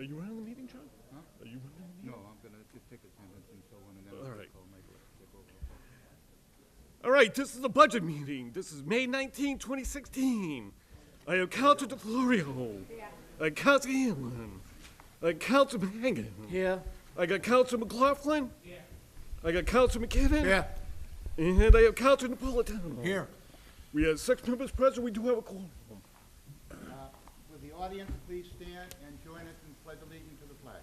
Are you running the meeting, John? Huh? Are you running the meeting? No, I'm gonna just take attendance and so on, and then All I'll right. call Michael to take over. All right, this is the budget meeting. This is May 19, 2016. I have Councilor DeFlorio. I have Councilor Hanlon. I have Councilor Mangan. Here. I got Councilor McLaughlin. I got Councilor McKinnon. Here. And I have Councilor Napolitano. Here. We have 6 members present. We do have a quorum. Will the audience please stand and join us in pledge allegiance to the flag?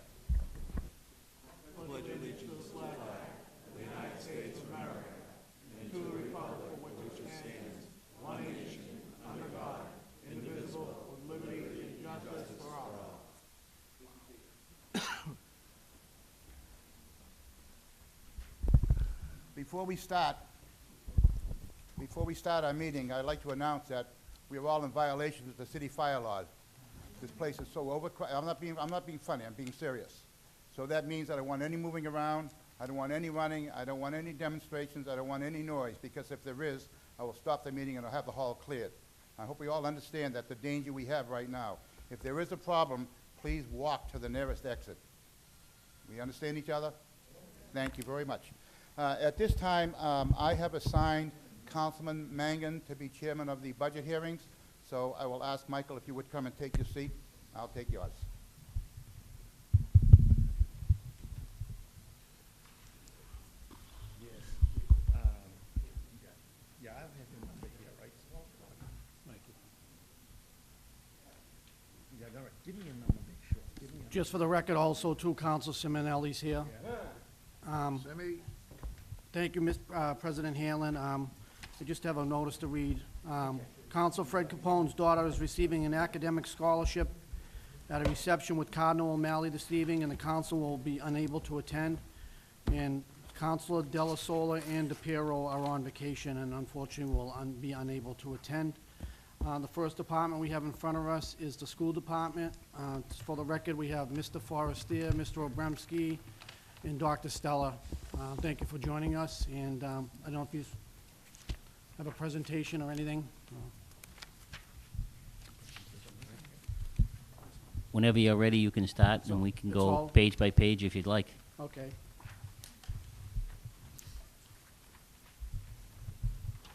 Before we start our meeting, I'd like to announce that we are all in violation of the city fire laws. This place is so overcrowded. I'm not being funny, I'm being serious. So that means I don't want any moving around, I don't want any running, I don't want any demonstrations, I don't want any noise, because if there is, I will stop the meeting and I'll have the hall cleared. I hope we all understand that the danger we have right now. If there is a problem, please walk to the nearest exit. We understand each other? Thank you very much. At this time, I have assigned Councilman Mangan to be chairman of the budget hearings, so I will ask Michael if you would come and take your seat. I'll take yours. Yes. Yeah, I have him number here, right? Mikey. Yeah, all right. Give me your number, make sure. Give me your Just for the record also, too, Council Simonelli's here. Thank you, President Hanlon. I just have a notice to read. Council Fred Capone's daughter is receiving an academic scholarship at a reception with Cardinal O'Malley this evening, and the council will be unable to attend. And Councilor Della Sola and DePiero are on vacation and unfortunately will be unable to attend. The first department we have in front of us is the school department. For the record, we have Mr. Forestier, Mr. Obremski, and Dr. Stella. Thank you for joining us, and I don't know if you have a presentation or anything. Whenever you're ready, you can start, and we can It's go all- page by page if you'd like. Okay.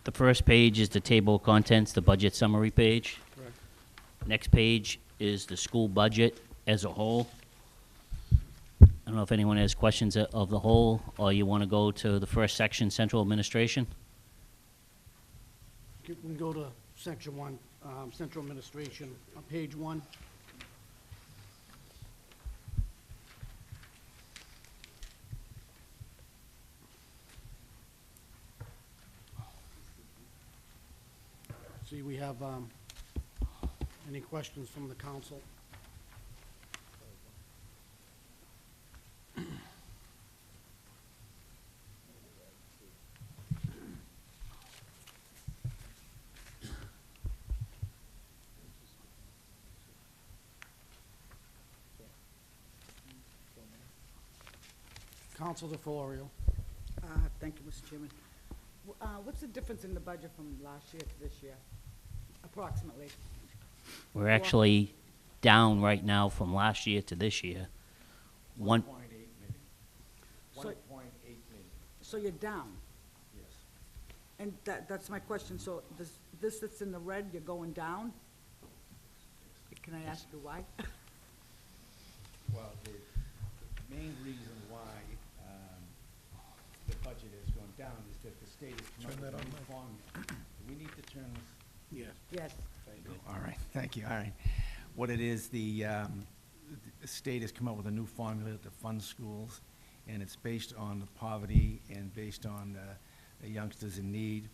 The first page is the table of contents, the budget summary page. Correct. Next page is the school budget as a whole. I don't know if anyone has questions of the whole, or you want to go to the first section, central administration. We can go to section 1, central administration, on page 1. See, we have any questions from the council? Council DeFlorio. Thank you, Mr. Chairman. What's the difference in the budget from last year to this year, approximately? We're actually down right now from last year to this year. 1.8 million. So- 1.8 million, So you're down, yes. and that's my question. So this that's in the red, you're going down? Can I ask you why? Well, the main reason why the budget has gone down is that the state has come up with a new formula. Do we need to turn this? Yes. Yes. All right, thank you, all right. What it is, the state has come up with a new formula to fund schools, and it's based on the poverty and based on the youngsters in need.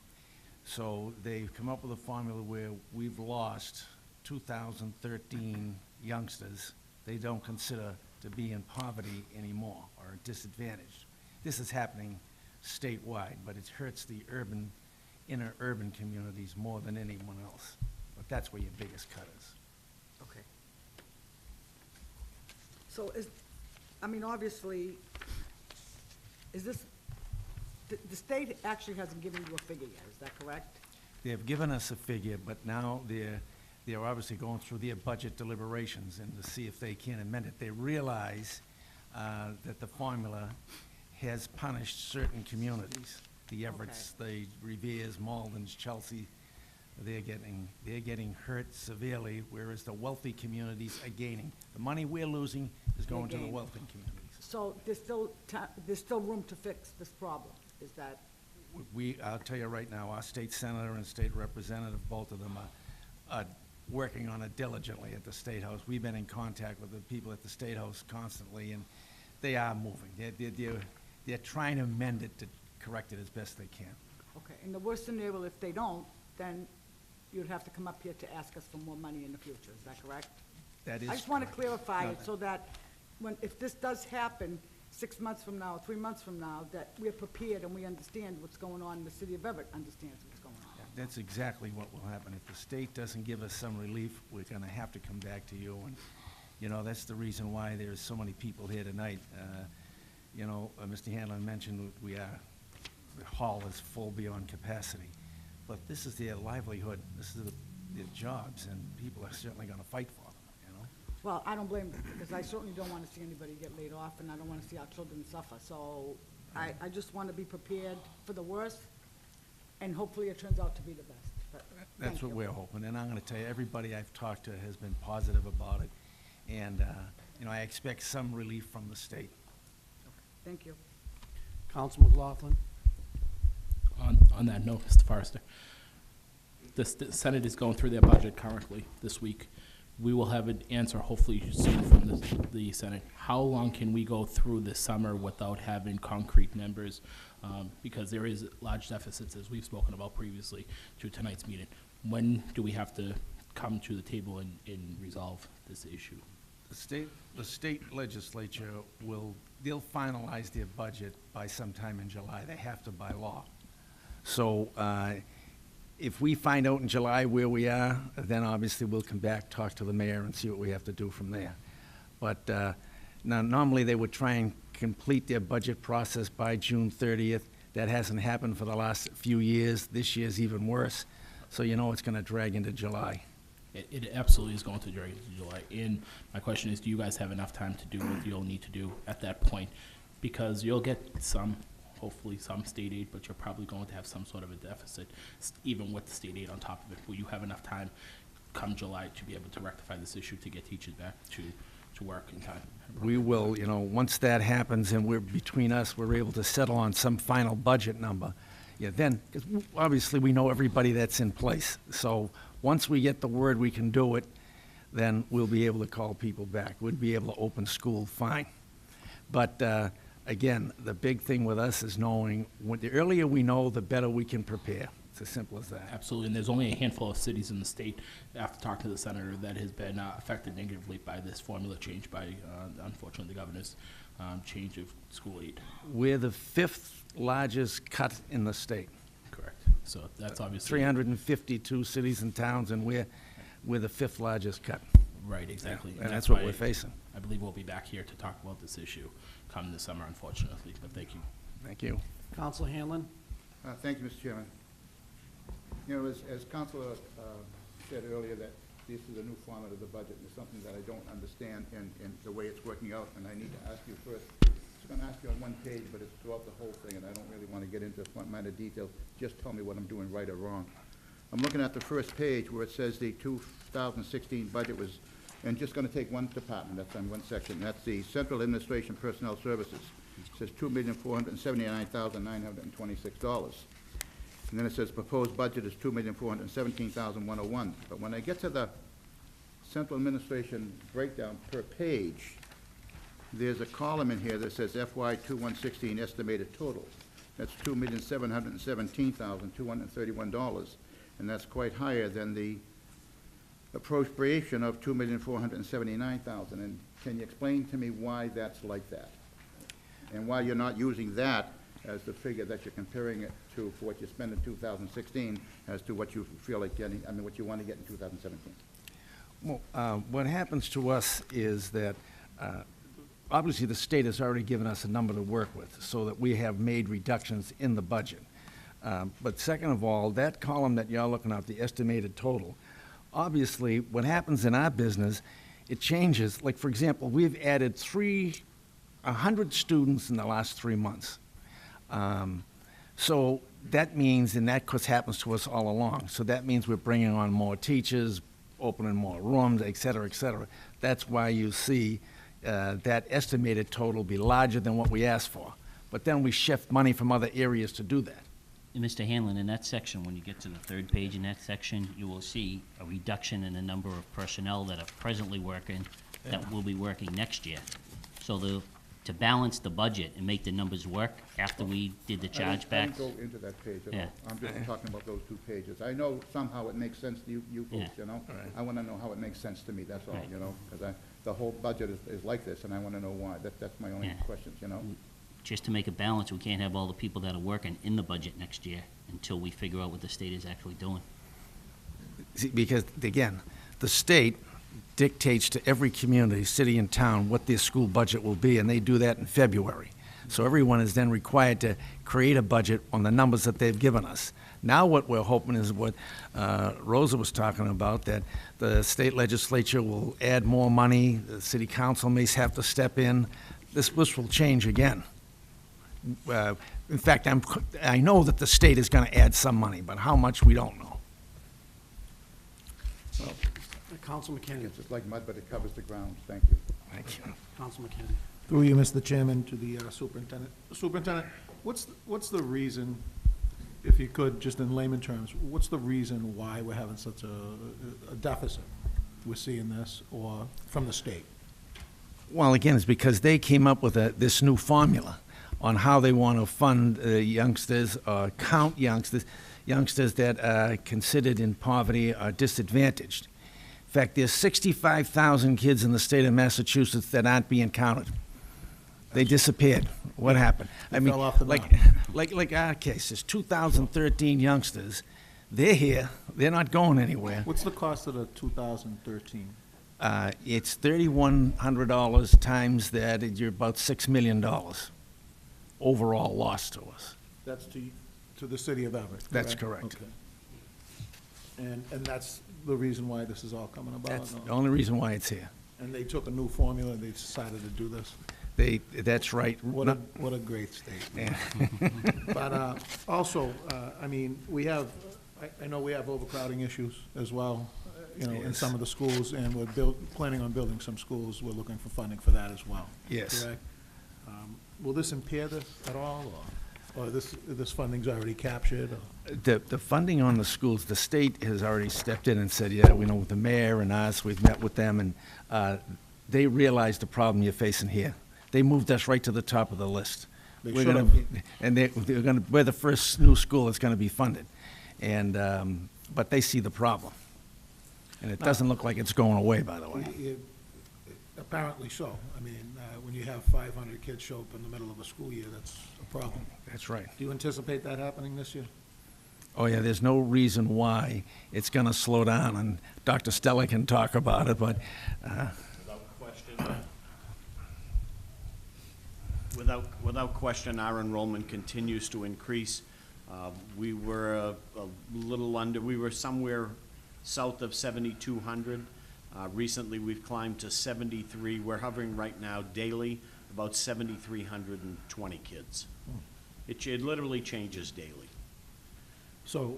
So they've come up with a formula where we've lost 2,013 youngsters they don't consider to be in poverty anymore or disadvantaged. This is happening statewide, but it hurts the inner urban communities more than anyone else. But that's where your biggest cut is. Okay. So obviously, is this, the state actually hasn't given you a figure yet, is that correct? They have given us a figure, but now they're they're obviously going through their budget deliberations and to see if they can amend it. They realize that the formula has punished certain communities. The Everetts, the Reveres, Maldens, Chelsea, they're getting hurt severely, whereas the wealthy communities are gaining. The money we're losing is going to the gain. wealthy communities. So there's still room to fix this problem, is that, I'll tell you right now, our state senator and state representative, both of them are working on it diligently at the State House. We've been in contact with the people at the State House constantly, and they are moving. They're trying to amend it to correct it as best they can. okay, in the worst scenario, if they don't, then you'd have to come up here to ask us for more money in the future, is that correct? That is I just want to correct. clarify No, it so that if this does happen 6 months from now, 3 months from now, that we're prepared and we understand what's going on, the city of Everett understands what's going on. That's exactly what will happen. If the state doesn't give us some relief, we're gonna have to come back to you, and, you know, that's the reason why there's so many people here tonight. Mr. Hanlon mentioned the hall is full beyond capacity, but this is their livelihood, this is their jobs, and people are certainly gonna fight for them, you know? Well, I don't blame them, because I certainly don't want to see anybody get laid off, and I don't want to see our children suffer. So I just want to be prepared for the worst, and hopefully it turns out to be the best. But That's thank what you. we're hoping, and I'm gonna tell you, everybody I've talked to has been positive about it, and, I expect some relief from the state. Thank you. Counsel McLaughlin. On that note, Mr. Forrester, the Senate is going through their budget currently this week. We will have an answer hopefully soon from the Senate. How long can we go through the summer without having concrete numbers? Because there is large deficits, as we've spoken about previously through tonight's meeting. When do we have to come to the table and resolve this issue? The state legislature they'll finalize their budget by sometime in July. They have to by law. So, if we find out in July where we are, then obviously we'll come back, talk to the mayor, and see what we have to do from there. But, now, normally they would try and complete their budget process by June 30th. That hasn't happened for the last few years. This year's even worse. So you know it's gonna drag into July. It absolutely is going to drag into July. And my question is, do you guys have enough time to do what you'll need to do at that point? Because you'll get hopefully some state aid, but you're probably going to have some sort of a deficit, even with the state aid on top of it. Will you have enough time come July to be able to rectify this issue to get teachers back to work in time? We will, once that happens and between us, we're able to settle on some final budget number. Yeah, then, 'cause obviously we know everybody that's in place. So once we get the word we can do it, then we'll be able to call people back. We'll be able to open school fine. But, again, the big thing with us is knowing, the earlier we know, the better we can prepare. It's as simple as that. Absolutely, and there's only a handful of cities in the state, after talking to the senator, that has been affected negatively by this formula change by, unfortunately, the governor's change of school aid. We're the 5th largest cut in the state. Correct. So that's obviously. 352 cities and towns, and we're the 5th largest cut. Right, exactly. And that's what why we're facing. I believe we'll be back here to talk about this issue come this summer, unfortunately, but thank you. Thank you. Counsel Hanlon. Thank you, Mr. Chairman. As Councilor said earlier, that this is a new format of the budget, and it's something that I don't understand in the way it's working out, and I need to ask you first. I'm going to ask you on one page, but it's throughout the whole thing, and I don't really want to get into minor details. Just tell me what I'm doing right or wrong. I'm looking at the first page where it says the 2016 budget was, and just going to take one department, that's on one section, that's the Central Administration Personnel Services. It says $2,479,926. And then it says proposed budget is $2,417,101. But when I get to the Central Administration breakdown per page, there's a column in here that says FY 2116 estimated total. That's $2,717,231, and that's quite higher than the appropriation of $2,479,000. And can you explain to me why that's like that? And why you're not using that as the figure that you're comparing it to for what you spend in 2016 as to what you feel like getting, what you want to get in 2017? Well, what happens to us is that, obviously, the state has already given us a number to work with, so that we have made reductions in the budget. But second of all, that column that you're looking at, the estimated total, Obviously, what happens in our business, it changes. Like, for example, we've added 100 students in the last 3 months. So that means, and that, of course, happens to us all along. So that means we're bringing on more teachers, opening more rooms, et cetera, et cetera. That's why you see that estimated total be larger than what we asked for. But then we shift money from other areas to do that. And Mr. Hanlon, in that section, when you get to the third page in that section, you will see a reduction in the number of personnel that are presently working, that will be working next year. So to balance the budget and make the numbers work after we did the chargebacks. I didn't go into that page at Yeah. all. I'm just talking about those 2 pages. I know somehow it makes sense to you folks, Yeah. you know? I want to know how it makes sense to me, that's all, Right. you know? Because the whole budget is like this, and I want to know why. That's my only Yeah. questions, you know? Just to make a balance, we can't have all the people that are working in the budget next year until we figure out what the state is actually doing. See, because, again, the state dictates to every community, city and town, what their school budget will be, and they do that in February. So everyone is then required to create a budget on the numbers that they've given us. Now what we're hoping is what Rosa was talking about, that the state legislature will add more money, the city council may have to step in. This will change again. In fact, I know that the state is going to add some money, but how much, we don't know. Council McKinney. It's just like mud, but it covers the ground. Thank you. Thank you. Council McKinney. Through you, Mr. Chairman, to the superintendent. Superintendent, what's the reason, if you could, just in layman terms, what's the reason why we're having such a deficit? We're seeing this, or from the state? Well, again, it's because they came up with this new formula on how they want to fund youngsters, or count youngsters that are considered in poverty or disadvantaged. In fact, there's 65,000 kids in the state of Massachusetts that aren't being counted. They disappeared. What happened? They fell off the map. Like our case, there's 2,013 youngsters. They're here. They're not going anywhere. What's the cost of the 2013? It's $3,100 times that, you're about $6 million overall loss to us. That's to the city of Everett, That's correct. Okay. And that's the reason why this is all coming about? That's no? the only reason why it's here. And they took a new formula, and they decided to do this? That's right. What a great state. Yeah. But also, I mean, I know we have overcrowding issues as well, in Yes. some of the schools, and we're planning on building some schools. We're looking for funding for that as well. Yes. Correct? Will this impair this at all, or this funding's already captured? Or? The funding on the schools, the state has already stepped in and said, yeah, we know with the mayor and us, we've met with them, and they realize the problem you're facing here. They moved us right to the top of the list. They We're should gonna have. be- And we're the first new school that's gonna be funded. And, but they see the problem. And it doesn't look like it's going away, by the way. Apparently so. I mean, when you have 500 kids show up in the middle of a school year, that's a problem. That's right. Do you anticipate that happening this year? Oh, yeah, there's no reason why it's gonna slow down, and Dr. Stella can talk about it, but, Without question, our enrollment continues to increase. We were a little under, we were somewhere south of 7,200. Recently, we've climbed to 73. We're hovering right now daily about 7,320 kids. It literally changes daily. So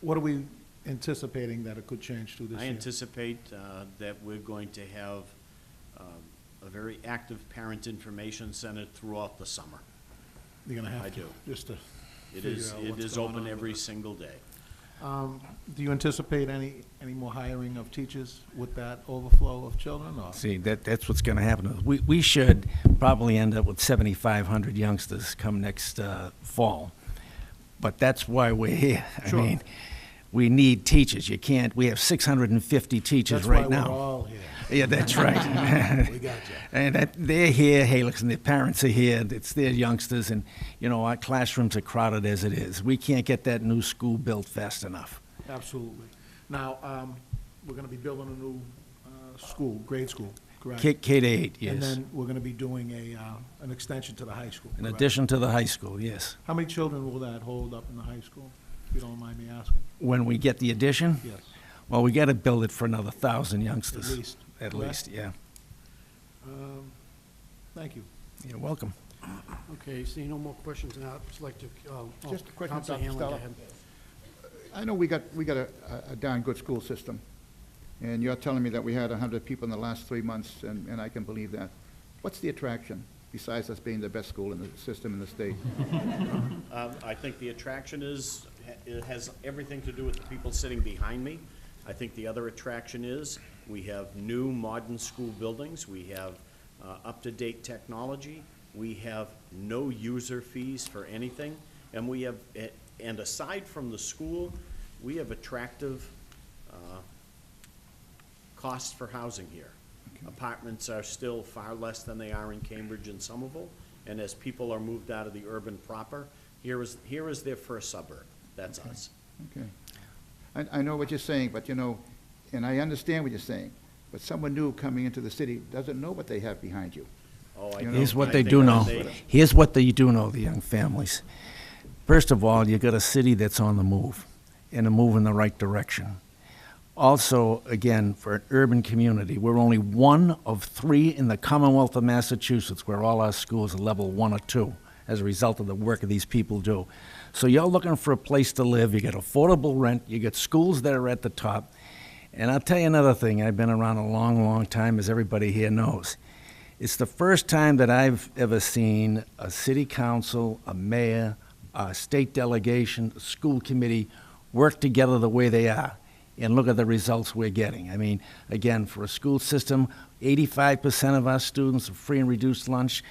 what are we anticipating that it could change to this I year? anticipate that we're going to have a very active parent information center throughout the summer. You're gonna have I to, do. just to It figure is, out it what's is going open on every with it. single day. Do you anticipate any more hiring of teachers with that overflow of children, or? see, that's what's gonna happen. We should probably end up with 7,500 youngsters come next fall. But that's why we're here. Sure. I mean, we need teachers. We have 650 teachers right That's why now. we're all here. Yeah, that's right. We got you. And they're here, hey, listen, their parents are here, it's their youngsters, and, our classrooms are crowded as it is. We can't get that new school built fast enough. Absolutely. Now, we're gonna be building a new school, grade school, correct? K to 8, And yes. then we're gonna be doing an extension to the high school, In correct? addition to the high school, yes. How many children will that hold up in the high school, if you don't mind me asking? When we get the addition, Yes. Well, we gotta build it for another 1,000 youngsters. At least. At Correct? least, yeah. Thank you. You're welcome. Okay, seeing no more questions, and I'd just like to, Just a question, Counselor Dr. Hanlon, go Stella. ahead. I know we got a darn good school system, and you're telling me that we had 100 people in the last 3 months, and I can believe that. What's the attraction, besides us being the best school in the system in the state? I think the attraction is, it has everything to do with the people sitting behind me. I think the other attraction is, we have new modern school buildings, we have up-to-date technology, we have no user fees for anything, and we have, and aside from the school, we have attractive costs for housing here. Apartments are still far less than they are in Cambridge and Somerville, and as people are moved out of the urban proper, here is their first suburb. That's us. Okay. I know what you're saying, but you know, and I understand what you're saying, but someone new coming into the city doesn't know what they have behind you. Oh, I You know, Here's what I they think do that know. they- Here's what they do know, the young families. First of all, you got a city that's on the move, and a move in the right direction. Also, again, for an urban community, we're only one of 3 in the Commonwealth of Massachusetts where all our schools are level 1 or 2 as a result of the work that these people do. So you're looking for a place to live, you get affordable rent, you get schools that are at the top. And I'll tell you another thing, I've been around a long, long time, as everybody here knows. It's the first time that I've ever seen a city council, a mayor, a state delegation, a school committee work together the way they are. And look at the results we're getting. I mean, again, for a school system, 85% of our students are free and reduced lunch,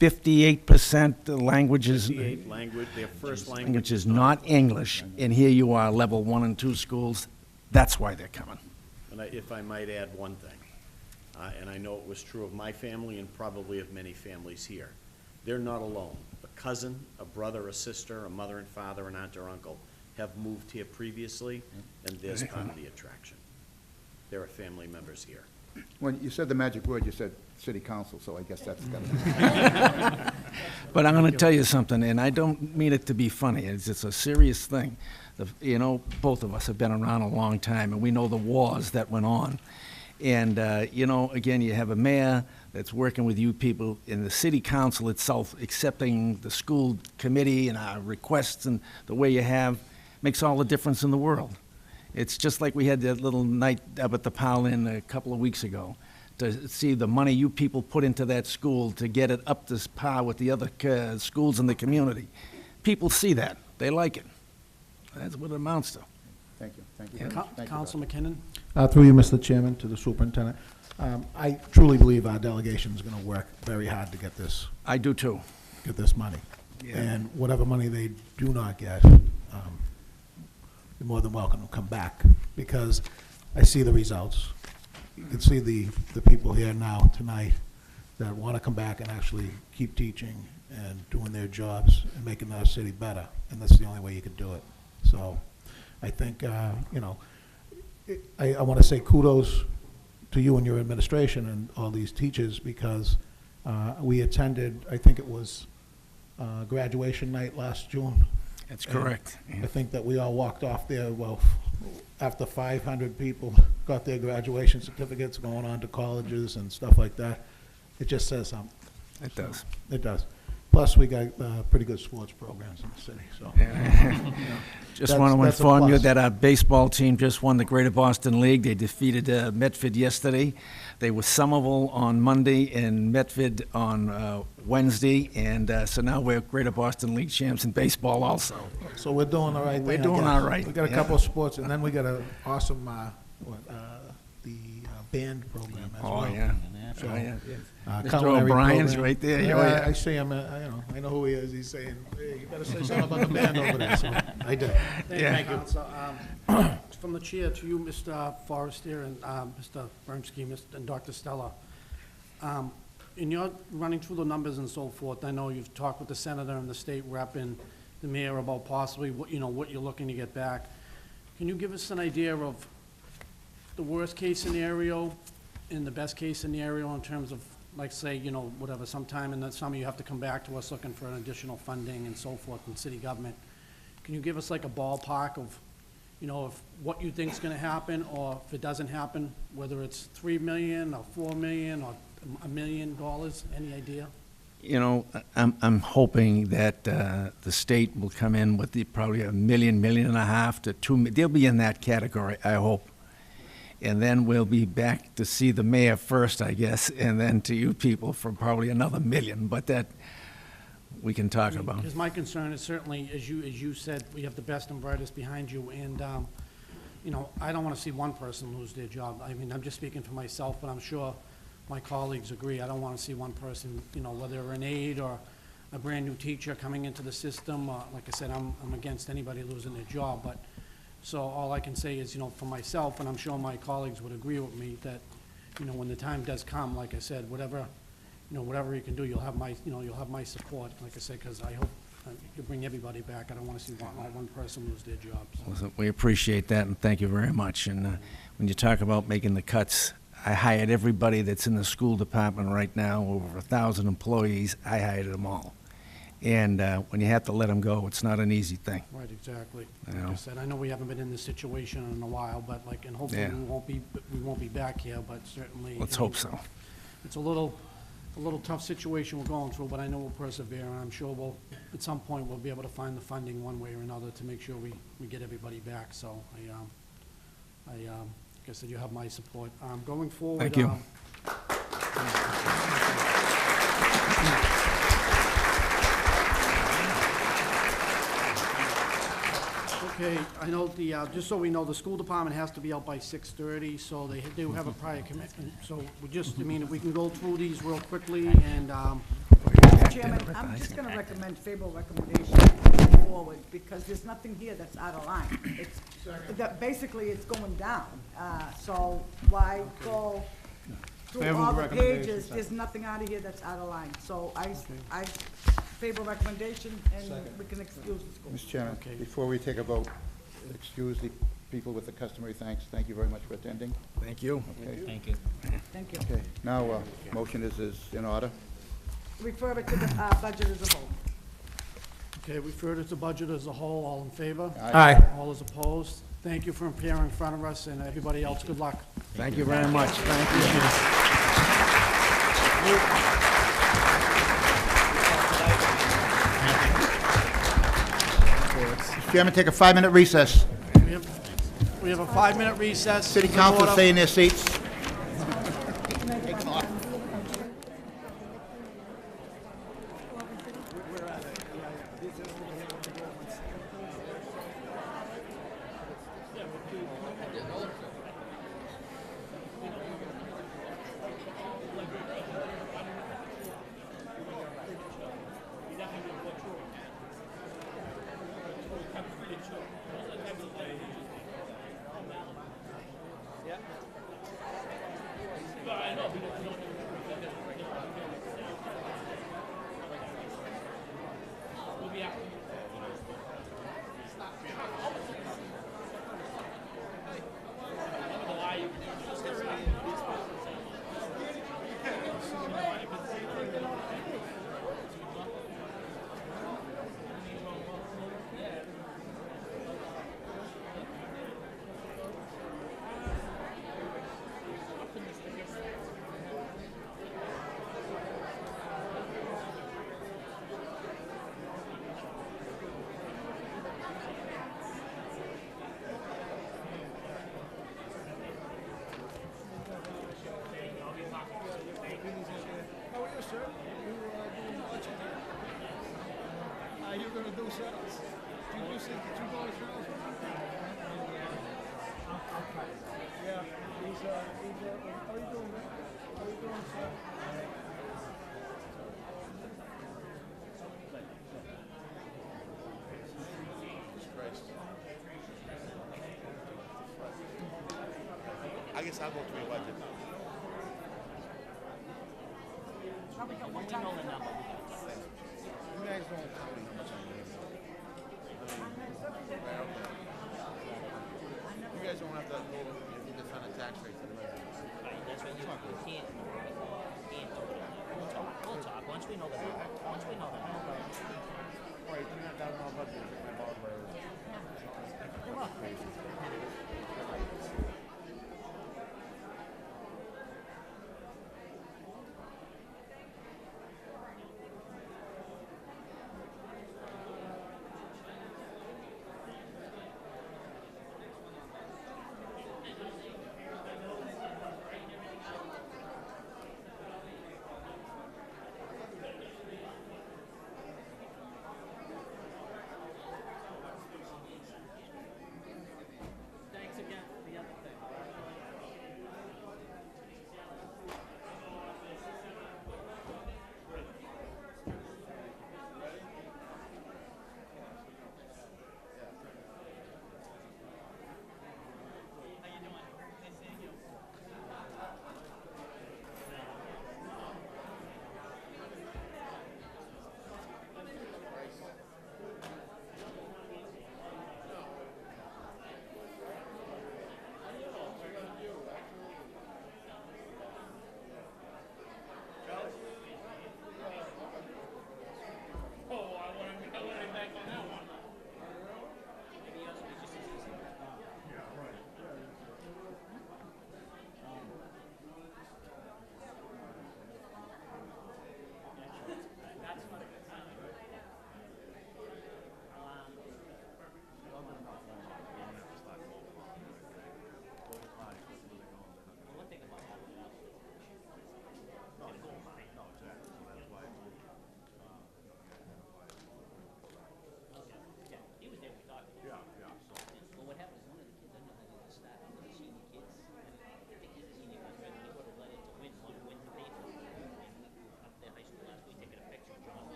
58% languages. 58 language, their first language. Language is not English, and here you are, level 1 and 2 schools. That's why they're coming. And if I might add one thing, and I know it was true of my family and probably of many families here, they're not alone. A cousin, a brother, a sister, a mother and father, an aunt or uncle have moved here previously, and there's part of the attraction. There are family members here. When you said the magic word, you said city council, so I guess that's got to be. But I'm going to tell you something, and I don't mean it to be funny. It's a serious thing. You know, both of us have been around a long time, and we know the wars that went on. And, you know, again, you have a mayor that's working with you people in the city council itself, accepting the school committee and our requests and the way you have, makes all the difference in the world. It's just like we had that little night up at the Powell Inn a couple of weeks ago, to see the money you people put into that school to get it up to par with the other schools in the community. People see that. They like it. That's what it amounts to. Thank you, thank you. Yeah. very much. Thank you, Counsel McKinnon? Through you, Mr. Chairman, to the superintendent. I truly believe our delegation is going to work very hard to get this I do too. money. Yeah. And whatever money they do not get, you're more than welcome to come back, because I see the results. You can see the people here now tonight that want to come back and actually keep teaching and doing their jobs and making our city better, and that's the only way you can do it. So I think, you know, I want to say kudos to you and your administration and all these teachers, because we attended, I think it was graduation night last June. That's And correct. I think that we all walked off there, well, after 500 people got their graduation certificates, going on to colleges and stuff like that. It just says something. It does. It does. Plus, we got pretty good sports programs in the city, so. Just That's- want to that's a inform you plus. that our baseball team just won the Greater Boston League. They defeated Medford yesterday. They were Somerville on Monday and Medford on Wednesday, and so now we're Greater Boston League champs in baseball also. So we're doing all right thing, We're I doing guess. all right, We got a yeah. couple of sports, and then we got an awesome, the band program as well. Oh, yeah. So, Oh, yeah. Mr. culinary O'Brien's program. right there. Yeah, Oh, yeah. I see him, I know who he is. He's saying, hey, you better say something about the band over there, so I did. Yeah. Thank you, Counsel. From the chair to you, Mr. Forrester and Mr. Bernstein, and Dr. Stella. In your running through the numbers and so forth, I know you've talked with the senator and the state rep and the mayor about possibly what you're looking to get back. Can you give us an idea of the worst-case scenario and the best-case scenario in terms of, like, say, whatever, sometime in the summer you have to come back to us looking for an additional funding and so forth in city government? Can you give us like a ballpark of, you know, if what you think's gonna happen, or if it doesn't happen, whether it's 3 million, or 4 million, or $1 million, any idea? You know, I'm hoping that the state will come in with probably $1 million, $1.5 million to $2 million. They'll be in that category, I hope. And then we'll be back to see the mayor first, I guess, and then to you people for probably another $1 million, but that we can talk about. Because my concern is certainly, as you said, we have the best and brightest behind you, and, you know, I don't want to see one person lose their job. I mean, I'm just speaking for myself, but I'm sure my colleagues agree. I don't want to see one person, you know, whether an aide or a brand-new teacher coming into the system. Like I said, I'm against anybody losing their job, but, so all I can say is, you know, for myself, and I'm sure my colleagues would agree with me, that, you know, when the time does come, like I said, whatever, you know, whatever you can do, you'll have my, you know, you'll have my support, like I said, because I hope you bring everybody back. I don't want to see one person lose their job. So. Listen, we appreciate that, and thank you very much. And when you talk about making the cuts, I hired everybody that's in the school department right now, over 1,000 employees. I hired them all. And when you have to let them go, it's not an easy thing. Right, exactly. You Like I know. said, I know we haven't been in this situation in a while, but like, and hopefully Yeah. we won't be back here, but certainly. Let's you know, hope so. It's a little tough situation we're going through, but I know we'll persevere, and I'm sure we'll, at some point, we'll be able to find the funding one way or another to make sure we get everybody back. So like I said, you have my support. Going forward. Thank you. Okay, I know the, just so we know, the school department has to be out by 6:30, so they do have a prior commitment. So we just, I mean, if we can go through these real quickly, and, Mr. Chairman, I'm just gonna recommend favorable recommendation moving forward, because there's nothing here that's out of line. It's, that basically, it's going down. So why go through Favorable all the recommendation, pages? second. There's nothing out of here that's out of line. So I favor recommendation, and we can excuse the school. Mr. Chairman, Okay. before we take a vote, excuse the people with the customary thanks. Thank you very much for attending. Thank you. Okay. Thank you. Thank you. Okay, now, motion is in order. Refer it to the budget as a whole. okay, we refer to the budget as a whole. All in favor? Aye. All is opposed? Thank you for appearing in front of us, and everybody else, good luck. Thank you very much. Thank you. Mr. Chairman, take a 5-minute recess. We have a 5-minute recess. City In Council order. stay in their seats. I guess I'll go through your budget. You guys don't tell me how much I'm gonna spend. You guys don't have to go and defend a tax rate to the residents. That's what you can't do it. We'll talk, once we know the number, once we know the number. All right, $300,000 budget, my ball players.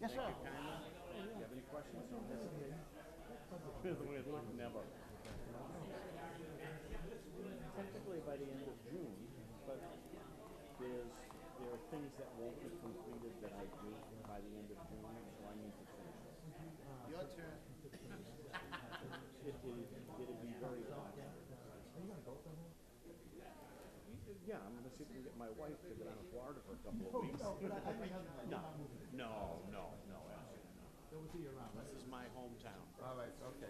Yes, sir. Never. Technically by the end of June, but there are things that won't be completed that I do by the end of June, so I need to finish it. Your turn. It'll be very hard. Yeah, I'm gonna see if I can get my wife to go down to Florida for a couple of weeks. No, absolutely not. This is my hometown. All right, okay.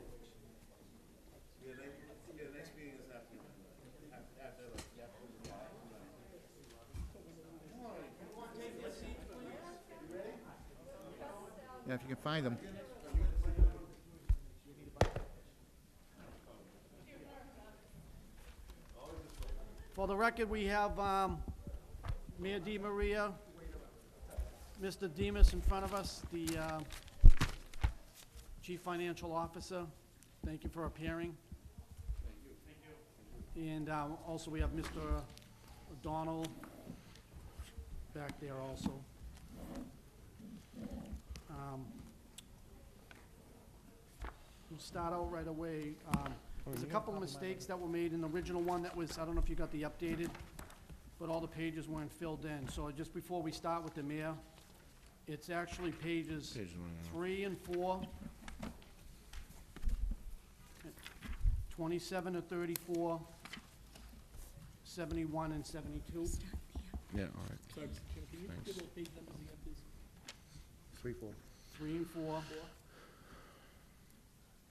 Next meeting is after Yeah, if you can find them. For the record, we have Mayor Di Maria, Mr. Demus in front of us, the Chief Financial Officer. Thank you for appearing. Thank you. And also we have Mr. O'Donnell back there also. We'll start out right away. There's a couple of mistakes that were made in the original one that was, I don't know if you got the updated, but all the pages weren't filled in. So just before we start with the mayor, it's actually pages 3 and 4, 27 to 34, 71 and 72. Yeah, all right. Sorry, Mr. Chairman, can you Thanks. give those page numbers again, please? 3, 4. 3 and 4,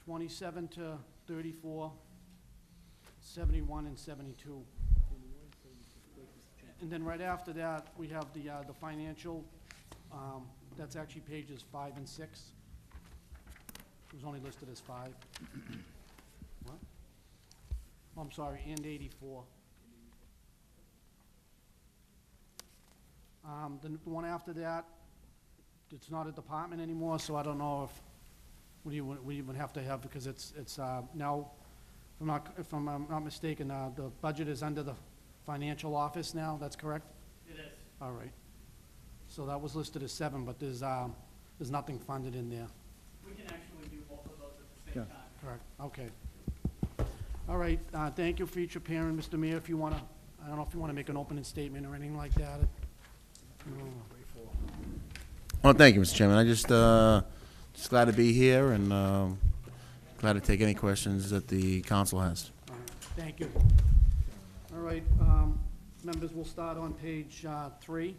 27 to 34, 71 and 72. And then right after that, we have the financial, that's actually pages 5 and 6. It was only listed as 5. What? Oh, I'm sorry, and 84. The one after that, it's not a department anymore, so I don't know if, we even have to have, because it's now, if I'm not mistaken, the budget is under the financial office now, that's correct? It is. All right. So that was listed as 7, but there's nothing funded in there. We can actually do both of those at the same time. Correct, okay. All right, thank you for each appearing, Mr. Mayor, if you want to, I don't know if you want to make an opening statement or anything like that. Well, thank you, Mr. Chairman. I just glad to be here and glad to take any questions that the council has. All right, thank you. All right, members, we'll start on page 3.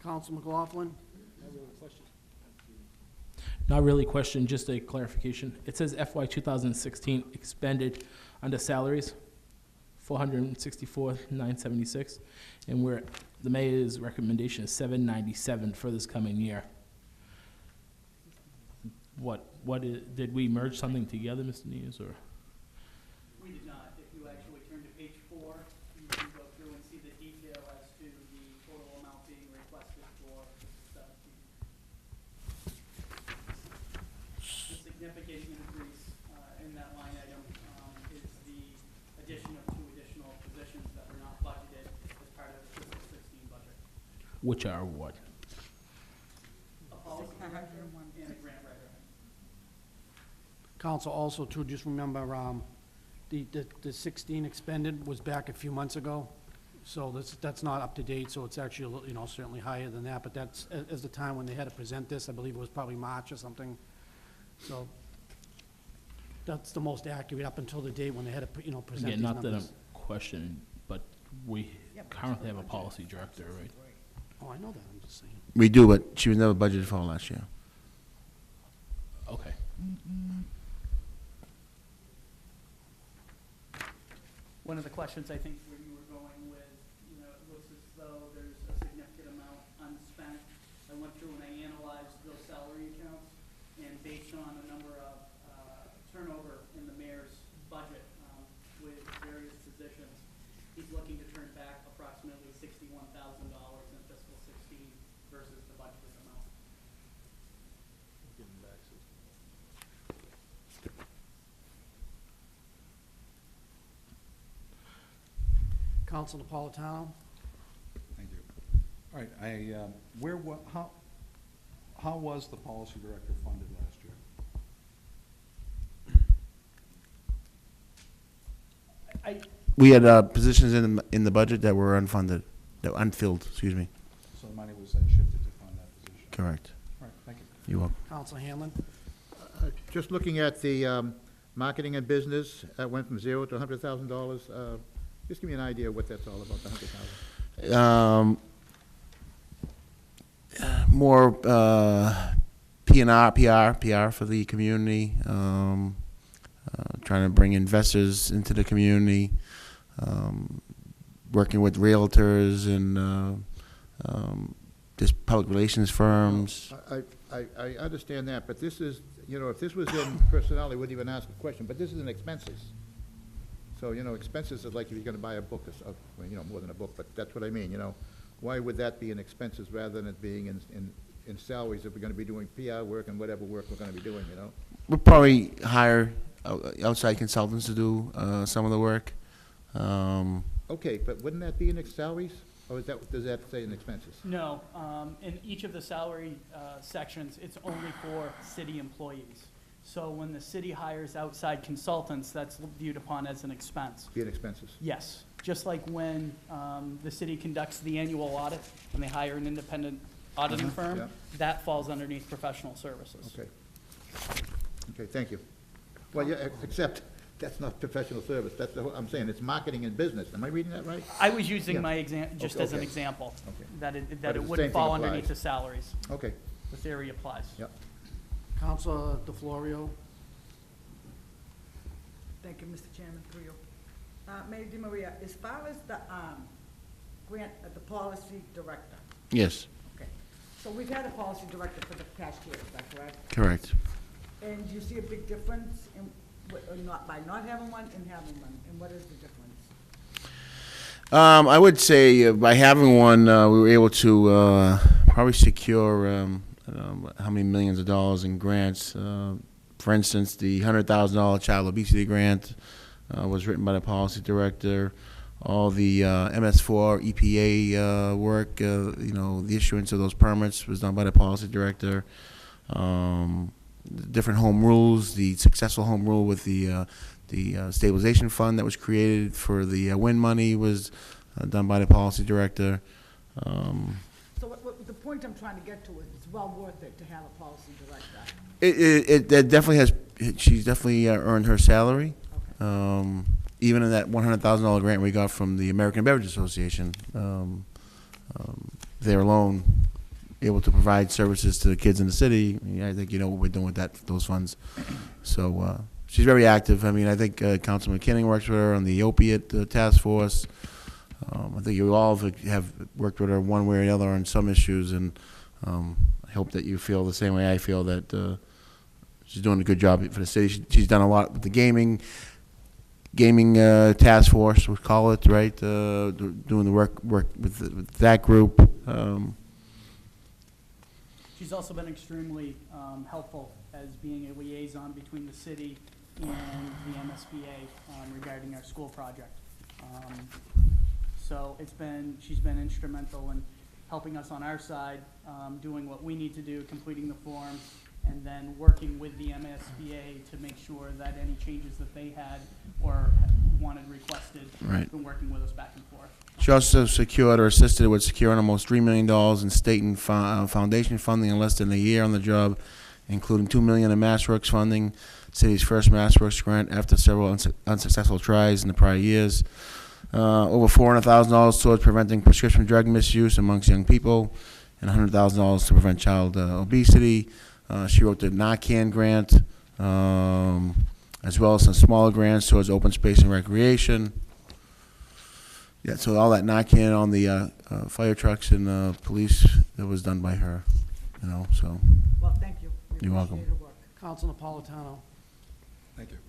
Council McLaughlin? Not really a question, just a clarification. It says FY 2016 expended under salaries, 464,976, and the mayor's recommendation is 797 for this coming year. Did we merge something together, Mr. News, or? We did not. If you actually turn to page 4, you can go through and see the detail as to the total amount being requested for the significant increase in that line item is the addition of 2 additional positions that were not budgeted as part of the fiscal 16 budget. Which are what? A policy director and a grant writer. Council also, too, just remember, the 16 expended was back a few months ago, so that's not up to date, so it's actually, a little, certainly higher than that, but that's, as the time when they had to present this, I believe it was probably March or something, so that's the most accurate up until the date when they had to, present these Again, not that I'm numbers. questioning, but we currently have a policy director, right? Oh, I know that, I'm just saying. We do, but she was never budgeted for last year. Okay. One of the questions I think where you were going with, it looks as though there's a significant amount unspent. I went through and I analyzed those salary accounts, and based on a number of turnover in the mayor's budget with various positions, he's looking to turn back approximately $61,000 in fiscal 16 versus the budget Counsel Napolitano? Thank you. All right, how was the policy director funded last year? We had positions in the budget that were unfunded, that were unfilled, excuse me. So the money was then shifted to fund that position? Correct. All right, thank you. You're welcome. Counsel Hanlon? Just looking at the marketing and business, that went from $0 to $100,000. Just give me an idea of what that's all about, the $100,000. More PR for the community, trying to bring investors into the community, working with realtors and just public relations firms. I understand that, but this is, if this was in personnel, I wouldn't even ask a question, but this is in expenses. So, expenses is like if you're gonna buy a book, more than a book, but that's what I mean, Why would that be in expenses rather than it being in salaries if we're gonna be doing PR work and whatever work we're gonna be doing, We'll probably hire outside consultants to do some of the work. Okay, but wouldn't that be in salaries, or does that say in expenses? No, in each of the salary sections, it's only for city employees. So when the city hires outside consultants, that's viewed upon as an expense. Be in expenses? Yes, just like when the city conducts the annual audit and they hire an independent auditing firm, yeah. that falls underneath professional services. Okay. Okay, thank you. Well, yeah, except that's not professional service. That's I'm saying it's marketing and business. Am I reading that right? I was using Yeah. my just Okay, as an okay. example, Okay. that But it the same wouldn't thing fall applies. underneath the salaries. Okay, The theory applies. yep. Counsel DeFlorio? Thank you, Mr. Chairman, through you. Mayor DiMaria, as far as the grant, the policy director, Yes, okay. So we've had a policy director for the past year, is that correct? correct. And do you see a big difference in, by not having one and having one? And what is the difference? I would say by having one, we were able to probably secure how many millions of dollars in grants. For instance, the $100,000 child obesity grant was written by the policy director. All the MS4 EPA work, the issuance of those permits was done by the policy director. The different home rules, the successful home rule with the stabilization fund that was created for the WIN money was done by the policy director. So the point I'm trying to get to is it's well worth it to have a policy director. It definitely has. She's definitely earned her salary. Okay. Even in that $100,000 grant we got from the American Beverage Association, they're alone able to provide services to the kids in the city. I think you know what we're doing with those funds. So she's very active. I mean, I think Councilman McKinnon works with her on the opiate task force. I think you all have worked with her one way or the other on some issues, and I hope that you feel the same way I feel, that she's doing a good job for the city. She's done a lot with the gaming task force, we call it, right? Doing the work with that group. She's also been extremely helpful as being a liaison between the city and the MSBA regarding our school project. So she's been instrumental in helping us on our side, doing what we need to do, completing the forms, and then working with the MSBA to make sure that any changes that they had or wanted requested, Right. been working with us back and forth. She also secured or assisted with securing almost $3 million in state and foundation funding in less than a year on the job, including $2 million in MassWorks funding, city's first MassWorks grant after several unsuccessful tries in the prior years. Over $400,000 towards preventing prescription drug misuse amongst young people, and $100,000 to prevent child obesity. She wrote the Narcan grant, as well as some smaller grants towards open space and recreation. Yeah, so all that Narcan on the fire trucks and police, that was done by her, so. Well, thank you. We You're welcome. appreciate her work. Counsel Napolitano? Thank you.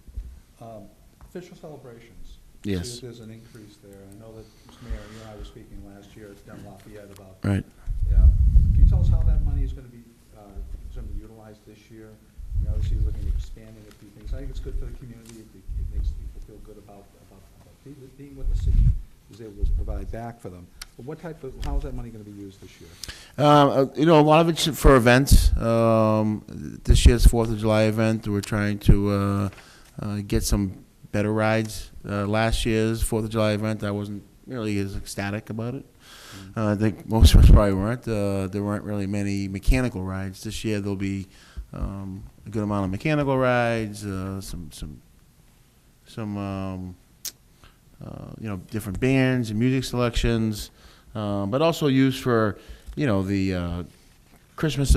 Official celebrations. Yes. See that there's an increase there. I know that, Mr. Mayor, you and I were speaking last year down Lafayette about. Right. Yeah. Can you tell us how that money is going to be utilized this year? I mean, obviously, you're looking at expanding a few things. I think it's good for the community. It makes people feel good about being with the city is able to provide back for them. But what type of, how is that money gonna be used this year? You know, a lot of it's for events. This year's 4th of July event, we're trying to get some better rides. Last year's 4th of July event, I wasn't really as ecstatic about it. I think most of us probably weren't. There weren't really many mechanical rides. This year there'll be a good amount of mechanical rides, some you know, different bands and music selections, but also used for, you know, the Christmas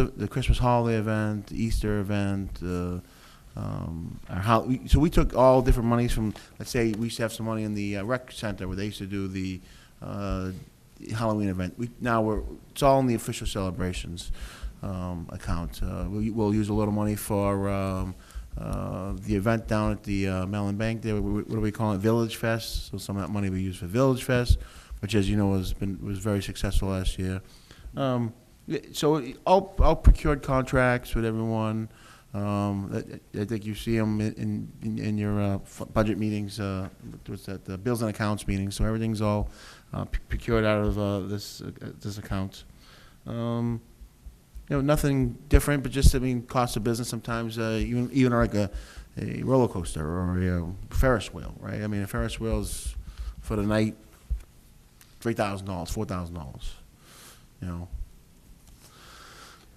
holiday event, the Easter event. So we took all different monies from, let's say we used to have some money in the rec center where they used to do the Halloween event. It's all in the official celebrations account. We'll use a little money for the event down at the Mellon Bank there. What do we call it? Village Fest. So some of that money we use for Village Fest, which, as you know, was very successful last year. So all procured contracts with everyone. I think you see them in your budget meetings. What's that? The bills and accounts meetings. So everything's all procured out of this account. You know, nothing different, but just, I mean, cost of business sometimes, even like a roller coaster or a Ferris wheel, right? I mean, a Ferris wheel's for the night, $3,000, $4,000, you know.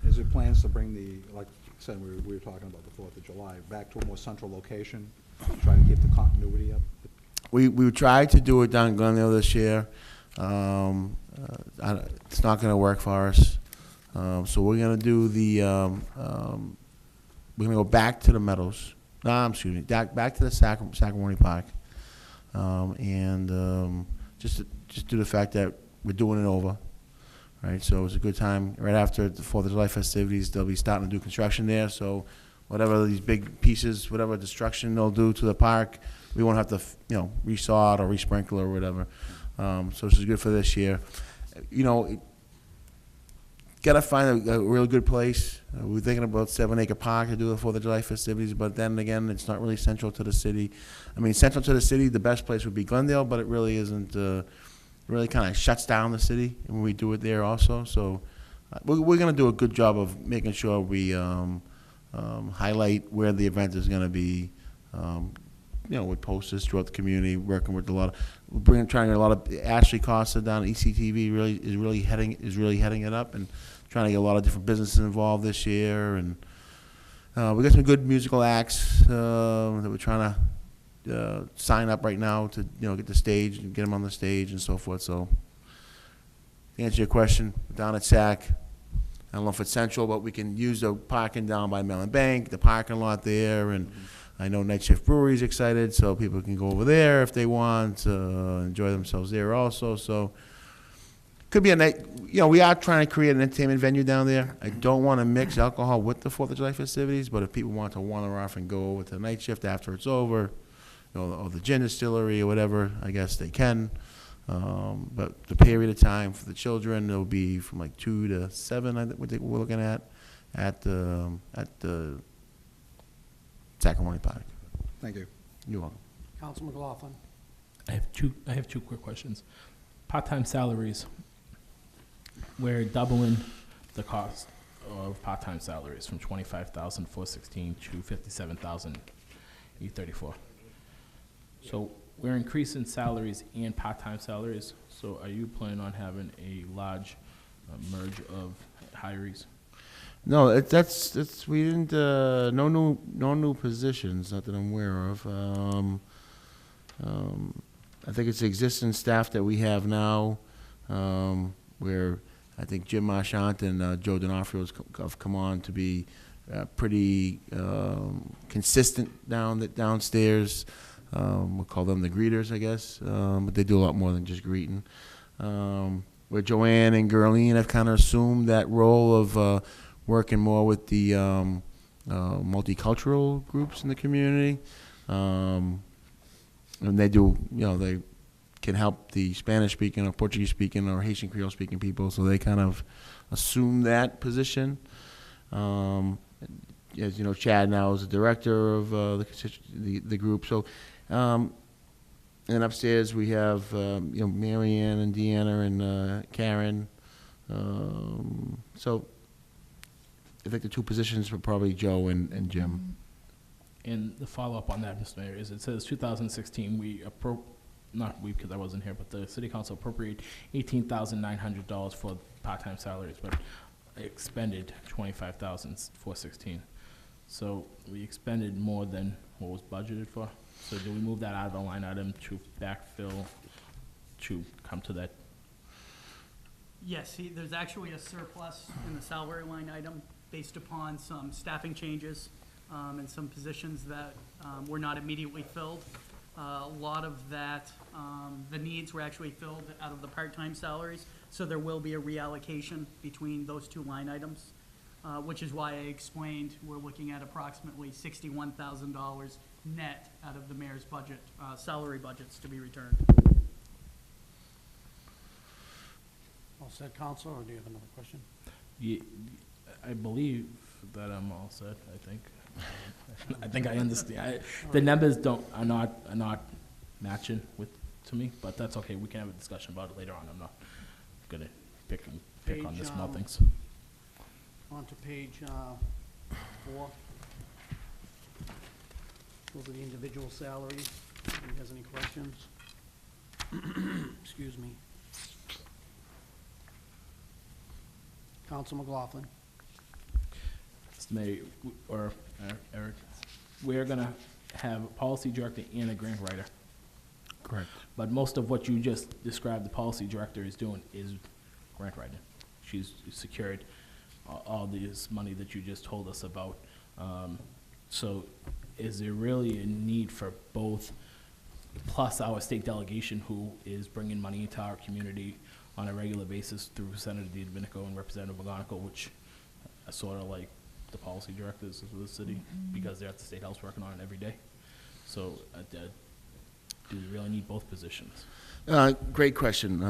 Is there plans to bring like I said, we were talking about the 4th of July, back to a more central location, try to keep the continuity up? We tried to do it down in Glendale this year. It's not going to work for us. So we're going to do we're going to go back to the Meadows. Excuse me, back to the Sacramone Park. Just due to the fact that we're doing it over. Right, so it was a good time. Right after the 4th of July festivities, they'll be starting to do construction there. So whatever these big pieces, whatever destruction they'll do to the park, we won't have to, you know, resod or resprinkle or whatever. So this is good for this year. You know, gotta find a really good place. We're thinking about 7 Acre Park to do the 4th of July festivities, but then again, it's not really central to the city. I mean, central to the city, the best place would be Glendale, but it really isn't. Really kind of shuts down the city when we do it there also. So we're going to do a good job of making sure we highlight where the event is going to be, you know, with posters throughout the community, working with a lot of, trying to get a lot of, Ashley Costa down at ECTV is really heading it up and trying to get a lot of different businesses involved this year. And we got some good musical acts that we're trying to sign up right now to, you know, get the stage and get them on the stage and so forth. So to answer your question, down at SAC, I don't know if it's central, but we can use the parking down by Mellon Bank, the parking lot there, and I know Night Shift Brewery's excited, so people can go over there if they want, enjoy themselves there also. So could be a night, you know, we are trying to create an entertainment venue down there. I don't want to mix alcohol with the 4th of July festivities, but if people want to wander off and go over to the Night Shift after it's over, or the gin distillery or whatever, I guess they can. But the period of time for the children, it'll be from like 2 to 7, I think we're looking at the Sacramone Park. Thank you. You're welcome. Council McLaughlin. I have two quick questions. Part-time salaries. We're doubling the cost of part-time salaries from $25,416 to $57,834. So we're increasing salaries and part-time salaries. So are you planning on having a large merge of hirees? No, that's we didn't no new positions, not that I'm aware of. I think it's the existing staff that we have now, where I think Jim Marchant and Joe D'Onofrio have come on to be pretty consistent downstairs. We'll call them the greeters, I guess, but they do a lot more than just greeting. Where Joanne and Gerline have kind of assumed that role of working more with the multicultural groups in the community. And they do, you know, they can help the Spanish-speaking or Portuguese-speaking or Haitian Creole-speaking people, so they kind of assume that position. As you know, Chad now is the director of the group. So And upstairs, we have, Mary Ann and Deanna and Karen. So I think the two positions were probably Joe and Jim. And the follow-up on that, Mr. Mayor, is it says 2016, not we, because I wasn't here, but the city council appropriated $18,900 for part-time salaries, but expended $25,416. So we expended more than what was budgeted for. So do we move that out of the line item to backfill, to come to that? Yes, there's actually a surplus in the salary line item based upon some staffing changes and some positions that were not immediately filled. A lot of that, the needs were actually filled out of the part-time salaries, so there will be a reallocation between those two line items, which is why I explained we're looking at approximately $61,000 net out of the mayor's budget, salary budgets to be returned. All set, Counselor, or do you have another question? I believe that I'm all set, I think. I think I understand. The numbers are not matching to me, but that's okay. We can have a discussion about it later on. I'm not gonna pick on the small things. On to page 4. Those are the individual salaries. Anybody has any questions? Excuse me. Counsel McLaughlin. Mr. Mayor, or Eric, we're gonna have a policy director and a grant writer. Correct. But most of what you just described the policy director is doing is grant writing. She's secured all this money that you just told us about. So is there really a need for both, plus our state delegation who is bringing money into our community on a regular basis through Senator DiDomenico and Representative McGonigal, which are sort of like the policy directors of the city, because they're at the State House working on it every day. So do we really need both positions? Great question.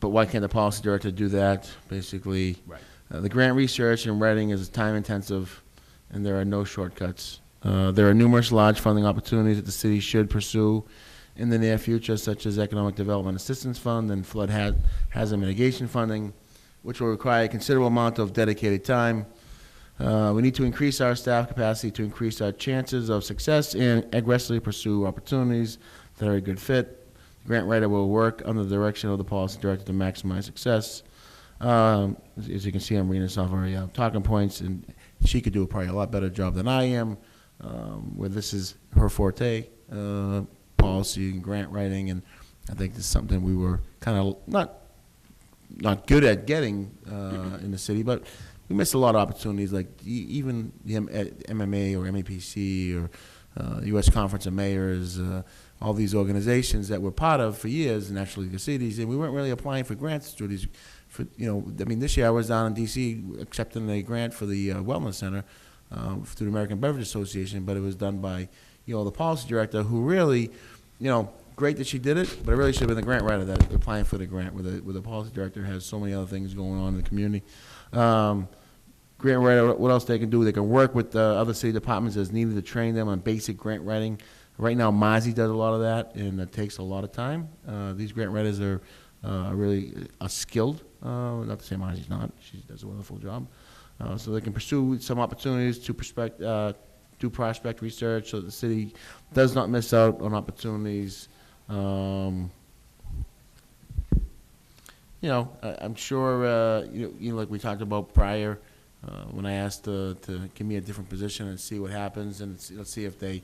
But why can't the policy director do that? Basically, Right. The grant research and writing is time intensive, and there are no shortcuts. There are numerous large funding opportunities that the city should pursue in the near future, such as Economic Development Assistance Fund and flood hazard mitigation funding, which will require a considerable amount of dedicated time. We need to increase our staff capacity to increase our chances of success and aggressively pursue opportunities that are a good fit. The grant writer will work under the direction of the policy director to maximize success. As you can see, I'm reading this off our talking points, and she could do probably a lot better job than I am, where this is her forte, policy and grant writing, and I think this is something we were kind of not good at getting in the city, but we missed a lot of opportunities, like even the MMA or MAPC or U.S. Conference of Mayors, all these organizations that we're part of for years, and actually the cities, and we weren't really applying for grants through these. This year I was down in D.C. accepting a grant for the Wellness Center through the American Beverage Association, but it was done by, the policy director, who really, great that she did it, but it really should have been the grant writer that applying for the grant, where the policy director has so many other things going on in the community. Grant writer, what else they can do? They can work with other city departments as needed to train them on basic grant writing. Right now, Mozzie does a lot of that, and it takes a lot of time. These grant writers are really skilled. Not to say Mozzie's not; she does a wonderful job. So they can pursue some opportunities to do prospect research, so that the city does not miss out on opportunities. I'm sure, like we talked about prior, when I asked to give me a different position and see what happens, and let's see if they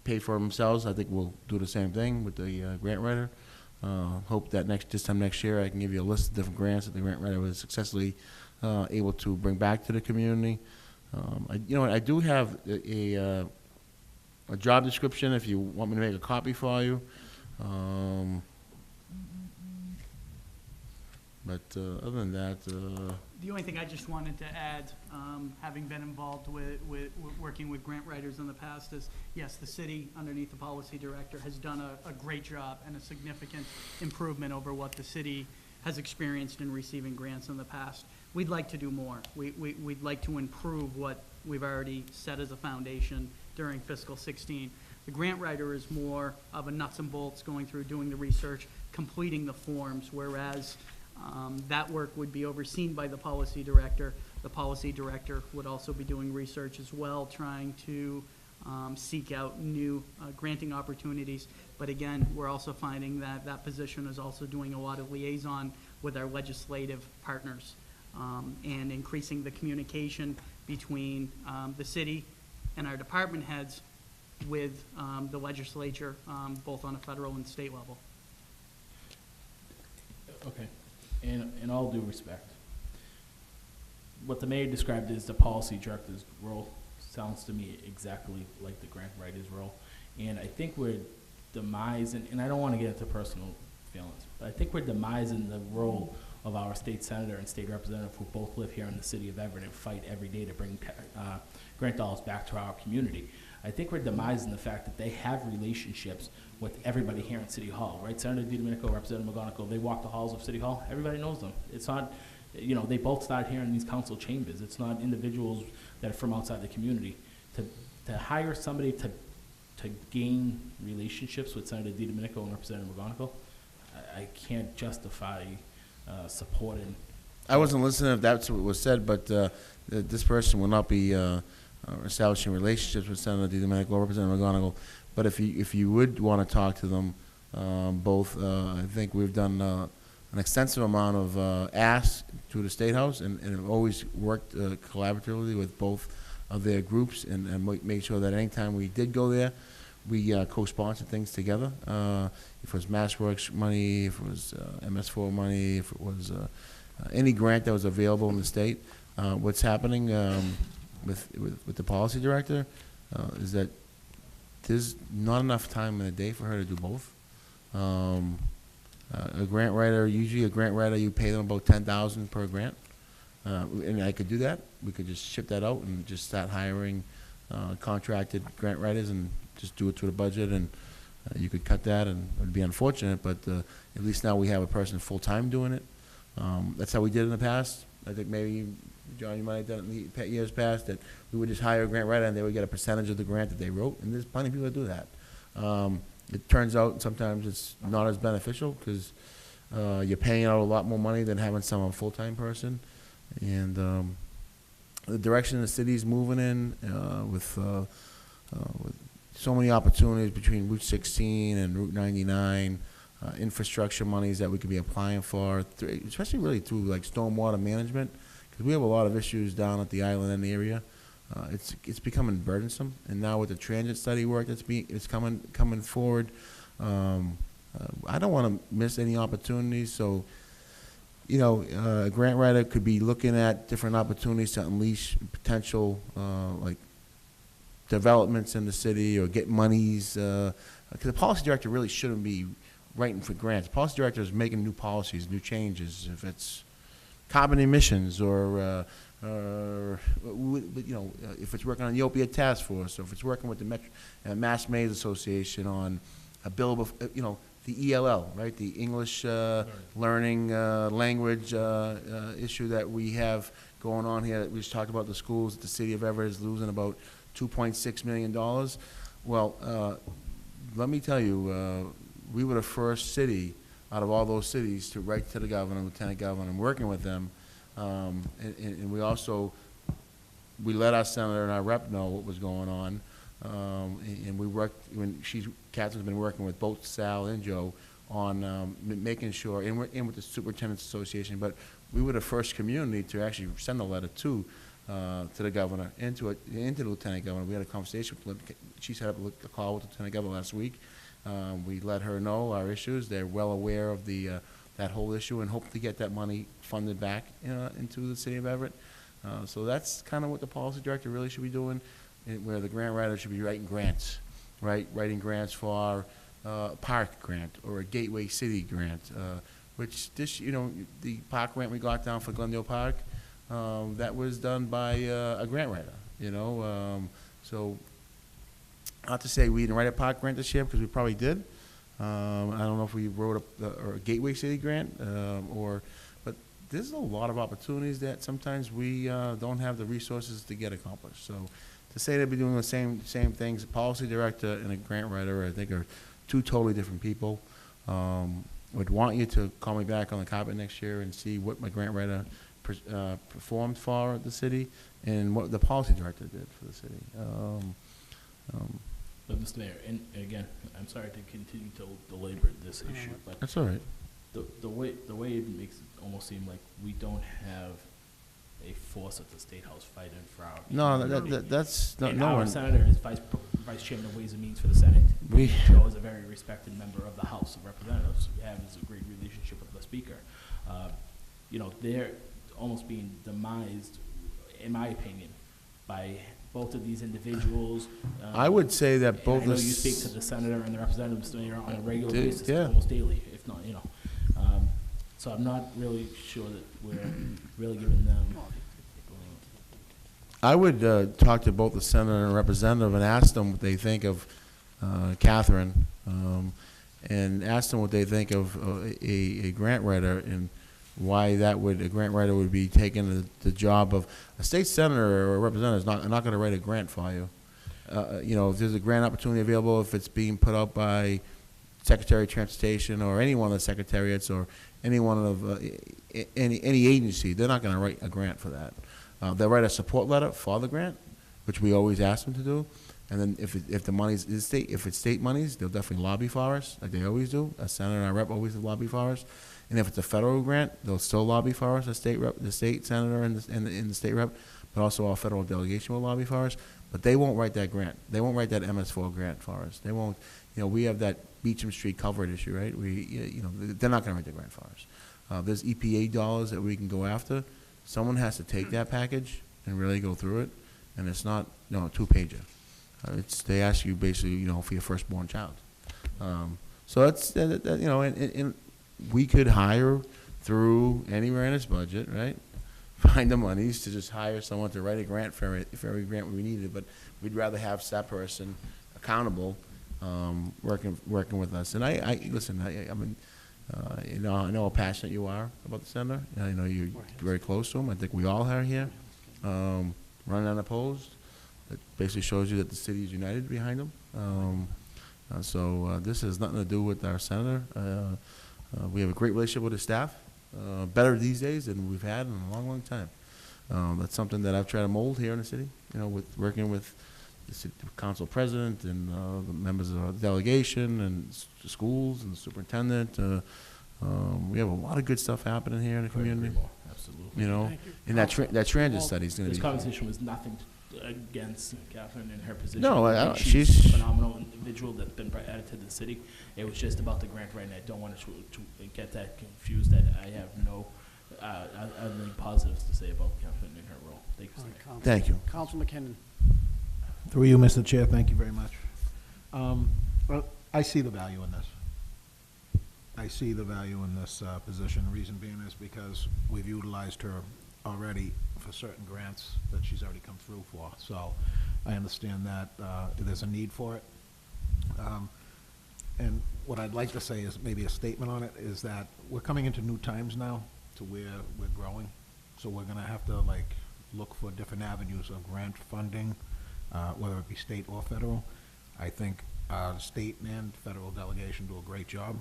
pay for themselves. I think we'll do the same thing with the grant writer. Hope that this time next year I can give you a list of different grants that the grant writer was successfully able to bring back to the community. I do have a job description if you want me to make a copy for you. But other than that, The only thing I just wanted to add, having been involved with working with grant writers in the past, is yes, the city underneath the policy director has done a great job and a significant improvement over what the city has experienced in receiving grants in the past. We'd like to do more. We'd like to improve what we've already set as a foundation during fiscal 16. The grant writer is more of a nuts and bolts, going through, doing the research, completing the forms, whereas that work would be overseen by the policy director. The policy director would also be doing research as well, trying to seek out new granting opportunities. But again, we're also finding that that position is also doing a lot of liaison with our legislative partners and increasing the communication between the city and our department heads with the legislature, both on a federal and state level. Okay, in all due respect, what the mayor described as the policy director's role sounds to me exactly like the grant writer's role. And I think we're demising, and I don't want to get into personal feelings, but I think we're demising the role of our state senator and state representative who both live here in the city of Everett and fight every day to bring grant dollars back to our community. I think we're demising the fact that they have relationships with everybody here in City Hall, right? Senator DiDomenico, Representative McGonigal, they walk the halls of City Hall. Everybody knows them. It's not, you know, they both start here in these council chambers. It's not individuals that are from outside the community. To hire somebody to gain relationships with Senator DiDomenico and Representative McGonigal, I can't justify supporting. I wasn't listening if that's what was said, but this person will not be establishing relationships with Senator DiDomenico or Representative McGonigal. But if you would want to talk to them, both, I think we've done an extensive amount of asks to the State House and have always worked collaboratively with both of their groups and make sure that anytime we did go there, we co-sponsored things together. If it was MassWorks money, if it was MS4 money, if it was any grant that was available in the state. What's happening with the policy director is that there's not enough time in the day for her to do both. A grant writer, usually a grant writer, you pay them about $10,000 per grant. And I could do that. We could just ship that out and just start hiring contracted grant writers and just do it through the budget, and you could cut that, and it would be unfortunate, but at least now we have a person full-time doing it. That's how we did it in the past. I think maybe, John, you might have done it in the years past, that we would just hire a grant writer and they would get a percentage of the grant that they wrote, and there's plenty of people that do that. It turns out sometimes it's not as beneficial because you're paying out a lot more money than having someone full-time person. And the direction the city's moving in with so many opportunities between Route 16 and Route 99, infrastructure monies that we could be applying for, especially really through like stormwater management, because we have a lot of issues down at the island end area. It's becoming burdensome, and now with the transit study work it's coming forward, I don't want to miss any opportunities. So, you know, a grant writer could be looking at different opportunities to unleash potential like developments in the city or get monies. Because the policy director really shouldn't be writing for grants. The policy director is making new policies, new changes. If it's carbon emissions or you know, if it's working on the opiate task force, or if it's working with the Mass Maids Association on a bill of, you know, the ELL, right, the English learning language issue that we have going on here. We just talked about the schools. The city of Everett is losing about $2.6 million. Well, let me tell you, we were the first city out of all those cities to write to the governor, lieutenant governor, and working with them. And we also, we let our senator and our rep know what was going on. And we worked, Catherine's been working with both Sal and Joe on making sure, and we're in with the Superintendent's Association, but we were the first community to actually send a letter to the governor and to the lieutenant governor. We had a conversation with him. She set up a call with the lieutenant governor last week. We let her know our issues. They're well aware of that whole issue and hope to get that money funded back into the city of Everett. So that's kind of what the policy director really should be doing, where the grant writer should be writing grants, right? Writing grants for our park grant or a Gateway City grant, which this, you know, the park grant we got down for Glendale Park, that was done by a grant writer, you know. So not to say we didn't write a park grant this year, because we probably did. I don't know if we wrote a Gateway City grant, but there's a lot of opportunities that sometimes we don't have the resources to get accomplished. So to say they'd be doing the same things, a policy director and a grant writer, I think are two totally different people. Would want you to call me back on the carpet next year and see what my grant writer performed for the city and what the policy director did for the city. But Mr. Mayor, and again, I'm sorry to continue to belabor this issue, but That's all right. the way it makes it almost seem like we don't have a force at the State House fighting for our. No, that's, And no our one, senator is vice chairman of Ways and Means for the Senate. We- Joe is a very respected member of the House of Representatives. We have a great relationship with the Speaker. You know, they're almost being demised, in my opinion, by both of these individuals. I would say that And both I know the you speak s- to the senator and the representative, Mr. Mayor, on a regular Did- basis, yeah. almost daily, if not, you know. So I'm not really sure that we're really giving them. I would talk to both the senator and representative and ask them what they think of Catherine, and ask them what they think of a grant writer and why a grant writer would be taking the job of a state senator or a representative is not going to write a grant for you. You know, if there's a grant opportunity available, if it's being put out by Secretary of Transportation or any one of the secretariats or any one of any agency, they're not going to write a grant for that. They'll write a support letter for the grant, which we always ask them to do. And then if the money's if it's state monies, they'll definitely lobby for us, like they always do. A senator and a rep always lobby for us. And if it's a federal grant, they'll still lobby for us, the state senator and the state rep, but also our federal delegation will lobby for us. But they won't write that grant. They won't write that MS4 grant for us. They won't. You know, we have that Beecham Street culvert issue, right? They're not going to write the grant for us. There's EPA dollars that we can go after. Someone has to take that package and really go through it, and it's not a two-pager. They ask you basically, for your firstborn child. So that's and we could hire through anywhere in this budget, right? Find the monies to just hire someone to write a grant for every grant we needed, but we'd rather have that person accountable, working with us. And I listen. I mean, I know how passionate you are about the center. I know you're very close to him. I think we all are here. Running unopposed. It basically shows you that the city is united behind him. So this has nothing to do with our senator. We have a great relationship with his staff. Better these days than we've had in a long, long time. That's something that I've tried to mold here in the city, with working with the city council president and the members of the delegation and the schools and the superintendent. We have a lot of good stuff happening here in the community. Absolutely. And that transit study is going to This be. conversation was nothing against Catherine and her position. No, I think she's a phenomenal individual that's been added to the city. It was just about the grant writing. I don't want to get that confused. That I have no other than positives to say about Catherine and her role. Thank you, Mr. Mayor. Thank you. Council McKinnon. Through you, Mr. Chair, thank you very much. Well, I see the value in this. I see the value in this position. The reason being is because we've utilized her already for certain grants that she's already come through for. So I understand that there's a need for it. And what I'd like to say is maybe a statement on it is that we're coming into new times now to where we're growing. So we're going to have to look for different avenues of grant funding, whether it be state or federal. I think state and federal delegation do a great job,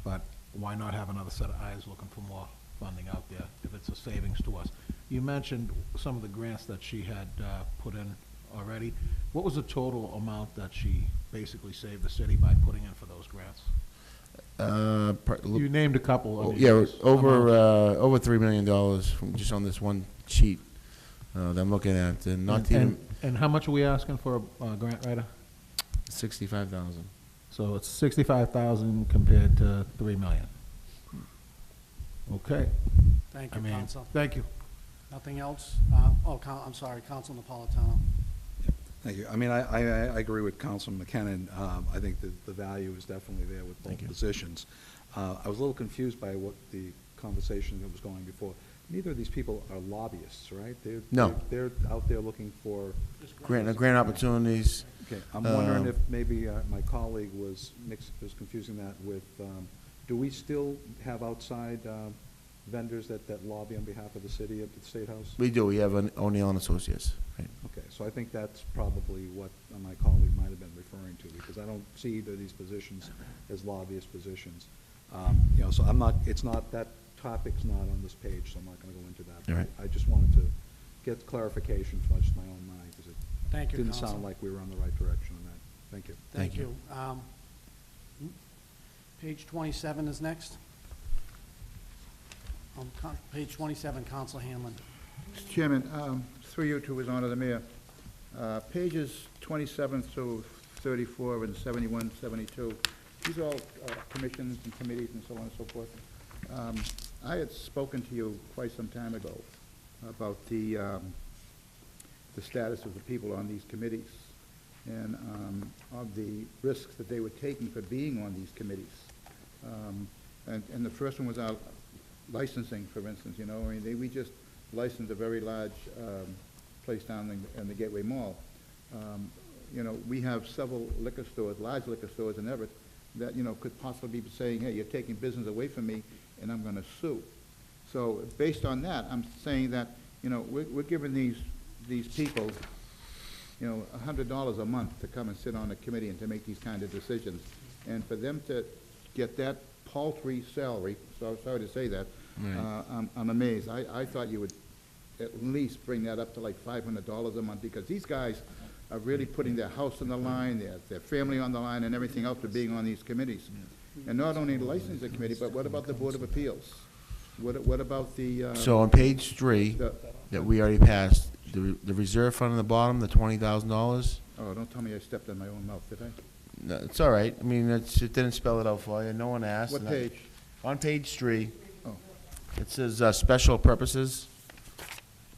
but why not have another set of eyes looking for more funding out there if it's a savings to us? You mentioned some of the grants that she had put in already. What was the total amount that she basically saved the city by putting in for those grants? You named a couple. Over $3 million from just on this one sheet that I'm looking at, and not even And how much are we asking for a grant writer? 65,000. So it's 65,000 compared to 3 million. Okay. Thank you, Council. Thank you. Nothing else? I'm sorry, Council Napolitano. Thank you. I mean, I agree with Councilman McKinnon. I think that the value is definitely there with both positions. I was a little confused by what the conversation that was going before. Neither of these people are lobbyists, right? No. They're out there looking for Grant opportunities. Okay, I'm wondering if maybe my colleague was confusing that with, do we still have outside vendors that lobby on behalf of the city at the State House? We do, we have an O'Neill and Associates, right? Okay, so I think that's probably what my colleague might have been referring to, because I don't see either of these positions as lobbyist positions. You know, so I'm not, it's not, that topic's not on this page, so I'm not gonna go into that. All right. I just wanted to get clarification from just my own mind, because it Thank you, didn't Counsel. sound like we were on the right direction on that. Thank you. Thank you. Page 27 is next. Page 27, Counsel Hanlon. Mr. Chairman, through you to His Honor the Mayor, pages 27 through 34 and 71, 72, these are all commissions and committees and so on and so forth. I had spoken to you quite some time ago about the status of the people on these committees and of the risks that they were taking for being on these committees. And the first one was our licensing, for instance, you know, I mean, we just licensed a very large place down in the Gateway Mall. You know, we have several liquor stores, large liquor stores in Everett, that, you know, could possibly be saying, hey, you're taking business away from me, and I'm gonna sue. So based on that, I'm saying that, you know, we're giving these people, you know, $100 a month to come and sit on a committee and to make these kind of decisions. And for them to get that paltry salary, so sorry to say that, I'm amazed. I thought you would at least bring that up to like $500 a month, because these guys are really putting their house on the line, their family on the line, and everything else for being on these committees. And not only the licensing committee, but what about the Board of Appeals? What about the? So on page 3, that we already passed, the reserve fund on the bottom, the $20,000, Oh, don't tell me I stepped on my own mouth, did I? no, it's all right. I mean, it didn't spell it out for you, no one asked. What and page? On page 3, Oh, it says special purposes.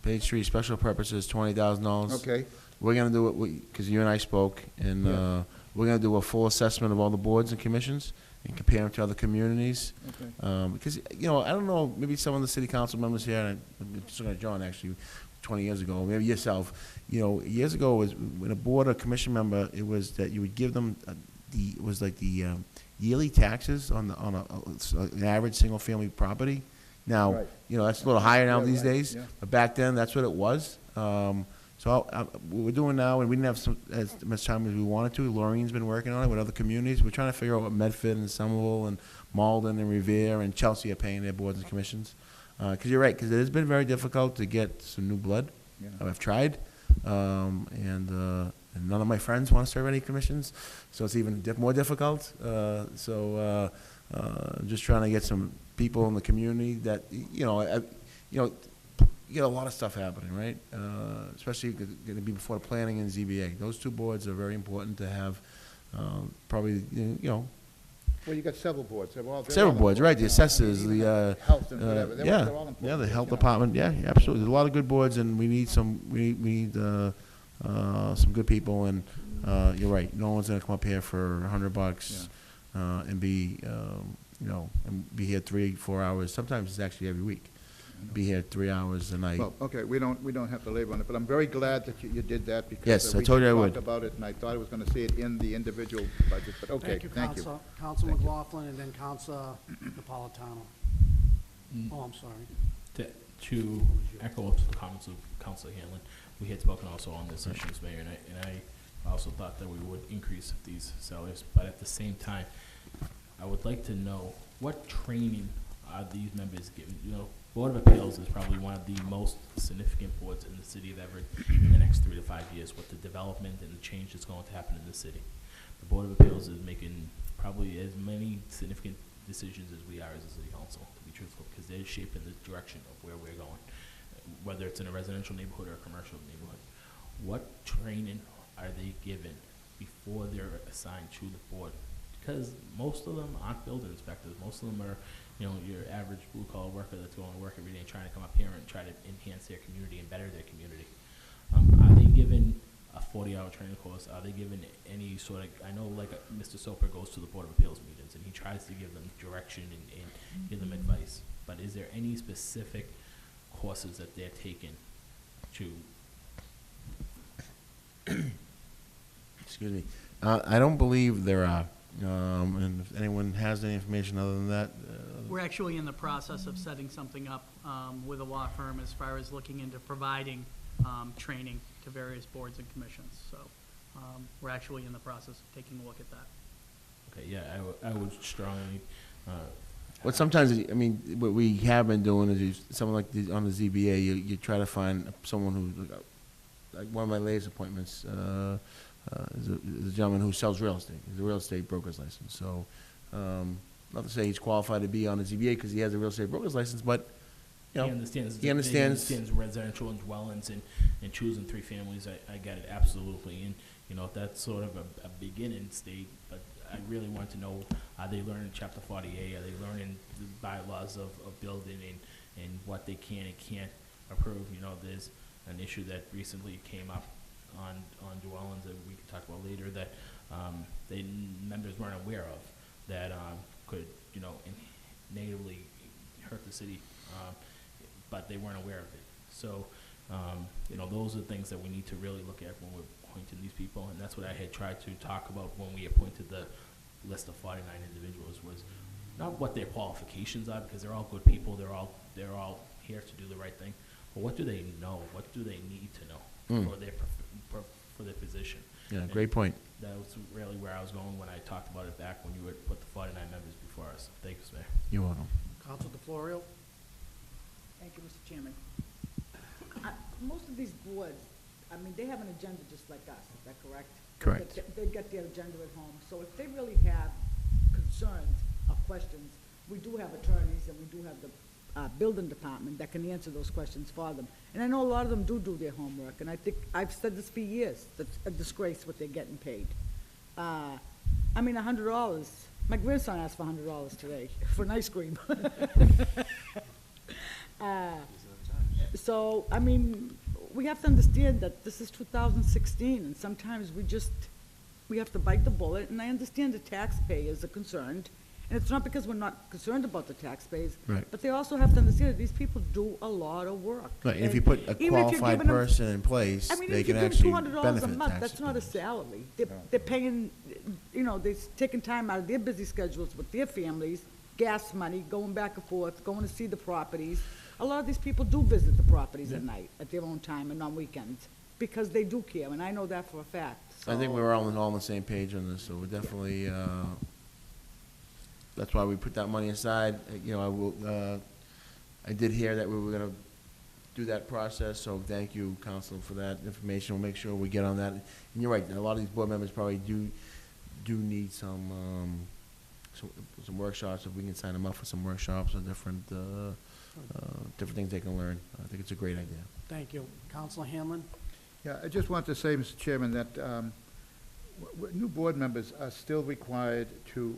Page 3, special purposes, $20,000. okay. We're gonna do it, because you and I spoke, and Yeah. we're gonna do a full assessment of all the boards and commissions and compare them to other communities. Okay. Because, you know, I don't know, maybe some of the city council members here, and I'm just looking at John, actually, 20 years ago, maybe yourself, you know, years ago, was when a board or commission member, it was that you would give them it was like the yearly taxes on an average single-family property. Now, Right. you know, that's a little higher now Yeah, these right, days, yeah. but back then, that's what it was. So what we're doing now, and we didn't have as much time as we wanted to, Laureen's been working on it with other communities. We're trying to figure out what Medford and Somerville and Malden and Revere and Chelsea are paying their boards and commissions. Because you're right, because it has been very difficult to get some new blood. Yeah. I've tried, and none of my friends want to serve any commissions, so it's even more difficult. Just trying to get some people in the community that, you know, you get a lot of stuff happening, right? Especially going to be before the planning and ZBA. Those two boards are very important to have, probably, you know, Well, you got several boards. They're all several boards, right? The important, you know, assessors, even the, health and whatever. They're yeah, all important. yeah, the just, health you know. department, yeah, absolutely. There's a lot of good boards, and we need some good people, and, you're right, no one's gonna come up here for $100, and be, you know, and be here 3-4 hours. Sometimes it's actually every week. Be here 3 hours a night. Well, okay, we don't have to labor on it, but I'm very glad that you did that, because Yes, I we told you I talked would. about it, and I thought I was gonna see it in the individual budget, but okay, thank you. Counsel Thank you. McLaughlin, and then Counsel Napolitano. Oh, I'm sorry. To echo up to the comments of Councilor Hanlon, we had spoken also on this issue, Mr. Mayor, and I also thought that we would increase these salaries, but at the same time, I would like to know what training are these members given? You know, Board of Appeals is probably one of the most significant boards in the city of Everett in the next 3 to 5 years with the development and the change that's going to happen in the city. The Board of Appeals is making probably as many significant decisions as we are as a city council, to be truthful, because they're shaping the direction of where we're going, whether it's in a residential neighborhood or a commercial neighborhood. What training are they given before they're assigned to the board? Because most of them aren't building inspectors. Most of them are, you know, your average blue-collar worker that's going to work every day and trying to come up here and try to enhance their community and better their community. Are they given a 40-hour training course? Are they given any sort of, I know like Mr. Soper goes to the Board of Appeals meetings and he tries to give them direction and give them advice, but is there any specific courses that they're taking to? Excuse me. I don't believe there are. And if anyone has any information other than that, We're actually in the process of setting something up with a law firm as far as looking into providing training to various boards and commissions. So we're actually in the process of taking a look at that. Okay, yeah, I would strongly, what sometimes, I mean, what we have been doing is, someone like on the ZBA, you try to find someone who, like one of my latest appointments, is a gentleman who sells real estate. He's a real estate broker's license. So, not to say he's qualified to be on the ZBA because he has a real estate broker's license, but, you know, he understands. he understands. He understands residential and dwellings and choosing three families. I get it absolutely. And, you know, that's sort of a beginning state, but I really want to know, are they learning Chapter 48? Are they learning the bylaws of building and what they can and can't approve? You know, there's an issue that recently came up on dwellings that we can talk about later that the members weren't aware of that could, you know, negatively hurt the city, but they weren't aware of it. So, you know, those are things that we need to really look at when we're appointing these people, and that's what I had tried to talk about when we appointed the list of 49 individuals, was not what their qualifications are, because they're all good people, they're all here to do the right thing, but what do they know? What do they need to know for their position? Yeah, And great point. that was really where I was going when I talked about it back when you would put the 49 members before us. Thanks, Mayor. You're welcome. Counsel DeFlorio? Thank you, Mr. Chairman. Most of these boards, I mean, they have an agenda just like us, is that correct? Correct. They get their agenda at home, so if they really have concerns or questions, we do have attorneys and we do have the building department that can answer those questions for them. And I know a lot of them do their homework, and I think, I've said this for years, that's a disgrace what they're getting paid. I mean, $100, my grandson asked for $100 today for an ice cream. So, I mean, we have to understand that this is 2016, and sometimes we have to bite the bullet, and I understand the taxpayers are concerned, and it's not because we're not concerned about the taxpayers, Right. but they also have to understand that these people do a lot of work. Right, and if you And put a even if you're qualified giving them- person in place, I mean, they if you can give actually $200 a benefit month, tax that's not a advantage. salary. They're paying, you know, they're taking time out of their busy schedules with their families, gas money, going back and forth, going to see the properties. A lot of these people do visit the properties at night, at their own time and on weekends, because they do care, and I know that for a fact. I think So- we're all on the same page on this, so we're definitely, that's why we put that money aside. You know, I did hear that we were gonna do that process, so thank you, Council, for that information. We'll make sure we get on that. And you're right, a lot of these board members probably do need some workshops, if we can sign them up for some workshops or different things they can learn. I think it's a great idea. Thank you. Counselor Hanlon? Yeah, I just want to say, Mr. Chairman, that new board members are still required to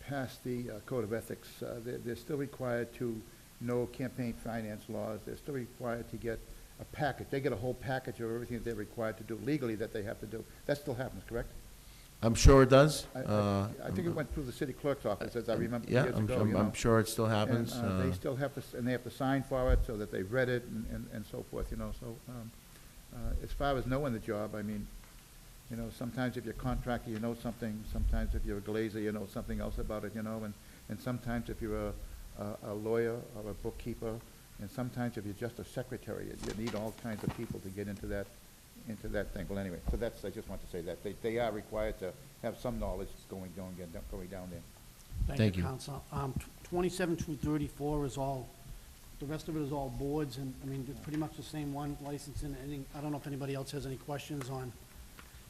pass the Code of Ethics. They're still required to know campaign finance laws. They're still required to get a package. They get a whole package of everything that they're required to do legally that they have to do. That still happens, correct? I'm sure it does. I think it went through the city clerk's office, as I remember Yeah, years ago, you know. I'm sure it still happens. And they still have to, and they have to sign for it so that they've read it and so forth, you know, so, as far as knowing the job, I mean, you know, sometimes if you're a contractor, you know something, sometimes if you're a glazer, you know something else about it, you know, and sometimes if you're a lawyer or a bookkeeper, and sometimes if you're just a secretary, you need all kinds of people to get into that thing. Well, anyway, so that's, I just want to say that, they are required to have some knowledge going down there. Thank you. Counsel. 27 through 34 is all, the rest of it is all boards, and, I mean, it's pretty much the same one, license and anything. I don't know if anybody else has any questions on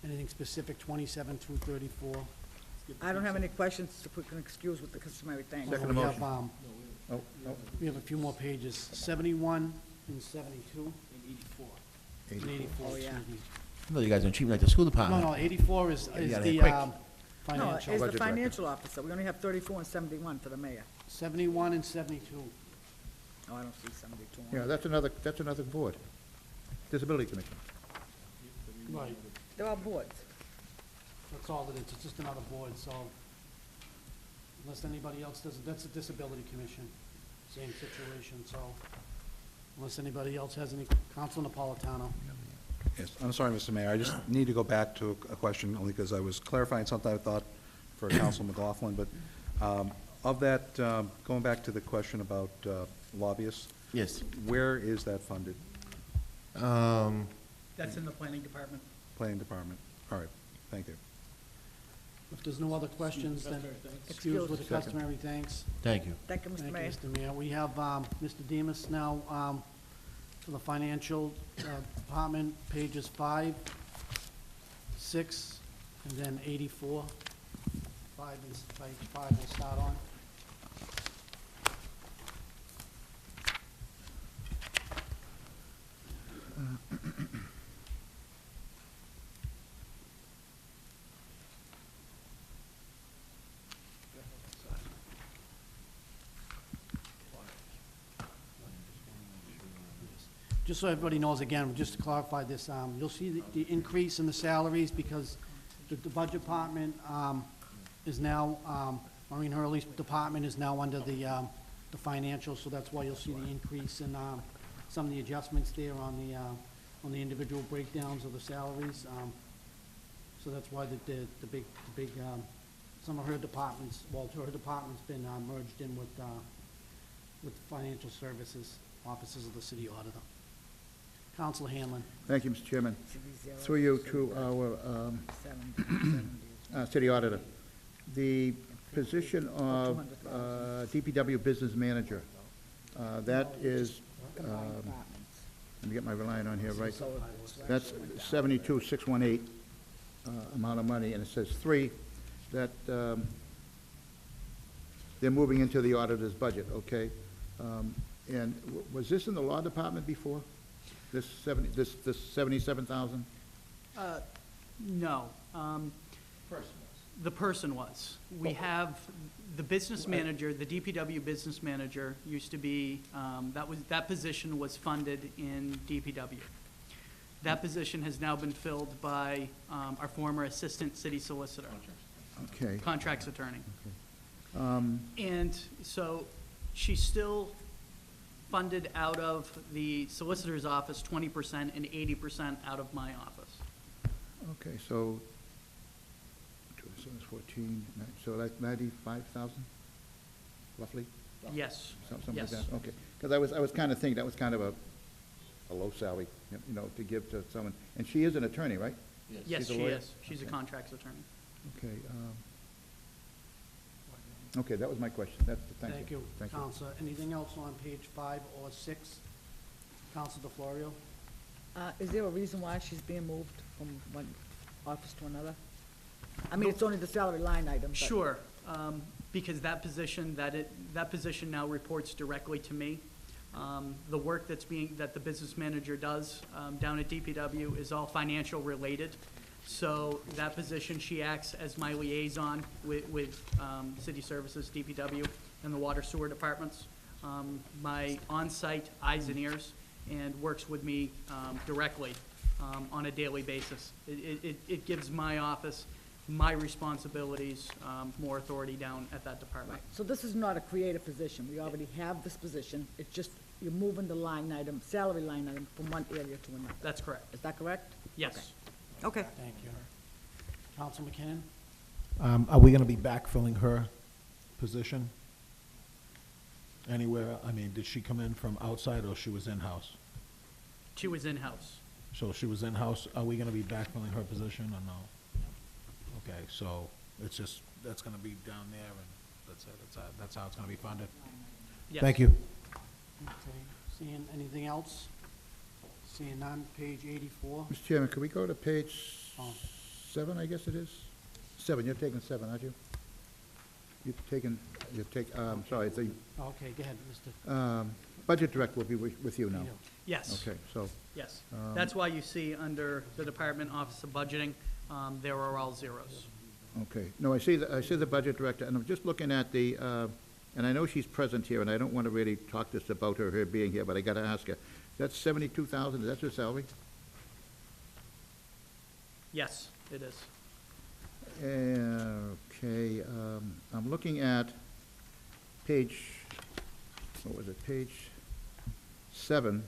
anything specific, 27 through 34. I don't have any questions, if we can excuse with the customary things. Second We motion. have, Oh, no, we have a few more pages, 71 and 72. And 84. And 84, Oh, yeah. excuse me. I thought you guys are treating like the school No, department. no, 84 is gotta the get quick. No, financial. it's the Budget director. financial officer. We only have 34 and 71 for the mayor. 71 and 72. Oh, I don't see 72. on yeah, it. that's another board. Disability Commission. Right. They're all boards. That's all it is, it's just another board, so unless anybody else does it, that's a disability commission, same situation, so unless anybody else has any, Council Napolitano. Yes, I'm sorry, Mr. Mayor, I just need to go back to a question, only because I was clarifying something I thought for Council McLaughlin, but of that, going back to the question about lobbyists, Yes. where is that funded? That's in the planning department. Planning Department. All right, thank you. If there's no other questions, then excuse with the customary thanks. Thank you. Thank you, Mr. Thank you, Mayor. Mr. Mayor. We have Mr. Demus now for the financial department, pages 5, 6, and then 84. 5 is page 5 we'll start on. Just so everybody knows, again, just to clarify this, you'll see the increase in the salaries because the budget department is now, Maureen Hurley's department is now under the financial, so that's why you'll see the increase in some of the adjustments there on the individual breakdowns of the salaries. So that's why the big, some of her departments, well, her department's been merged in with financial services, offices of the city auditor. Counselor Hanlon. Thank you, Mr. Chairman. Through you to our city auditor. The position of DPW business manager, that is, let me get my line on here, right? That's 72,618 amount of money, and it says 3, that they're moving into the auditor's budget, okay? And was this in the law department before? This 77,000? No. The person was. We have the business manager, the DPW business manager used to be, that position was funded in DPW. That position has now been filled by our former assistant city solicitor, Okay. contracts attorney. And so she's still funded out of the solicitor's office 20% and 80% out of my office. Okay, so, 14, so that's 95,000, roughly? Yes. Something like Yes. that, okay. Because I was kind of thinking that was kind of a low salary, you know, to give to someone. And she is an attorney, right? Yes, She's a she lawyer? is. She's a Okay. contracts attorney. Okay, okay, that was my question. Thank you. Thank you. Counselor. Anything else on page 5 or 6? Counselor DeFlorio? Is there a reason why she's being moved from one office to another? I mean, it's only the salary line item, but. Sure, because that position now reports directly to me. The work that the business manager does down at DPW is all financial related. So that position, she acts as my liaison with city services, DPW, and the water sewer departments. My on-site eyes and ears, and works with me directly on a daily basis. It gives my office, my responsibilities, more authority down at that department. So this is not a creative position. We already have this position. It's just you're moving the line item, salary line item from one area to another. That's correct. Is that correct? Yes. Okay. Thank you. Counselor McKinnon? Are we gonna be backfilling her position anywhere? I mean, did she come in from outside or she was in-house? She was in-house. So she was in-house, are we gonna be backfilling her position or no? Okay, so it's just, that's gonna be down there and that's how it's gonna be funded? Yes. Thank you. Okay. Seeing anything else? Seeing none, page 84. Mr. Chairman, could we go to page Oh. 7, I guess it is? 7, you're taking 7, aren't you? Sorry, the Okay, go ahead, Mr. budget director will be with you now. Neal. Yes. Okay, so, Yes. That's why you see under the Department Office of Budgeting, there are all zeros. okay. No, I see the budget director, and I'm just looking at the, and I know she's present here, and I don't want to really talk this about her being here, but I got to ask her. That's 72,000, is that her salary? Yes, it is. Okay, I'm looking at page, what was it, page 7,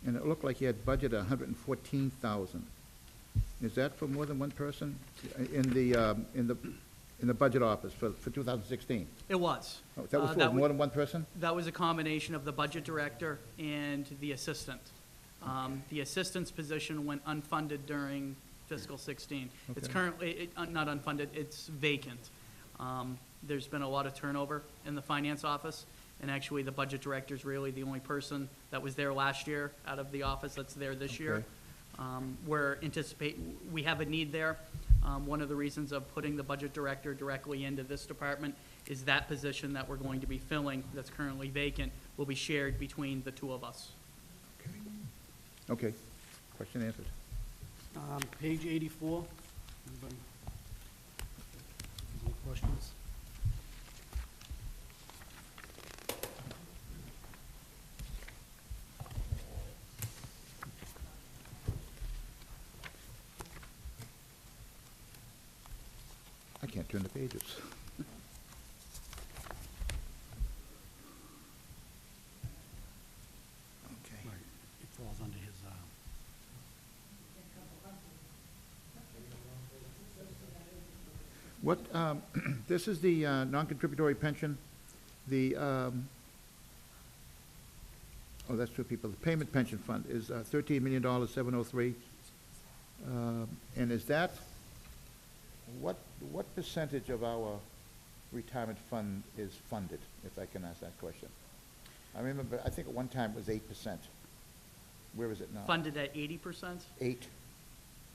and it looked like you had budgeted 114,000. Is that for more than one person in the budget office for 2016? It was. Oh, that was for more than one person? That was a combination of the budget director and the assistant. The assistant's position went unfunded during fiscal 16. It's Okay. currently, not unfunded, it's vacant. There's been a lot of turnover in the finance office, and actually, the budget director's really the only person that was there last year out of the office that's there this year. Okay. We have a need there. One of the reasons of putting the budget director directly into this department is that position that we're going to be filling, that's currently vacant, will be shared between the two of us. Okay, question answered. Page 84. Anybody? Any questions? I can't turn the pages. Okay. It falls under his, What, this is the non-contributory pension, oh, that's two people. The payment pension fund is $13,703,000. And is that, what percentage of our retirement fund is funded, if I can ask that question? I remember, I think at one time it was 8%. Where is it now? Funded at 80%? 8?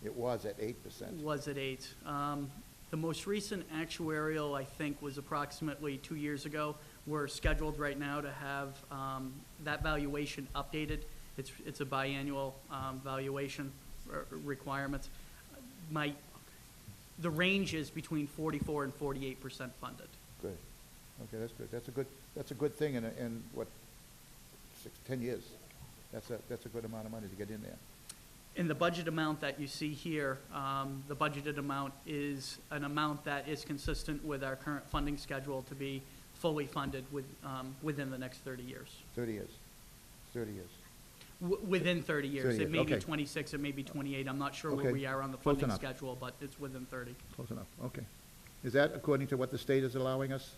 It was at 8%. Was at 8. The most recent actuarial, I think, was approximately 2 years ago. We're scheduled right now to have that valuation updated. It's a biannual valuation requirement. The range is between 44 and 48% funded. Good. Okay, that's good. That's a good thing in what, 10 years. That's a good amount of money to get in there. In the budget amount that you see here, the budgeted amount is an amount that is consistent with our current funding schedule to be fully funded within the next 30 years. 30 years. 30 years. Within 30 years. 30 It may years, be okay. 26, it may be 28. I'm not sure Okay, where we are on the close funding enough. schedule, but it's within 30. Close enough, okay. Is that according to what the state is allowing us?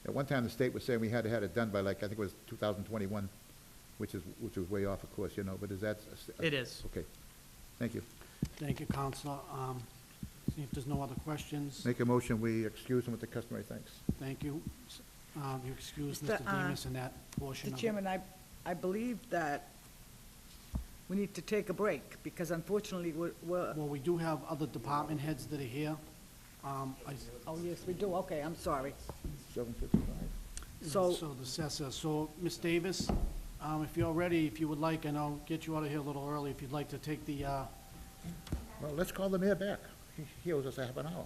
At one time, the state was saying we had to have it done by, like, I think it was 2021, which was way off, of course, you know, but is that? It is. Okay, thank you. thank you, Counselor. See if there's no other questions. Make a motion, we excuse them with the customary thanks. Thank you. You excuse Mr. Mr. Demus in that portion Mr. of it. Chairman, I believe that we need to take a break, because unfortunately, we're, Well, we do have other department heads that are here. oh, yes, we do, okay, I'm sorry. 7:55. So, So the assessor, so, Ms. Davis, if you're ready, if you would like, and I'll get you out of here a little early, if you'd like to take the, Well, let's call the mayor back. He owes us a half an hour.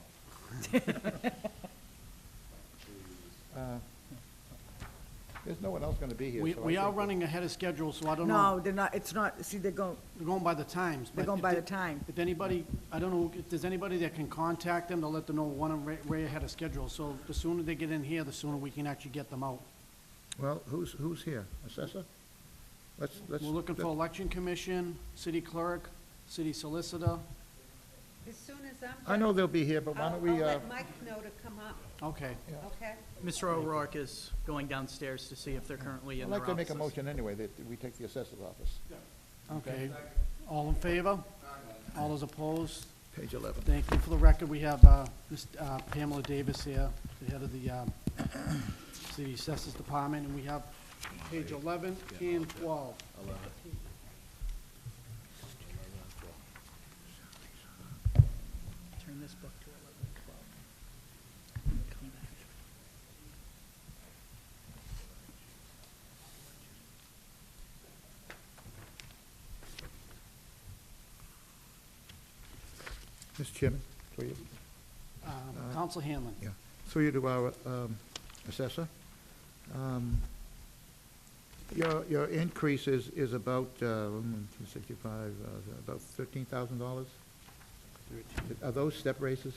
There's no one else gonna be here. so I we are think- running ahead of schedule, so I don't know. no, they're not, it's not, see, they're going, We're going by the times. they're but going if by there- the time. If anybody, I don't know, if there's anybody that can contact them to let them know one way ahead of schedule, so the sooner they get in here, the sooner we can actually get them out. Well, who's here? Assessor? Let's. We're looking for election commission, city clerk, city solicitor. As soon as I'm done. I know they'll be here, but why I'll don't we, let Mike know to come up, Okay. okay? Mr. O'Rourke is going downstairs to see if they're currently I'd in their like to make a offices. motion anyway, that we take the assessor's office. Okay. All in favor? All those opposed? Page 11. Thank you. For the record, we have Ms. Pamela Davis here, the head of the City Assessors Department, and we have page 11 and 12. Turn this book to 11 and 12. And come back. Mr. Chairman, through you. Counsel Hanlon. Yeah. Through you to our assessor. Your increase is about 65, about $13,000? Are those step raises?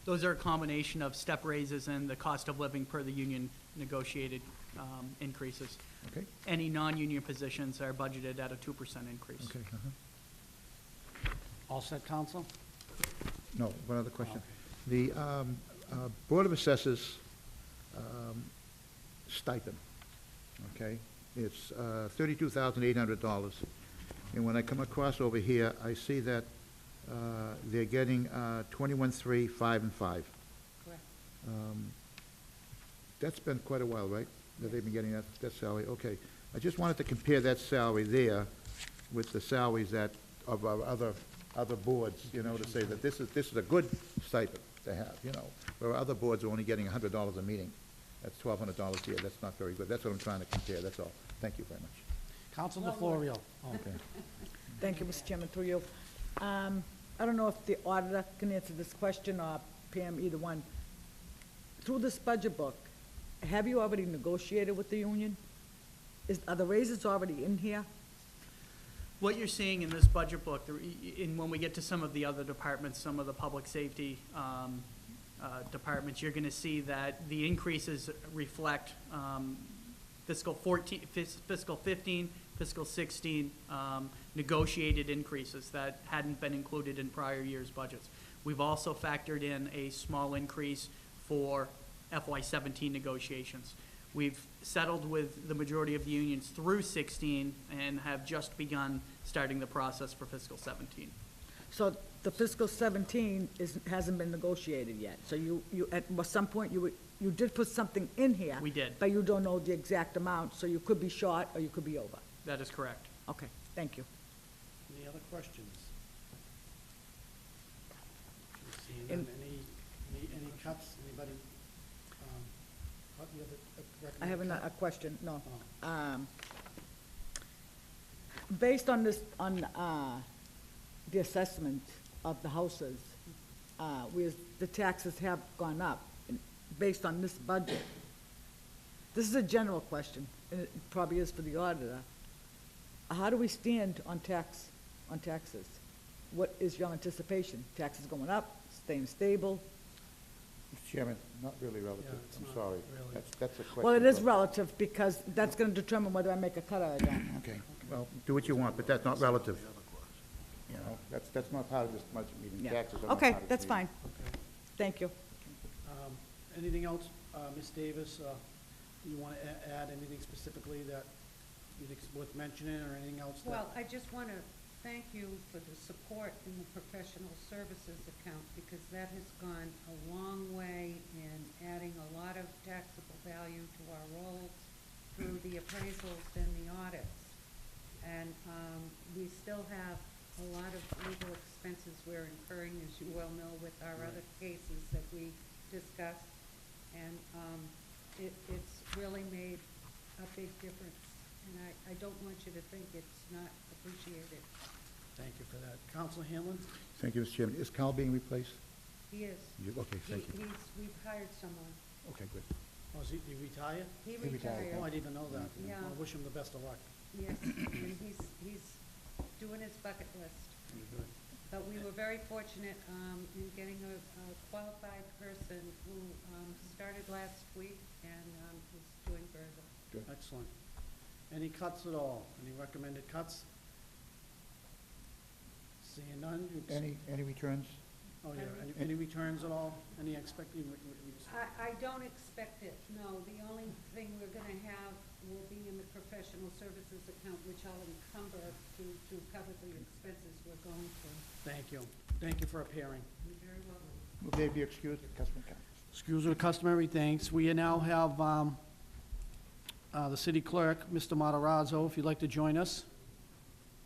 Those are a combination of step raises and the cost of living per the union negotiated increases. Okay. Any non-union positions are budgeted at a 2% increase. Okay, All set, counsel? No, one other question. The Board of Assessors stipend, okay? It's $32,800. And when I come across over here, I see that they're getting 21,300, 5 and 5. Correct. That's been quite a while, right? That they've been getting that salary? Okay. I just wanted to compare that salary there with the salaries that, of our other boards, you know, to say that this is a good stipend to have, you know, where other boards are only getting $100 a meeting. That's $1,200 a year. That's not very good. That's what I'm trying to compare, that's all. Thank you very much. Counsel DeFlorio. Oh, Okay. Thank you, Mr. Chairman, through you. I don't know if the auditor can answer this question, or Pam, either one. Through this budget book, have you already negotiated with the union? Are the raises already in here? What you're seeing in this budget book, when we get to some of the other departments, some of the public safety departments, you're gonna see that the increases reflect fiscal 15, fiscal 16, negotiated increases that hadn't been included in prior years' budgets. We've also factored in a small increase for FY 17 negotiations. We've settled with the majority of the unions through 16 and have just begun starting the process for fiscal 17. So the fiscal 17 hasn't been negotiated yet. So you at some point, you did put something in here. We did. But you don't know the exact amount, so you could be short or you could be over. That is correct. Okay, thank you. Any other questions? Seeing And- none, any cuts, anybody? You have a I have recommended a question, no. Oh. Based on this, on the assessment of the houses, where the taxes have gone up, and based on this budget, this is a general question, and it probably is for the auditor. How do we stand on taxes? What is your anticipation? Taxes going up, staying stable? Mr. Chairman, not really relative. Yeah, it's I'm not sorry. really. That's a question. Well, it is for- relative, because that's gonna determine whether I make a cut or I don't. Okay, well, do what you want, but that's not relative. You know, that's not part of this budget meeting. Yeah. Taxes are not Okay, part of this that's meeting. fine. Thank you. Anything else, Ms. Davis, you want to add anything specifically that you think's worth mentioning, or anything else that? Well, I just want to thank you for the support in the professional services account, because that has gone a long way in adding a lot of taxable value to our rolls through the appraisals and the audits. And we still have a lot of legal expenses we're incurring, as you well know, with our other cases that we discussed. And it's really made a big difference. And I don't want you to think it's not appreciated. Thank you for that. Counsel Hanlon? Thank you, Mr. Chairman. Is Cal being replaced? He is. Okay, thank you. We've hired someone. Okay, good. Oh, did he retire? He retired. Oh, I retired. didn't even know that. Yeah. I wish him the best of luck. Yes, and he's doing his bucket list. But we were very fortunate in getting a qualified person who started last week and is doing very well. Excellent. Any cuts at all? Any recommended cuts? Seeing none? Any returns? Oh, yeah, any returns at all? Any expected? I don't expect it, no. The only thing we're gonna have will be in the professional services account, which I'll encumber to cover the expenses we're going through. Thank you. Thank you for appearing. You're very welcome. Will they be excused? Customer count. Excuse the customary thanks. We now have the city clerk, Mr. Matarazzo, if you'd like to join us.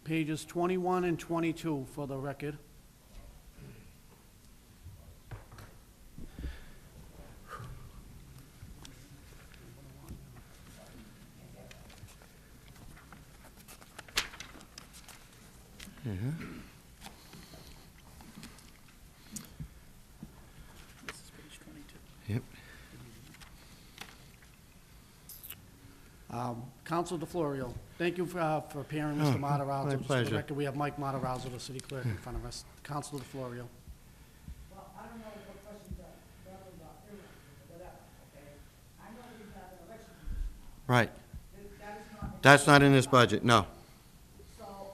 Pages 21 and 22 for the record. This is page 22. Yep. Counsel DeFlorio, thank you for appearing, Mr. Matarazzo. my Just for the pleasure. record, we have Mike Matarazzo, the city clerk, in front of us. Counsel DeFlorio. Well, I don't know what questions are relevant or irrelevant, whatever, okay? I know we have it Right. That is not, That's not in this budget, no. so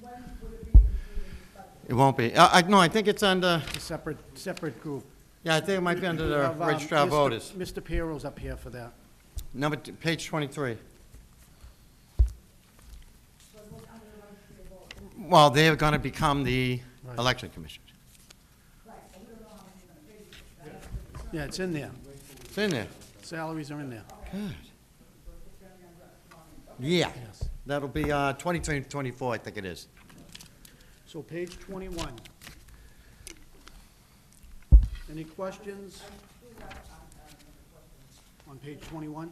when would it be included in this budget? It won't be. No, I think it's under, It's a separate group. yeah, I think it might be under We the have, registrar Mr. voters. Mr. Piero's up here for that. Page 23. Well, they're going to become the Right. election commission. Yeah, it's in there. It's in there. Salaries are in there. Good. Yeah, Yes. that'll be 23 and 24, I think it is. So page 21. Any questions on page 21?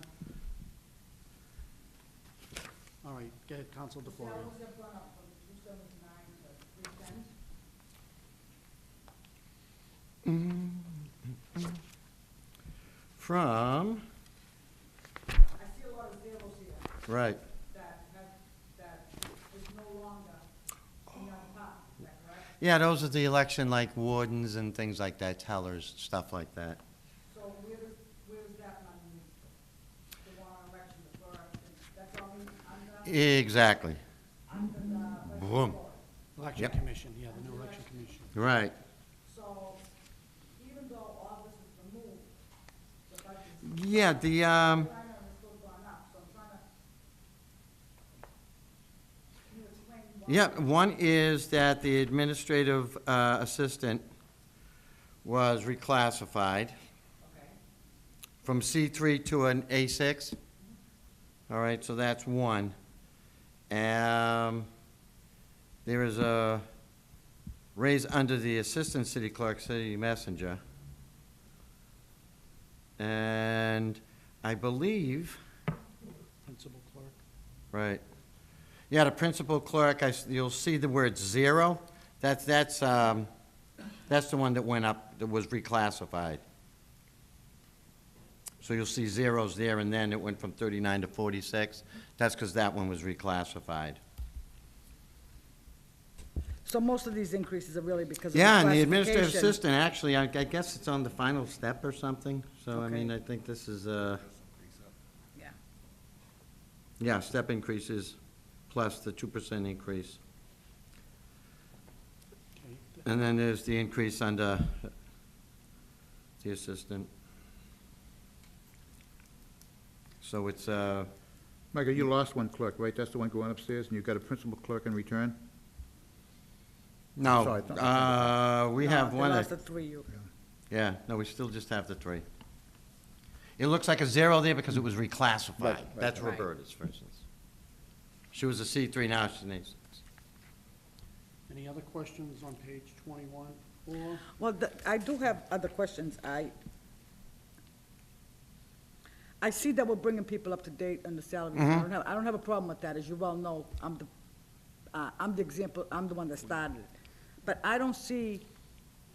All right, go ahead, Counsel DeFlorio. Salaries have gone up from 279 to 310. From, I see a lot of zeros here right, that is no longer in your department, is that correct? yeah, those are the election, like wardens and things like that, tellers, stuff like that. So where does that money move to? The one on election, the clerk, and that's all under Exactly. the Boom. Election Yep. Commission, yeah, the new election commission. Right. So even though all this is removed, the budget is, Yeah, the, I know it's still gone up, so I'm trying to, can you explain why? yeah, one is that the administrative assistant was reclassified Okay. from C3 to an A6. All right, so that's one. There is a raise under the assistant city clerk, city messenger. And I believe, Principal clerk. right, yeah, the principal clerk, you'll see the word zero. That's the one that went up, that was reclassified. So you'll see zeros there, and then it went from 39 to 46. That's because that one was reclassified. So most of these increases are really because of the Yeah, and the administrative classification. assistant, actually, I guess it's on the final step or something. So, I mean, Okay. I think this is, Yeah. yeah, step increases plus the 2% increase. Okay. And then there's the increase under the assistant. So it's, Michael, you lost one clerk, right? That's the one going upstairs, and you've got a principal clerk in return? no, Sorry, it's we No, have they one, lost the three, you. yeah, no, we still just have the three. It looks like a zero there because it was reclassified. Right, That's right. Roberta's, for instance. She was a C3, now she's an A6. Any other questions on page 21? Or, Well, I do have other questions. I see that we're bringing people up to date on the salaries. I don't have a problem with that. As you well know, I'm the example, I'm the one that started it. But I don't see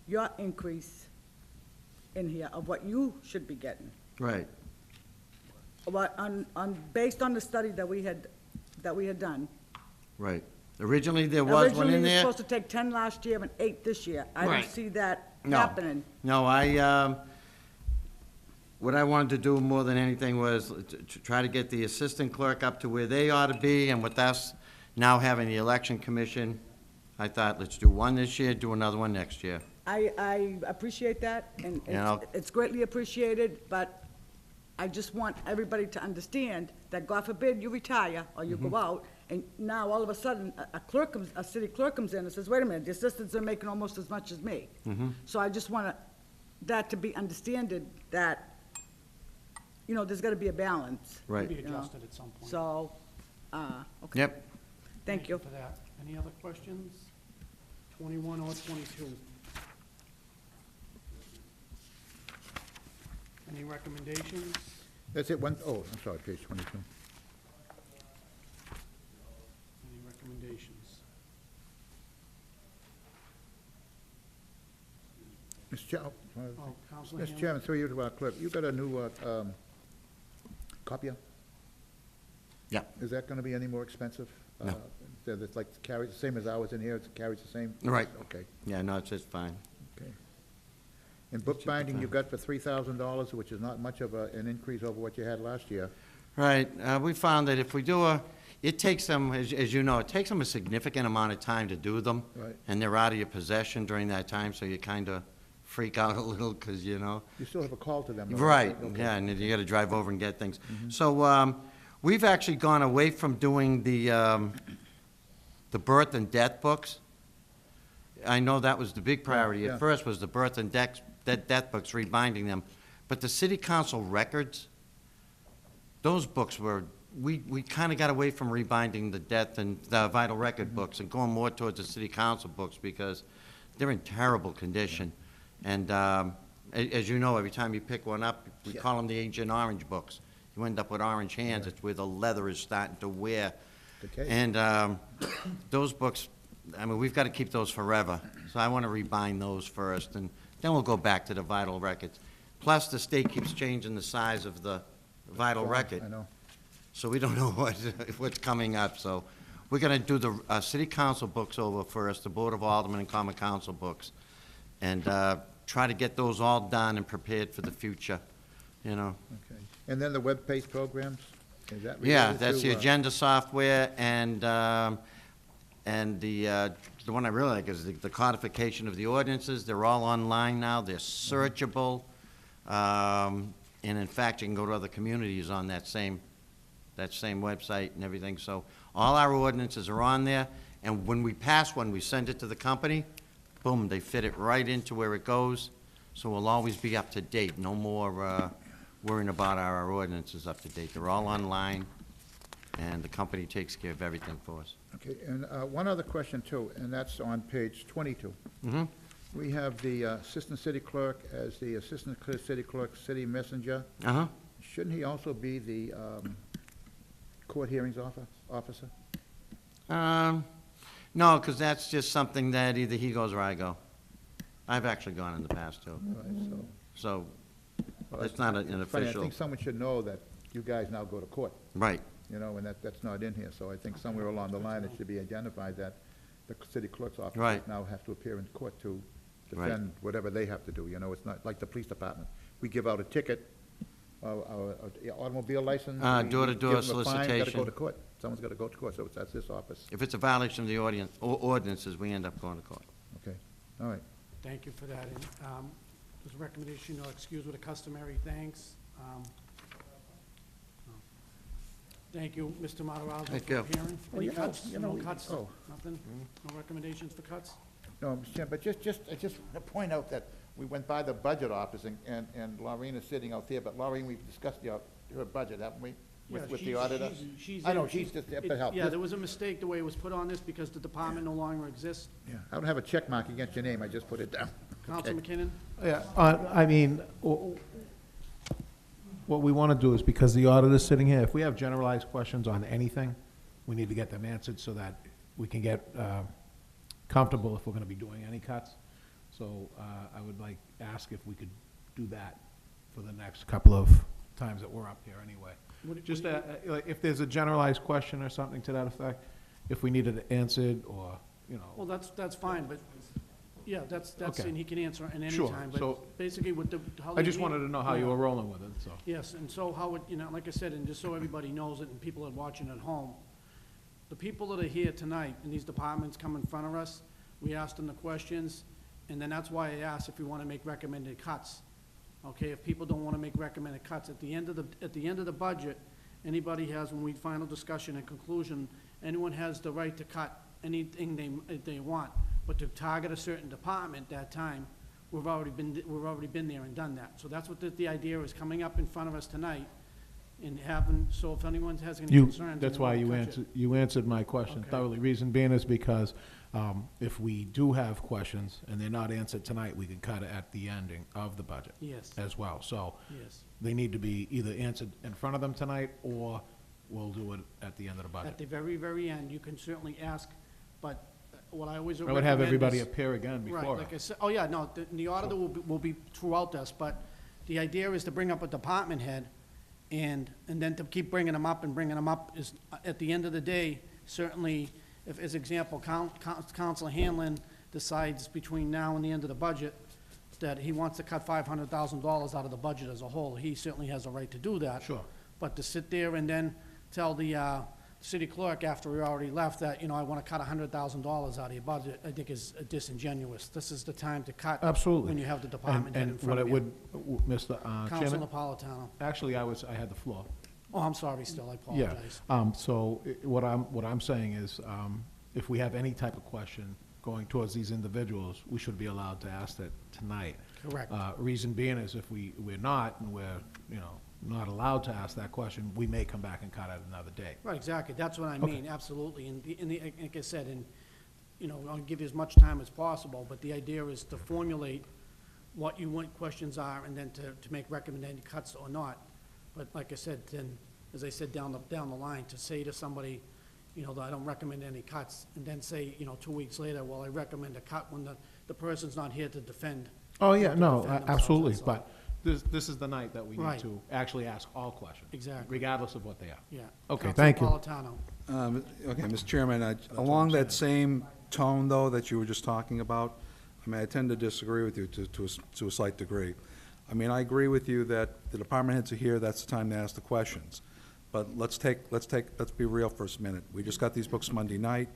your increase in here of what you should be getting. Right, What, based on the study that we had done. right. Originally, there was one Originally, in we were there. supposed to take 10 last year and 8 this year. I don't Right. see that No. happening. No, what I wanted to do more than anything was to try to get the assistant clerk up to where they ought to be, and with us now having the election commission, I thought, let's do one this year, do another one next year. I appreciate that, and You know- it's greatly appreciated, but I just want everybody to understand that, God forbid, you retire or you go out, and now all of a sudden, a city clerk comes in and says, wait a minute, the assistants are making almost as much as me. So I just want that to be understood, that, there's gotta be a balance. Right. be you know. adjusted at some point. So, okay. Yep. Thank you. For that. Any other questions? 21 or 22? Any recommendations? That's it, I'm sorry, page 22. Any recommendations? Oh, Counselor Mr. Hanlon? Chairman, through you to our clerk, you got a new copier? Yeah. Is that gonna be any more expensive? No. That's like carries the same as ours in here, it carries the same? Right. Okay, Yeah, no, it's just fine. okay. And bookbinding you got for $3,000, which is not much of an increase over what you had last year. Right, we found that if we do it takes them, as you know, it takes them a significant amount of time to do them. Right. And they're out of your possession during that time, so you kind of freak out a little, because, you know. You still have a call to them, though. Right, Okay. yeah, and you gotta drive over and get things. So, we've actually gone away from doing the birth and death books. I know that was the big priority. Yeah. At first was the birth and death books, rebinding them. But the city council records, those books were, we kinda got away from rebinding the death and the vital record books and going more towards the city council books because they're in terrible condition. And, as you know, every time you pick one up, we call them the Agent Orange books. You end up with orange hands. It's where the leather is starting to wear. Decay. And those books, I mean, we've got to keep those forever. So I want to rebind those first, and then we'll go back to the vital records. Plus, the state keeps changing the size of the vital record. I know. So we don't know what's coming up. So we're going to do the city council books over first, the Board of Aldermen and Common Council books, and try to get those all done and prepared for the future, you know. Okay. And then the web-based programs, is that related Yeah, that's to, the agenda software, and the one I really like is the codification of the ordinances. They're all online now, they're searchable, and in fact, you can go to other communities on that same website and everything. So all our ordinances are on there, and when we pass one, we send it to the company, boom, they fit it right into where it goes, so we'll always be up to date, no more worrying about our ordinances up to date. They're all online, and the company takes care of everything for us. Okay, and one other question too, and that's on page 22. Mm-hmm. We have the assistant city clerk as the assistant city clerk, city messenger. Uh-huh. Shouldn't he also be the court hearings officer? No, because that's just something that either he goes or I go. I've actually gone in the past, too. Right, so. So, Well, it's not an funny, I official, think someone should know that you guys now go to court, right. you know, and that's not in here. So I think somewhere along the line, it should be identified that the city clerk's office Right. now have to appear in court to Right. defend whatever they have to do, you know, it's not like the police department. We give out a ticket, automobile license. we Door-to-door give them a fine, Gotta go solicitation. to court. Someone's gotta go to court, so that's this office. If it's a violation of the ordinances, we end up going to court. Okay, all right. Thank you for that. And there's a recommendation, excuse with a customary thanks. Thank you, Mr. Matarazzo, Thank for you. appearing. Oh, Any you know- cuts? you No know, cuts? oh. Nothing? No recommendations for cuts? No, Mr. Chairman, but I just want to point out that we went by the budget office, and Laureen is sitting out there, but Laureen, we've discussed her budget, haven't we? With the Yeah, auditor? she's I know, in- she's just there for help. Yeah, there was a mistake the way it was put on this because the department no longer exists. Yeah, I don't have a check mark against your name, I just put it down. Council McKinnon? Yeah, I mean, what we want to do is, because the auditor's sitting here, if we have generalized questions on anything, we need to get them answered so that we can get comfortable if we're going to be doing any cuts. So I would ask if we could do that for the next couple of times that we're up here anyway. Just like, if there's a generalized question or something to that effect, if we needed it answered, or, you Well, know. that's fine, but, yeah, that's, Okay. and he can answer at any Sure, time. so- But basically with the. how I just they- wanted to know how you Yeah. were rolling with it, so. Yes, and so how it, like I said, and just so everybody knows it and people are watching at home, the people that are here tonight in these departments come in front of us, we ask them the questions, and then that's why I asked if we want to make recommended cuts. Okay, if people don't want to make recommended cuts, at the end of the budget, anybody has, when we final discussion and conclusion, anyone has the right to cut anything they want, but to target a certain department that time, we've already been there and done that. So that's what the idea is, coming up in front of us tonight and having, so if anyone has any concerns. That's why you answered my question Okay. thoroughly. Reason being is because if we do have questions and they're not answered tonight, we can cut it at the ending of the budget. Yes. As well. So Yes. they need to be either answered in front of them tonight, or we'll do it at the end of the At budget. the very, very end, you can certainly ask, but what I always I recommend would have everybody is- appear again Right, before. like I said, oh, yeah, no, the auditor will be throughout this, but the idea is to bring up a department head, and then to keep bringing them up and bringing them up is, at the end of the day, certainly, if, as example, Councilor Hanlon decides between now and the end of the budget that he wants to cut $500,000 out of the budget as a whole, he certainly has a right to do that. Sure. But to sit there and then tell the city clerk after we already left that, you know, I want to cut $100,000 out of your budget, I think is disingenuous. This is the time to cut. Absolutely. When you have the department head in And front what of it you. would, Mr. Council Chairman, Napolitano. actually, I had the floor. Oh, I'm sorry still, I Yeah, apologize. what I'm saying is, if we have any type of question going towards these individuals, we should be allowed to ask that tonight. Correct. Reason being is if we're not, and we're, you know, not allowed to ask that question, we may come back and cut it another day. Right, exactly, that's what I Okay. mean, absolutely, like I said, and, you know, I'll give you as much time as possible, but the idea is to formulate what you want questions are, and then to make recommended cuts or not. But like I said, then, as I said, down the line, to say to somebody, you know, that I don't recommend any cuts, and then say, you know, 2 weeks later, well, I recommend a cut when the person's not here to defend. Oh, yeah, to no, defend themselves, absolutely, that's all. but this is the night that we need Right. to actually ask all questions. Exactly. Regardless of what they are. Yeah. Okay, Councilor thank you. Napolitano. Okay, Mr. Chairman, along that same tone, though, that you were just talking about, I mean, I tend to disagree with you to a slight degree. I mean, I agree with you that the department heads are here, that's the time to ask the questions. But let's be real for a minute. We just got these books Monday night.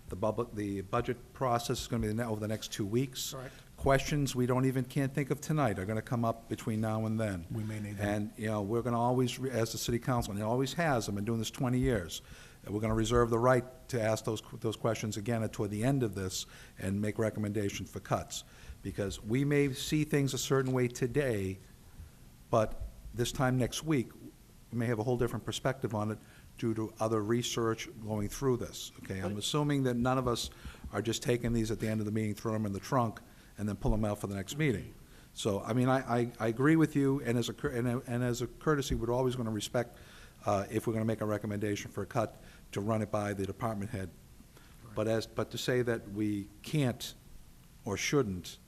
The budget process is gonna be over the next 2 weeks. Correct. Questions we can't think of tonight are gonna come up between now and then. We may need them. And, you know, we're gonna always, as the city council, and it always has, I've been doing this 20 years, we're gonna reserve the right to ask those questions again toward the end of this and make recommendations for cuts. Because we may see things a certain way today, but this time next week, we may have a whole different perspective on it due to other research going through this, okay? I'm assuming that none of us are just taking these at the end of the meeting, throw them in the trunk, and then pull them out for the next meeting. So, I mean, I agree with you, and as a courtesy, we're always gonna respect, if we're gonna make a recommendation for a cut, to run it by the department head. But to say that we can't or shouldn't,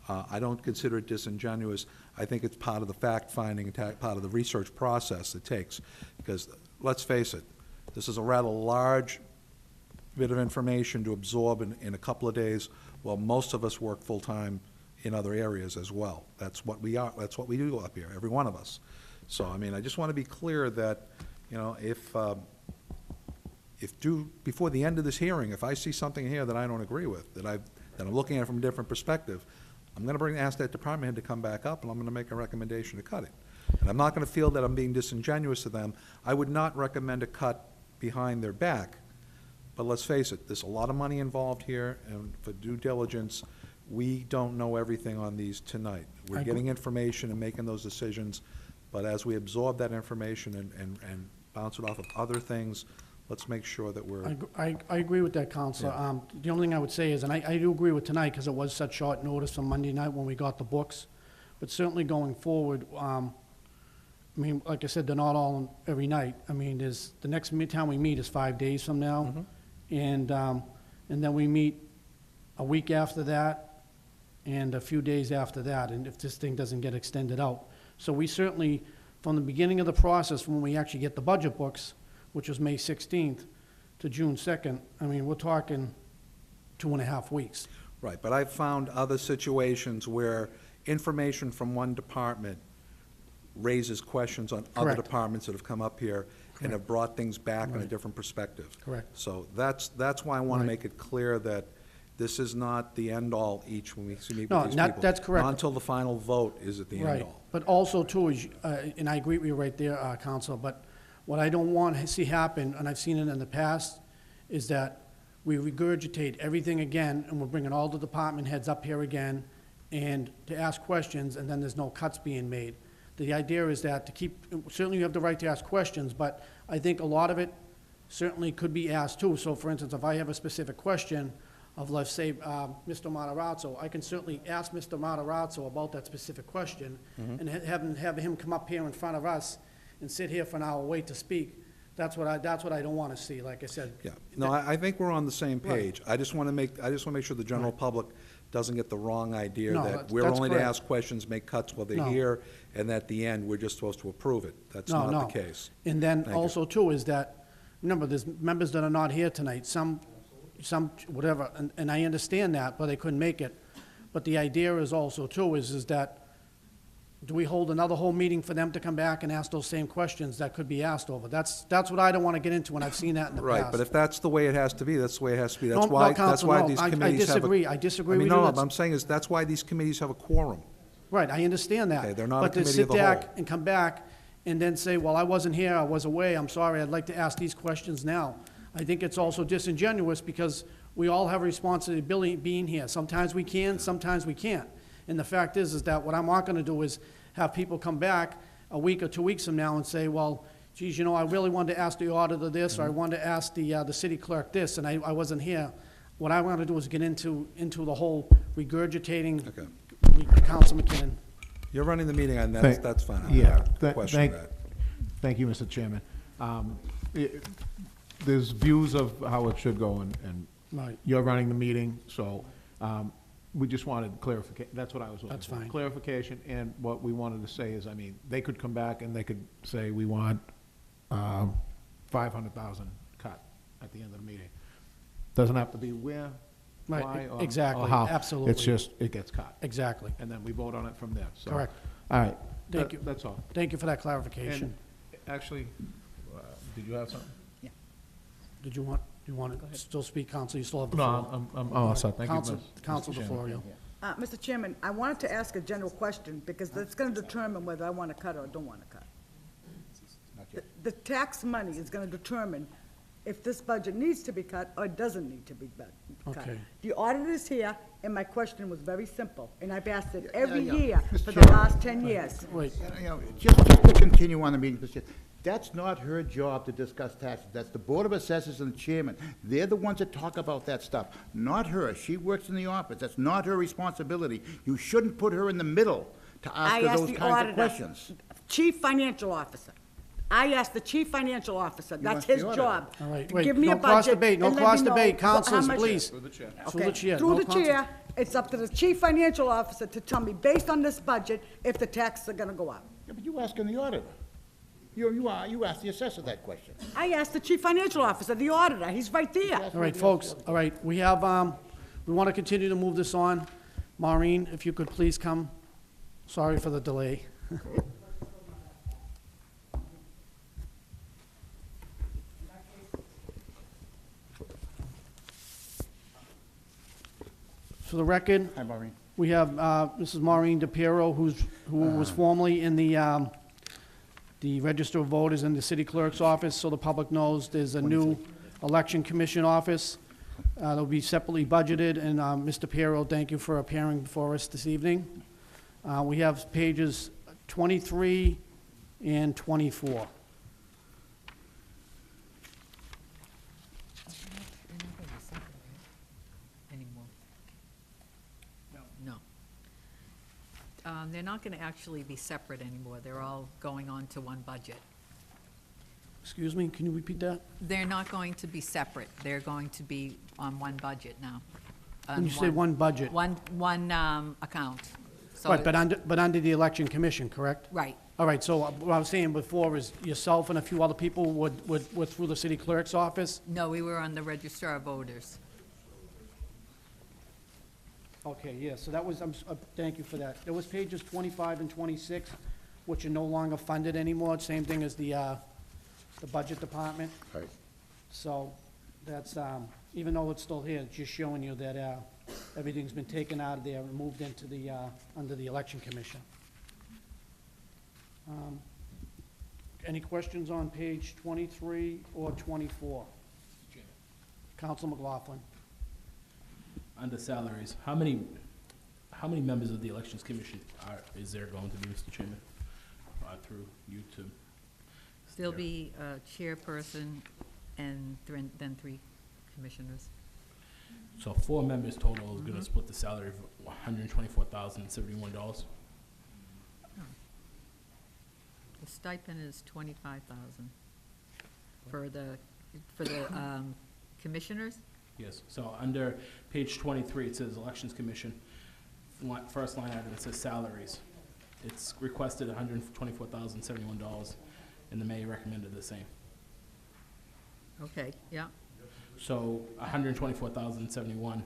I don't consider it disingenuous. I think it's part of the fact-finding, part of the research process it takes. Because, let's face it, this is a rather large bit of information to absorb in a couple of days, while most of us work full-time in other areas as well. That's what we do up here, every one of us. So, I mean, I just want to be clear that, you know, before the end of this hearing, if I see something here that I don't agree with, that I'm looking at it from a different perspective, I'm going to ask that department head to come back up, and I'm going to make a recommendation to cut it. And I'm not going to feel that I'm being disingenuous to them. I would not recommend a cut behind their back, but let's face it, there's a lot of money involved here, and for due diligence, we don't know everything on these tonight. We're getting information and making those decisions, but as we absorb that information and bounce it off of other things, let's make sure that we're... I agree with that, Counselor. Yeah. The only thing I would say is, and I do agree with tonight, because it was such short notice from Monday night when we got the books, but certainly going forward, I mean, like I said, they're not all every night. I mean, the next time we meet is 5 days from now, and then we meet a week after that, and a few days after that, and if this thing doesn't get extended out. So we certainly, from the beginning of the process, when we actually get the budget books, which was May 16th to June 2nd, I mean, we're talking 2.5 weeks. Right, but I've found other situations where information from one department raises questions on other Correct. departments that have come up here and have brought things back in a different perspective. Correct. So that's why I want to Right. make it clear that this is not the end-all each when we meet with these No, people. that's correct. Not until the final vote is it the Right, end-all. but also too, is, and I agree with you right there, Counsel, but what I don't want to see happen, and I've seen it in the past, is that we regurgitate everything again, and we're bringing all the department heads up here again, and to ask questions, and then there's no cuts being made. The idea is that to keep, certainly you have the right to ask questions, but I think a lot of it certainly could be asked too. So for instance, if I have a specific question of, let's say, Mr. Matarazzo, I can certainly ask Mr. Matarazzo about that specific question, and have him come up here in front of us and sit here for an hour, wait to speak. That's what I don't want to see, like I said. Yeah, no, I think we're on the same Right. page. I just want to make sure the general public doesn't get the wrong idea No, that that's- we're that's only to correct. ask questions, make cuts while they're No. here, and at the end, we're just supposed to approve it. That's No, not the no. case. And then Thank you. also too is that, remember, there's members that are not here tonight, some, whatever, and I understand that, but they couldn't make it. But the idea is also too is that do we hold another whole meeting for them to come back and ask those same questions that could be asked over? That's what I don't want to get into, and I've seen that in the past. Right, but if that's the way it has to be, that's the way it has to be. No, That's no, why, that's Counsel, why no, these I committees have a... disagree. I disagree I mean, with you. no, That's- what I'm saying is, that's why these committees have a quorum. Right, I understand that. Okay, they're not a committee of the But to sit whole. back and come back and then say, well, I wasn't here, I was away, I'm sorry, I'd like to ask these questions now. I think it's also disingenuous because we all have a responsibility being here. Sometimes we can, sometimes we can't. And the fact is that what I'm not gonna do is have people come back a week or 2 weeks from now and say, well, geez, you know, I really wanted to ask the auditor this, or I wanted to ask the city clerk this, and I wasn't here. What I want to do is get into the whole regurgitating. Okay. Council McKinnon. You're running the meeting, and Thank- that's fine. I Yeah, don't tha- question thank- that. Thank you, Mr. Chairman. There's views of how it should go, and Right. you're running the meeting, so we just wanted clarification. That's what I was looking for. That's fine. Clarification, and what we wanted to say is, I mean, they could come back and they could say, we want 500,000 cut at the end of the meeting. Doesn't have to be where, Right, why, or exactly, how. absolutely. It's just, it gets cut. Exactly. And then we vote on it from there, so. Correct. All right. Thank you. That's all. Thank you for that clarification. And actually, did you have something? Did you want to still speak, Counsel? You still have the No, floor. I'm all set. Thank you, Counsel, Mr. Counsel Chairman. DeFlorio. Mr. Chairman, I wanted to ask a general question, because that's gonna determine whether I wanna cut or don't wanna cut. The tax money is gonna determine if this budget needs to be cut or doesn't need to be cut. Okay. The auditor's here, and my question was very simple, and I've asked it every yeah. year Mr. for the Chairman. last 10 years. Wait, You know, just to continue on the meeting, Mr. Chair, that's not her job to discuss taxes. That's the Board of Assessors and the chairman. They're the ones that talk about that stuff, not her. She works in the office. That's not her responsibility. You shouldn't put her in the middle to ask I her asked those the kinds of auditor, questions. Chief Financial Officer. I asked the Chief Financial Officer, that's asked the his auditor. job. all right, to wait. give me a No cross budget debate, no and let cross me know debate. how Councilors, much- please. Okay, Through the chair. through No the counsel- chair, it's up to the Chief Financial Officer to tell me, based on this budget, if the taxes are gonna go up. Yeah, but you asking the auditor. You asked the assessor that question. I asked the Chief Financial Officer, the auditor, he's right there. All right, folks, all right, we have, we want to continue to move this on. Maureen, if you could please come. Sorry for the delay. For the record, Hi, Maureen. we have Mrs. Maureen DePiero, who was formerly in the Register of Voters in the city clerk's office, so the public knows there's a new election commission office that'll be separately budgeted, and Mr. DePiero, thank you for appearing before us this evening. We have pages 23 and 24. Anymore. No. They're not gonna actually be separate anymore. They're all going on to one budget. Excuse me, can you repeat that? They're not going to be separate. They're going to be on one budget now. When you say one budget? One account. So Right, but under the election commission, correct? Right. All right, so what I was saying before is yourself and a few other people were through the city clerk's office? No, we were on the Register of Voters. Okay, yeah, so that was, thank you for that. There was pages 25 and 26, which are no longer funded anymore, same thing as the budget department. Right. So that's, even though it's still here, it's just showing you that everything's been taken out of there and moved into the, under the election commission. Any questions on page 23 or 24? Counsel McLaughlin. Under salaries, how many members of the Elections Commission is there going to be, Mr. Chairman? Through you two? There'll be a chairperson and then 3 commissioners. So 4 members total is gonna split the salary of $124,071. The stipend is 25,000 for the commissioners. Yes, so under page 23, it says Elections Commission. First line item, it says salaries. It's requested $124,071, and the mayor recommended the same. Okay, yeah. So $124,071,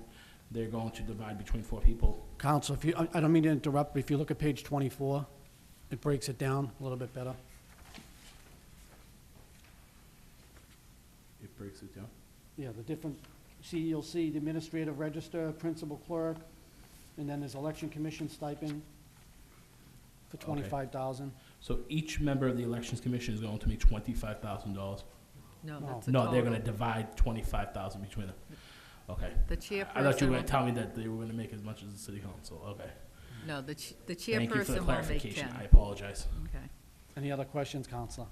they're going to divide between 4 people. Counsel, if you, I don't mean to interrupt, but if you look at page 24, It breaks it down a little bit better. It breaks it down. Yeah, the different, you'll see the administrative register, principal clerk, and then there's election commission stipend for Okay. 25,000. So each member of the Elections Commission is going to make $25,000? No, No. that's a No, they're gonna total. divide 25,000 between them. Okay. The I thought you chairperson were will, gonna tell me that they were gonna make as much as the city council, okay. no, the Thank you for the chairperson will make clarification, 10. I apologize. Okay. Any other questions, Counselor?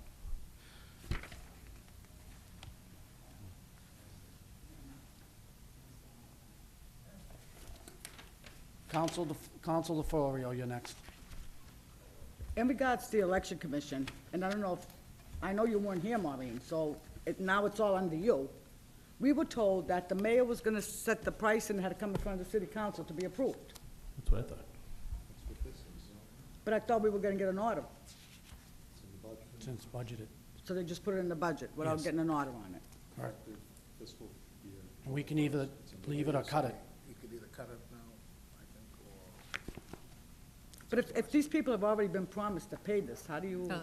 Counsel DeFlorio, you're next. In regards to the election commission, and I don't know if, I know you weren't here, Maureen, so now it's all under you. We were told that the mayor was gonna set the price and it had to come in front of the city council to be approved. That's what I thought. But I thought we were gonna get an order, Since budgeted. so they just put it in the budget without Yes. getting an order on it. Right. And we can either leave it or cut it. You could either cut it now, I think, or... But if these people have already been promised to pay this, how do you, No,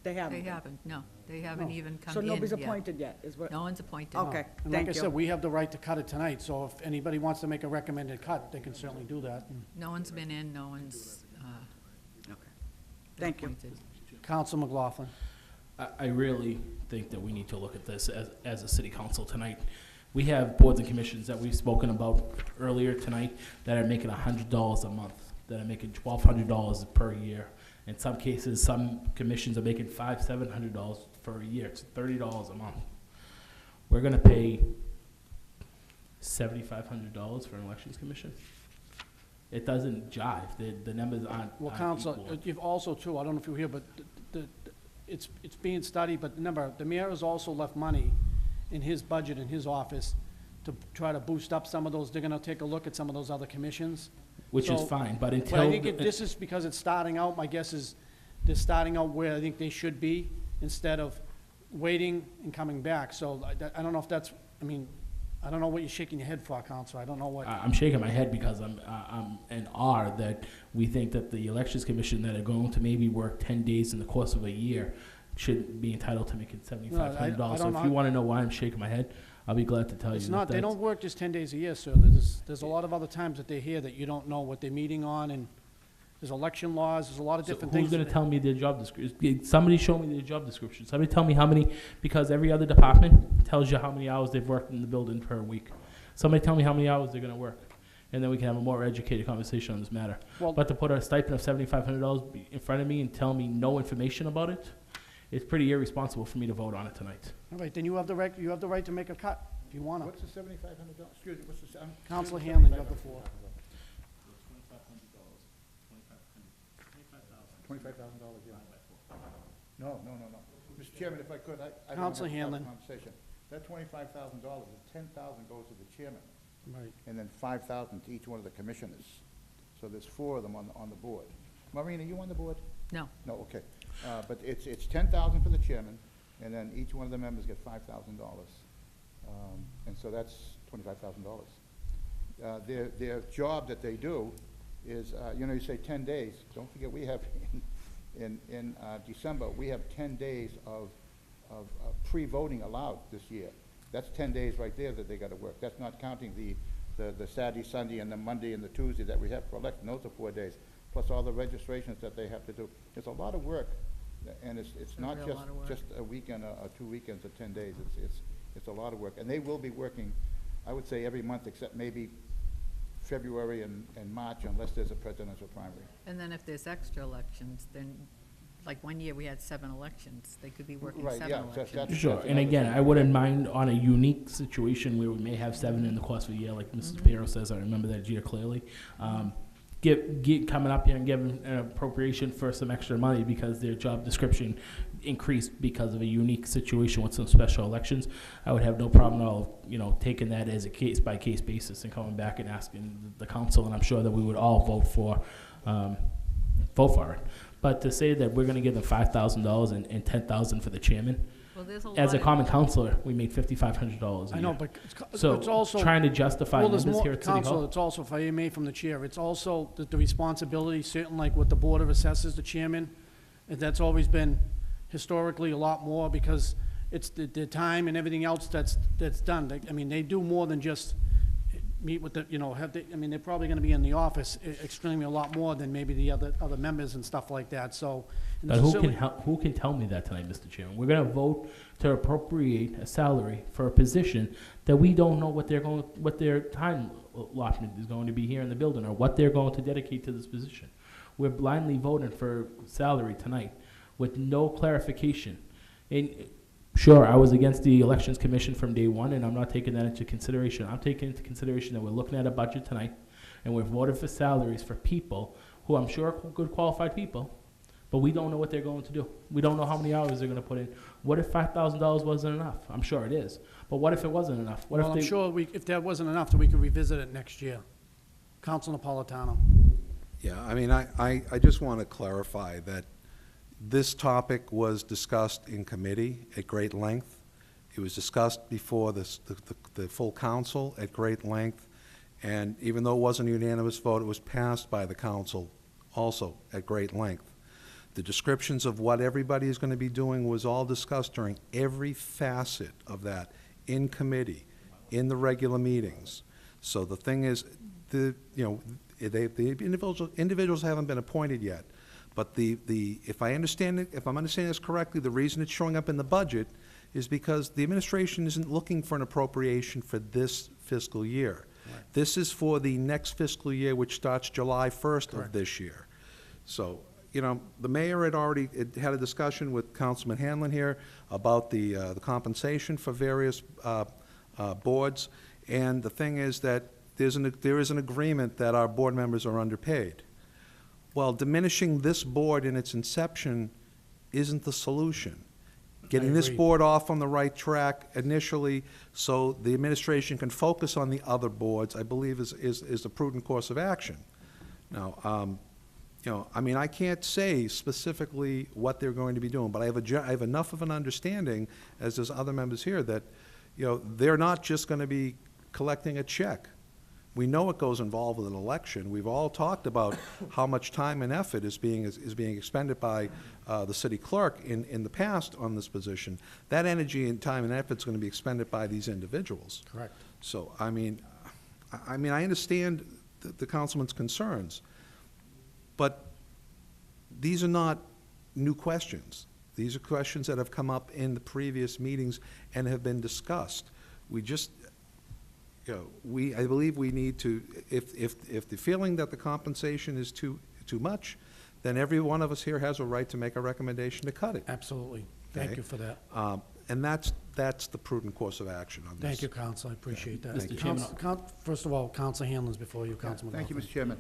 they haven't? They haven't, no, they haven't No. even come So in nobody's yet. appointed yet, is what? No one's appointed. Okay, And like thank I said, you. we have the right to cut it tonight, so if anybody wants to make a recommended cut, they can certainly do that. No one's been in, no one's, Thank you. appointed. Counsel McLaughlin. I really think that we need to look at this as a city council tonight. We have boards and commissions that we've spoken about earlier tonight that are making $100 a month, that are making $1,200 per year. In some cases, some commissions are making $500, $700 for a year. It's $30 a month. We're gonna pay $7,500 for an elections commission? It doesn't jive. The numbers aren't Well, aren't Counsel, equal. you've also too, I don't know if you were here, but it's being studied, but remember, the mayor has also left money in his budget, in his office, to try to boost up some of those, they're gonna take a look at some of those other commissions. Which is So- fine, but But I until. think this is because it's starting out, my guess is, they're starting out where I think they should be, instead of waiting and coming back. So I don't know if that's, I mean, I don't know what you're shaking your head for, Counsel, I don't know what. I'm shaking my head because I'm in awe that we think that the elections commission that are going to maybe work 10 days in the course of a year should be entitled to making $7,500. So don't if know. you want to know why I'm shaking my head, I'll be glad to tell you. It's that not, they that's- don't work just 10 days a year, sir. There's a lot of other times that they're here that you don't know what they're meeting on, and there's election laws, there's a lot of So different who's things. going to tell me their job description? Somebody show me their job description. Somebody tell me how many, because every other department tells you how many hours they've worked in the building per week. Somebody tell me how many hours they're going to work. And then we can have a more educated conversation on this matter. Well- But to put a stipend of $7,500 in front of me and tell me no information about it, it's pretty irresponsible for me to vote on it tonight. All right, then you have the right to make a cut, if you want to. What's the $7,500? Excuse me, what's the... Counselor Hanlon, you have the floor. $25,000, yeah. No. Mr. Chairman, if I could, I don't want Counselor to have a Hanlon. conversation. That $25,000, $10,000 goes to the chairman, Right. and then $5,000 to each one of the commissioners. So there's 4 of them on the board. Maureen, are you on the board? No. No, okay. But it's $10,000 for the chairman, and then each one of the members get $5,000. And so that's $25,000. Their job that they do is, you say 10 days. Don't forget, we have, in December, we have 10 days of pre-voting allowed this year. That's 10 days right there that they gotta work. That's not counting the Saturday, Sunday, and the Monday and the Tuesday that we have for election. Those are 4 days, plus all the registrations that they have to do. It's a lot of work, and it's a not real lot of work. just a weekend or 2 weekends or 10 days. It's a lot of work. And they will be working, I would say, every month except maybe February and March, unless there's a presidential primary. And then if there's extra elections, then, like 1 year, we had 7 elections. They could be working Right, 7 yeah, that's- elections. Sure, and another again, thing. I wouldn't mind on a unique situation where we may have 7 in the course of a year, like Mrs. Piero says, I remember that year clearly. Coming up here and giving an appropriation for some extra money because their job description increased because of a unique situation with some special elections. I would have no problem at all, taking that as a case-by-case basis and coming back and asking the council, and I'm sure that we would all vote for it. But to say that we're gonna give them $5,000 and $10,000 for the chairman, Well, there's a lot as a of- common councilor, we made $5,500 a I know, year. but it's So also. trying to justify Well, there's numbers more, here at City Counsel, Hall. it's also, if I may from the chair, it's also the responsibility, certain like what the Board of Assessors, the chairman, And that's always been historically a lot more because it's the time and everything else that's done. I mean, they do more than just meet with the, you know, I mean, they're probably gonna be in the office extremely a lot more than maybe the other members and stuff like that, so. and But the who facility- who can tell me that tonight, Mr. Chairman? We're gonna vote to appropriate a salary for a position that we don't know what their time allotment is going to be here in the building, or what they're going to dedicate to this position. We're blindly voting for salary tonight with no clarification. And sure, I was against the Elections Commission from day one, and I'm not taking that into consideration. I'm taking into consideration that we're looking at a budget tonight, and we're voting for salaries for people who I'm sure are good qualified people, but we don't know what they're going to do. We don't know how many hours they're gonna put in. What if $5,000 wasn't enough? I'm sure it is. But what if it wasn't enough? What Well, if I'm they? sure if that wasn't enough, then we could revisit it next year. Council Napolitano. Yeah, I mean, I just want to clarify that this topic was discussed in committee at great length. It was discussed before the full council at great length, and even though it wasn't a unanimous vote, it was passed by the council also at great length. The descriptions of what everybody is going to be doing was all discussed during every facet of that in committee, in the regular meetings. So the thing is, the individuals haven't been appointed yet. But if I'm understanding this correctly, the reason it's showing up in the budget is because the administration isn't looking for an appropriation for this fiscal year. Right. This is for the next fiscal year, which starts July 1st of this year. So, you know, the mayor had already had a discussion with Councilman Hanlon here about the compensation for various boards, and the thing is that there is an agreement that our board members are underpaid. Well, diminishing this board in its inception isn't the solution. Getting this board off on the right track initially so the administration can focus on the other boards, I believe is a prudent course of action. Now, you know, I mean, I can't say specifically what they're going to be doing, but I have enough of an understanding, as does other members here, that, you know, they're not just going to be collecting a check. We know it goes involved with an election. We've all talked about how much time and effort is being expended by the city clerk in the past on this position. That energy and time and effort is going to be expended by these individuals. Correct. So, I mean, I understand the councilman's concerns, but these are not new questions. These are questions that have come up in the previous meetings and have been discussed. We just, you know, I believe we need to, if the feeling that the compensation is too much, then every one of us here has a right to make a recommendation to cut it. Absolutely. Thank you for that. And that's the prudent course of action on this. Thank you, Counsel, I appreciate that. Mr. Chairman. First of all, Counsel Hanlon's before you, Councilman. Thank you, Mr. Chairman.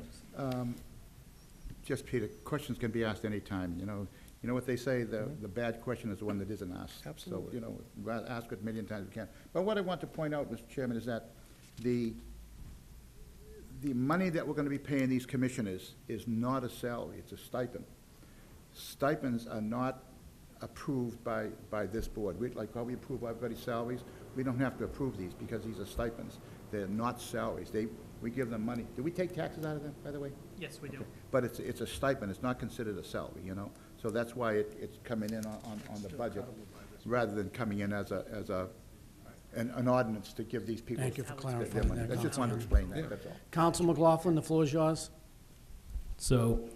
Just, Peter, questions can be asked anytime, you know. You know what they say, the bad question is the one that isn't asked. Absolutely. So, you know, rather ask it a million times as we can. But what I want to point out, Mr. Chairman, is that the money that we're going to be paying these commissioners is not a salary, it's a stipend. Stipends are not approved by this board. Like how we approve everybody's salaries, we don't have to approve these because these are stipends. They're not salaries. We give them money. Do we take taxes out of them, by the way? Yes, we do. Okay. But it's a stipend, it's not considered a salary, you know? So that's why it's coming in on the budget, rather than coming in as an ordinance to give these people. Thank you for their clarifying money. that, I just wanted to Councilman. explain that, that's all. Counsel McLaughlin, the floor is yours. So,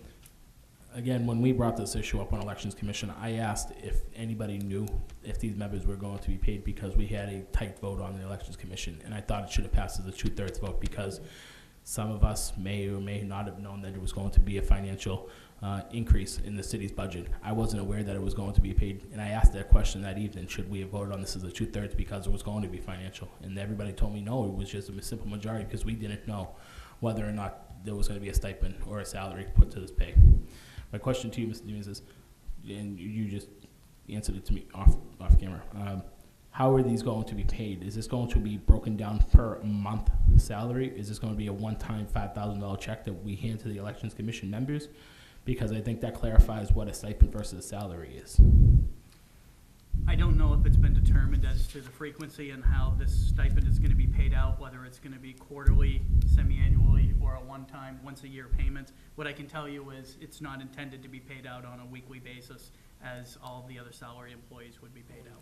again, when we brought this issue up on Elections Commission, I asked if anybody knew if these members were going to be paid because we had a tight vote on the Elections Commission, and I thought it should have passed as a 2/3 vote because some of us may or may not have known that it was going to be a financial increase in the city's budget. I wasn't aware that it was going to be paid, and I asked that question that evening, should we have voted on this as a 2/3 because it was going to be financial? And everybody told me no, it was just a simple majority because we didn't know whether or not there was going to be a stipend or a salary put to this pay. My question to you, Mr. Demus, is, and you just answered it to me off camera, how are these going to be paid? Is this going to be broken down per month salary? Is this going to be a one-time $5,000 check that we hand to the Elections Commission members? Because I think that clarifies what a stipend versus a salary is. I don't know if it's been determined determined as to the frequency and how this stipend is gonna be paid out, whether it's gonna be quarterly, semi-annually, or a one-time, once-a-year payment. What I can tell you is, it's not intended to be paid out on a weekly basis, as all the other salary employees would be paid out.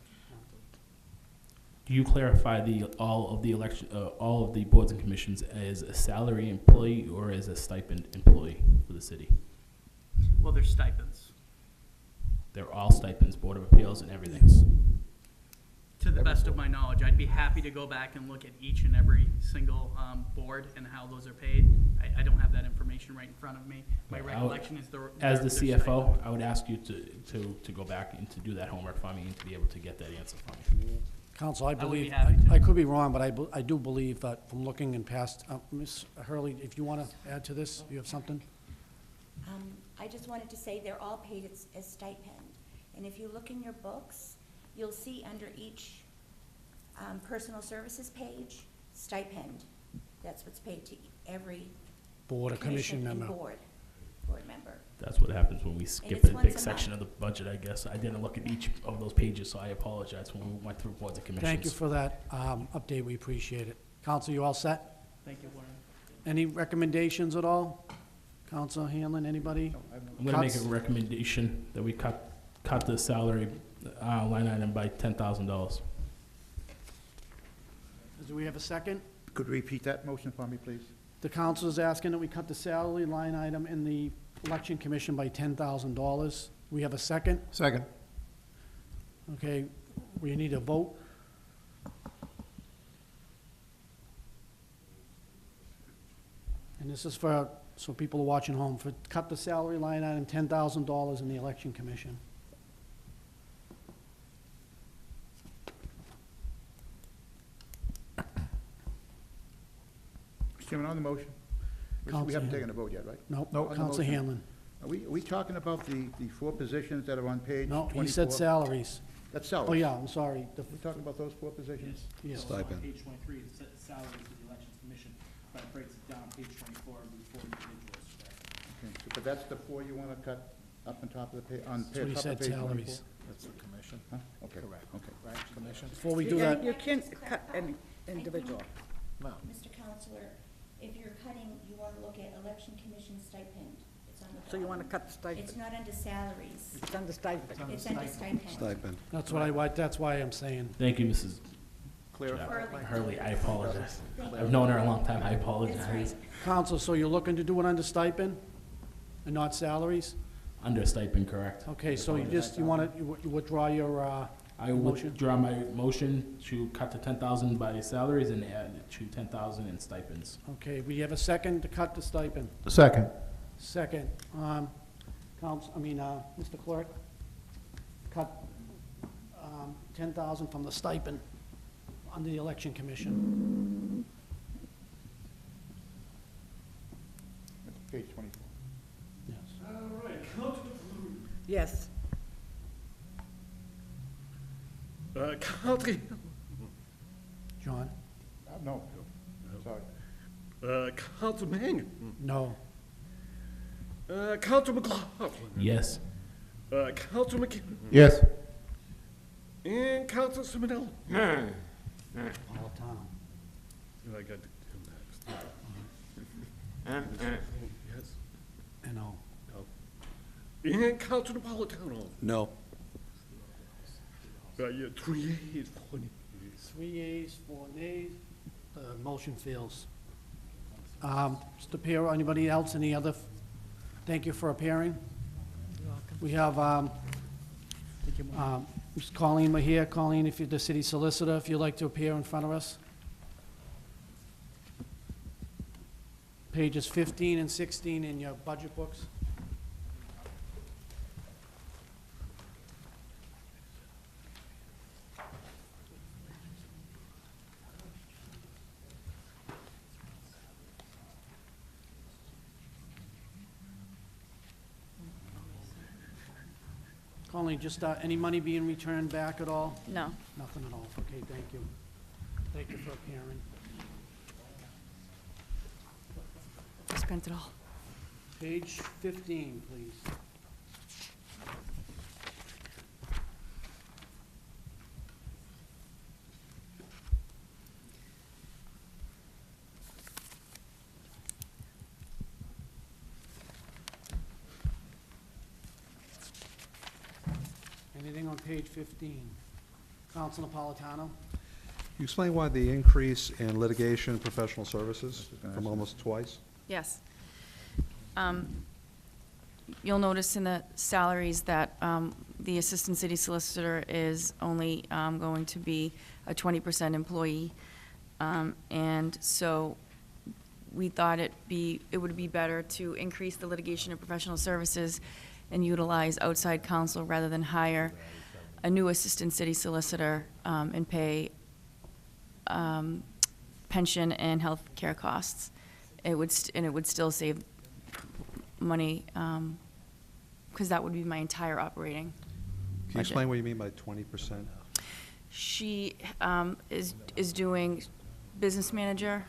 Do you clarify all of the boards and commissions as a salary employee or as a stipend employee for the city? Well, there's stipends. They're all stipends, Board of Appeals and everything. To the best of my knowledge, I'd be happy to go back and look at each and every single board and how those are paid. I don't have that information right in front of me. My recollection is As the they're CFO, stipend. I would ask you to go back and to do that homework for me and to be able to get that answer from me. Counsel, I would be believe, happy to. I could be wrong, but I do believe that from looking in past, Ms. Hurley, if you want to add to this, you have something? I just wanted to say they're all paid as stipend. And if you look in your books, you'll see under each personal services page, stipend. That's what's paid to every Board or commission and member. board member. That's what happens when we skip it's a once big a section of month. the budget, I guess. I didn't look at each of those pages, so I apologize when we went through boards and commissions. Thank you for that update, we appreciate it. Counsel, you all set? Thank you, Warren. Any recommendations at all? Counsel Hanlon, anybody? I'm gonna make a Cuts? recommendation that we cut the salary line item by $10,000. Do we have a second? Could you repeat that motion for me, please? The council is asking that we cut the salary line item in the election commission by $10,000. We have a second? Second. Okay, we need a vote. And this is for, so people are watching home, for cut the salary line item $10,000 in the election commission. Mr. Chairman, on the motion, we Counsel haven't Hanlon. taken a vote yet, right? Nope, On the Counsel motion. Hanlon. Are we talking about the four positions that are on page 24? No, he said salaries. That's salaries. Oh, yeah, I'm sorry. We're talking about those four positions? Yes. Stipend. Page 23, it says salaries of the elections commission, but it breaks it down, page 24, before individuals. Okay, but that's the four you want to cut up on top of the page, on That's what he top of said, page 24? salaries. That's the commission. Huh? Okay. Correct. Okay. Right, commission? Before we do that, You can't cut any individual. No. Mr. Counselor, if you're cutting, you want to look at election commission stipend. It's on the So you want to bottom. cut the stipend. It's not under salaries. It's under stipend. It's under stipend. Stipend. that's why I'm saying. Thank you, Mrs. Hurley. Hurley, I apologize. Thank I've you. known her a long time, I That's apologize. right. Counsel, so you're looking to do it under stipend and not salaries? Under stipend, correct. Okay, so you want to, you withdraw your, I motion? withdraw my motion to cut to 10,000 by salaries and add to 10,000 in stipends. Okay, we have a second to cut the stipend. Second. Second, Mr. Clerk, cut 10,000 from the stipend under the election commission. That's page 24. Yes. All right, Counselor DeFlorio. Yes. Counselor, John? No, sorry. Counselor Mangan. No. Counselor McLaughlin. Yes. Counselor McKinnon. Yes. And Counselor Simonelli. All the time. I got him next. Yes. I know. And Counselor Napolitano. No. Yeah, 3 yeas, 4 nays. 3 yeas, 4 nays, the motion fails. Mr. Piero, anybody else, any other, thank you for appearing. You're welcome. We have, Ms. Colleen Mahia. Colleen, if you're the city solicitor, if you'd like to appear in front of us. Pages 15 and 16 in your budget books. Colleen, just, any money being returned back at all? No. Nothing at all. Okay, thank you. Thank you for appearing. I spent it all. Page 15, please. Anything on page 15? Counsel Napolitano? You explain why the increase in litigation and professional services from almost twice? Yes. You'll notice in the salaries that the Assistant City Solicitor is only going to be a 20% employee. And so we thought it would be better to increase the litigation and professional services and utilize outside counsel rather than hire a new Assistant City Solicitor and pay pension and health care costs. It would still save money, because that would be my entire operating Can you budget. explain what you mean by 20%? She is doing business manager,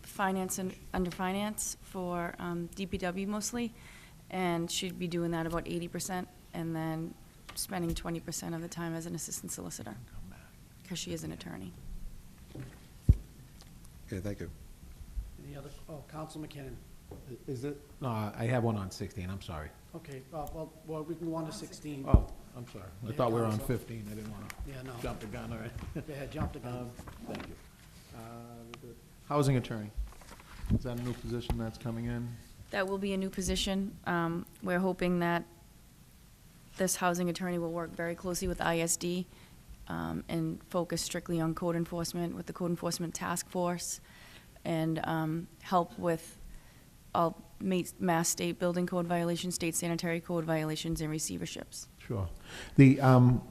finance and under finance for DPW mostly, and she'd be doing that about 80%, and then spending 20% of the time as an assistant solicitor, because she is an attorney. Okay, thank you. Any other, Counsel McKinnon? Is it, no, I have one on 16, I'm sorry. Okay, well, we can go on to 16. Oh, I'm sorry. I Yeah, thought we were on Counsel. 15, I didn't want to Yeah, no. jump the gun, all right. Go ahead, jump the gun. Thank you. Housing attorney, is that a new position that's coming in? That will be a new position. We're hoping that this housing attorney will work very closely with ISD and focus strictly on code enforcement with the Code Enforcement Task Force, and help with all Mass State Building Code violations, state sanitary code violations, and receiverships. Sure. The,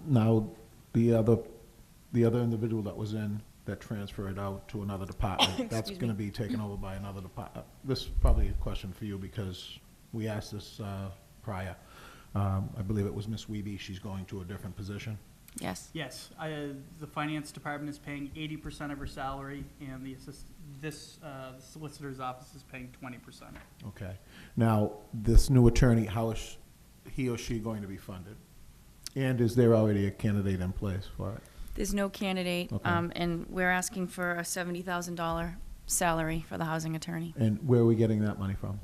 now, the other individual that was in, that transferred out to another department, that's Excuse gonna me. be taken over by another department. This is probably a question for you, because we asked this, prior. I believe it was Ms. Weeby, she's going to a different position. Yes. Yes, the finance department is paying 80% of her salary, and the solicitor's office is paying 20%. Okay. Now, this new attorney, how is he or she going to be funded? And is there already a candidate in place for it? There's no candidate, Okay. and we're asking for a $70,000 salary for the housing attorney. And where are we getting that money from?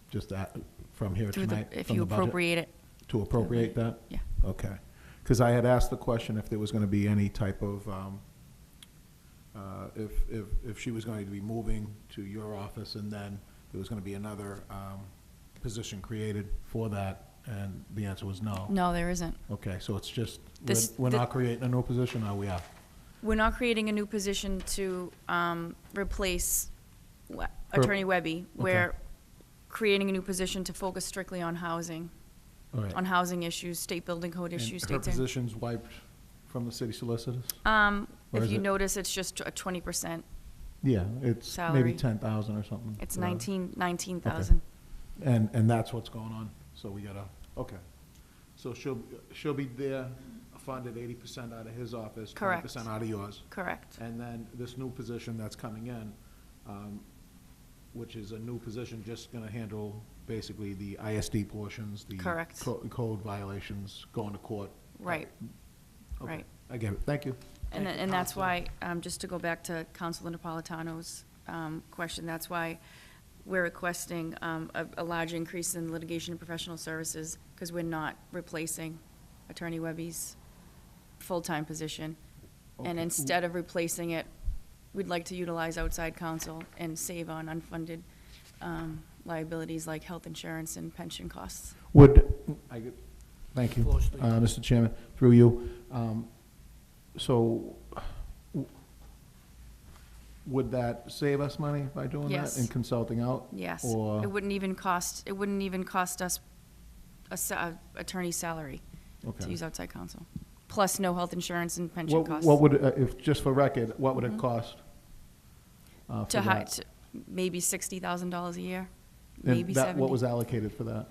Just that, from here Through the- tonight? if from you the budget? appropriate it. To appropriate that? Yeah. Okay. Because I had asked the question if there was going to be any type of, if she was going to be moving to your office, and then there was going to be another position created for that, and the answer was no. No, there isn't. Okay, so it's just, This- we're the- not creating a new position, or we are? We're not creating a new position to replace Attorney Webby. We're creating a new position to focus strictly on housing, All right. on housing issues, state building code And issues, her state. position's wiped from the city solicitors? Or If is you it- notice, it's just a 20%. Yeah, it's Salary. maybe 10,000 or something. It's for that. 19,000. And that's what's going on, so we gotta, okay. So she'll be there, funded 80% out of his office, Correct. 20% out of yours. Correct. And then this new position that's coming in, which is a new position, just gonna handle basically the ISD portions, the Correct. Code violations, going to court. Right. Okay, Right. I get it, thank you. And then, and that's why, just to go back to Councilor Napolitano's question, that's why we're requesting a large increase in litigation and professional services, because we're not replacing Attorney Webby's full-time position. And Okay. instead of replacing it, we'd like to utilize outside counsel and save on unfunded liabilities like health insurance and pension costs. Thank you, Floor's free. Mr. Chairman, through you. So, would that save us money by doing that? Yes. In consulting out? Yes. Or, It wouldn't even cost us a attorney's salary to Okay. use outside counsel, plus no health insurance and pension costs. what would, if, just for record, what would it Mhm. cost? For To hire, that? maybe $60,000 a year, And maybe that- 70. What was allocated for that?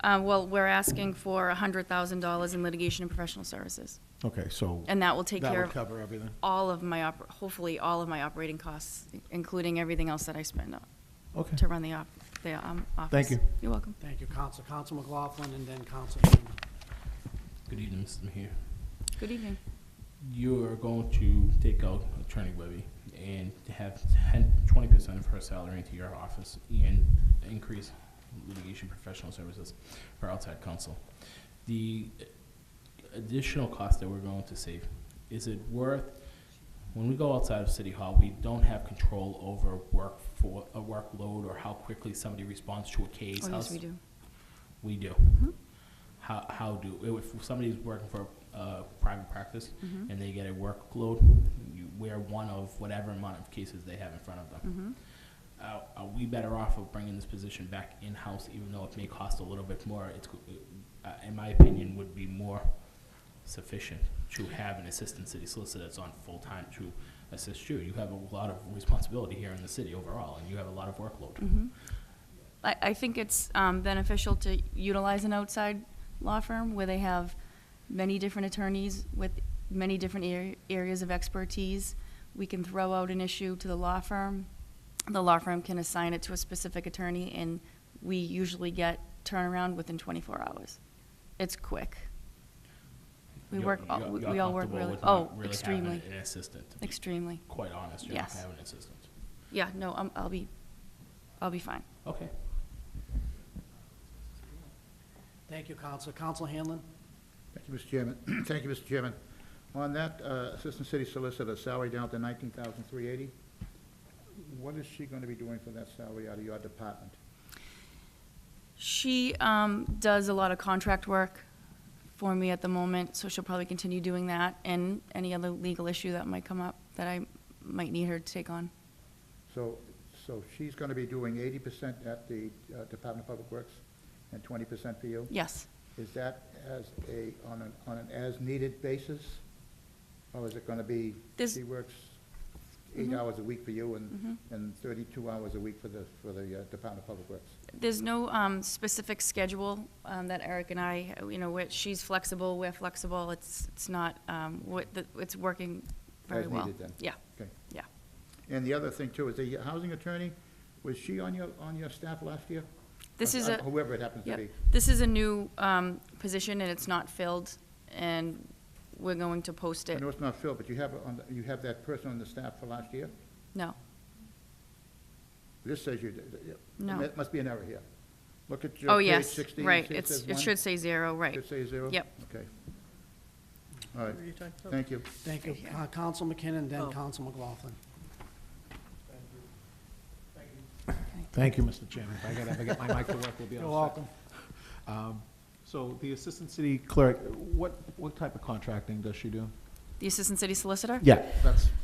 Well, we're asking for $100,000 in litigation and professional services. Okay, so. And that will take that care would of cover everything? all of my, hopefully, all of my operating costs, including everything else that I spend Okay. to run the office. Thank you. You're welcome. Thank you, Counsel. Counsel McLaughlin, and then Counsel Newman. Good evening, Mr. Mayor. Good evening. You are going to take out Attorney Webby and have 20% of her salary into your office and increase litigation professional services for outside counsel. The additional cost that we're going to save, is it worth, when we go outside of City Hall, we don't have control over a workload or how quickly somebody responds to a case. Oh, yes, we do. We do. How if somebody's working for a private practice and they get a workload, we're one of whatever amount of cases they have in front of them. Are we better off of bringing this position back in-house, even though it may cost a little bit more? It's, in my opinion, would be more sufficient to have an assistant city solicitor that's on full-time to assist you. You have a lot of responsibility here in the city overall, and you have a lot of workload. I think it's beneficial to utilize an outside law firm where they have many different attorneys with many different areas of expertise. We can throw out an issue to the law firm. The law firm can assign it to a specific attorney, and we usually get turnaround within 24 hours. It's quick. We You're- work, you're- we you're all work comfortable really, with not really extremely. having an assistant, to be Extremely. quite honest, you're not Yes. having an assistant. Yeah, no, I'll be fine. Okay. Thank you, Counselor. Counselor Hanlon? Thank you, Mr. Chairman. Thank you, Mr. Chairman. On that Assistant City Solicitor, salary down to $19,380, what is she going to be doing for that salary out of your department? She does a lot of contract work for me at the moment, so she'll probably continue doing that and any other legal issue that might come up that I might need her to take on. So she's going to be doing 80% at the Department of Public Works and 20% for you? Yes. Is that on an as-needed basis? Or is it going to be, she works 8 hours a week for you and 32 hours a week for the Department of Public Works? There's no specific schedule that Eric and I, she's flexible, we're flexible. It's not, it's working very well. As needed then? Yeah. Okay. Yeah. And the other thing too, is the housing attorney, was she on your staff last year? This is a. Whoever it happens to Yep. be. This is a new position, and it's not filled, and we're going to post I it. know it's not filled, but you have that person on the staff for last year? No. This says No. It must be an error here. Look at Oh, page yes, 16. right. see it says It one? should say 0, right. Should say 0? Yep. Okay. All right. Thank you. Thank you. Counsel McKinnon, then Oh. Counsel McLaughlin. Thank you, Mr. Chairman. If I gotta ever get my mic to work, we'll be all You're set. welcome. So the Assistant City Clerk, what type of contracting does she do? The Assistant City Solicitor? Yeah,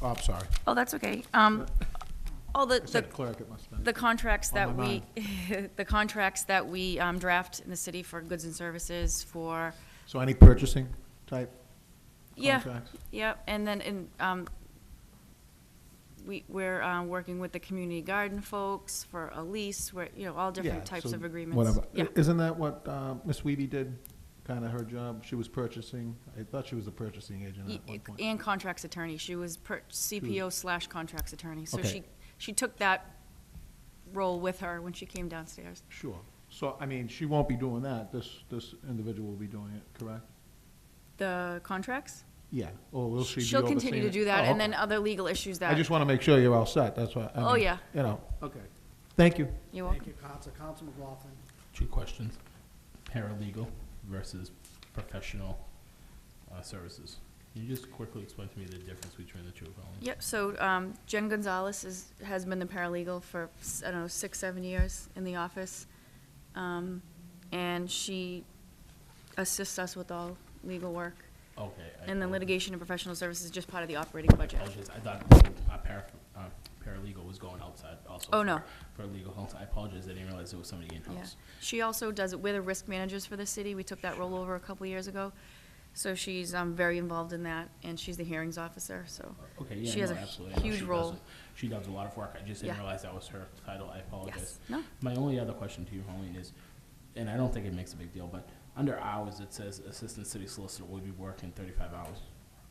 I'm sorry. Oh, that's okay. All I said clerk, it must have been. the contracts On that my we, the contracts that we draft in the city for goods and services for, So any purchasing type yeah, contracts? yep, and then we're working with the community garden folks for a lease, where, all different Yeah, types so of agreements. Whatever. Yeah. Isn't that what Ms. Weedy did, kind of her job? She was purchasing, I thought she was a purchasing agent at one point. And contracts attorney. She was CPO/contracts attorney. So Okay. she took that role with her when she came downstairs. Sure. So, I mean, she won't be doing that. This individual will be doing it, correct? The contracts? Yeah. Or will she be She'll continue overseeing to it? do that, Oh, and then okay. other legal issues that. I just want to make sure you're all set, that's why. Oh, yeah. Okay. Thank you. You're Thank welcome. you, Counsel. Counsel McLaughlin. 2 questions. Paralegal versus professional services. Can you just quickly explain to me the difference between the two of them? Yep, so Jen Gonzalez has been the paralegal for, I don't know, 6, 7 years in the office. And she assists us with all legal work. Okay. And then litigation and professional services is just part of the operating budget. Apologies, I thought paralegal was going outside also. Oh, no. For legal help. I apologize, I didn't realize it was somebody Yeah. in-house. She also does it, we're the risk managers for the city. We took that role over a couple years ago. So she's very involved in that, and she's the hearings officer, so. Okay, yeah, She has no, a absolutely. I know huge she does role. it. She does a lot of work. I just didn't Yeah. realize that was her title. I apologize. Yes. No. My only other question to you, Colleen, is, and I don't think it makes a big deal, but under hours, it says Assistant City Solicitor will be working 35 hours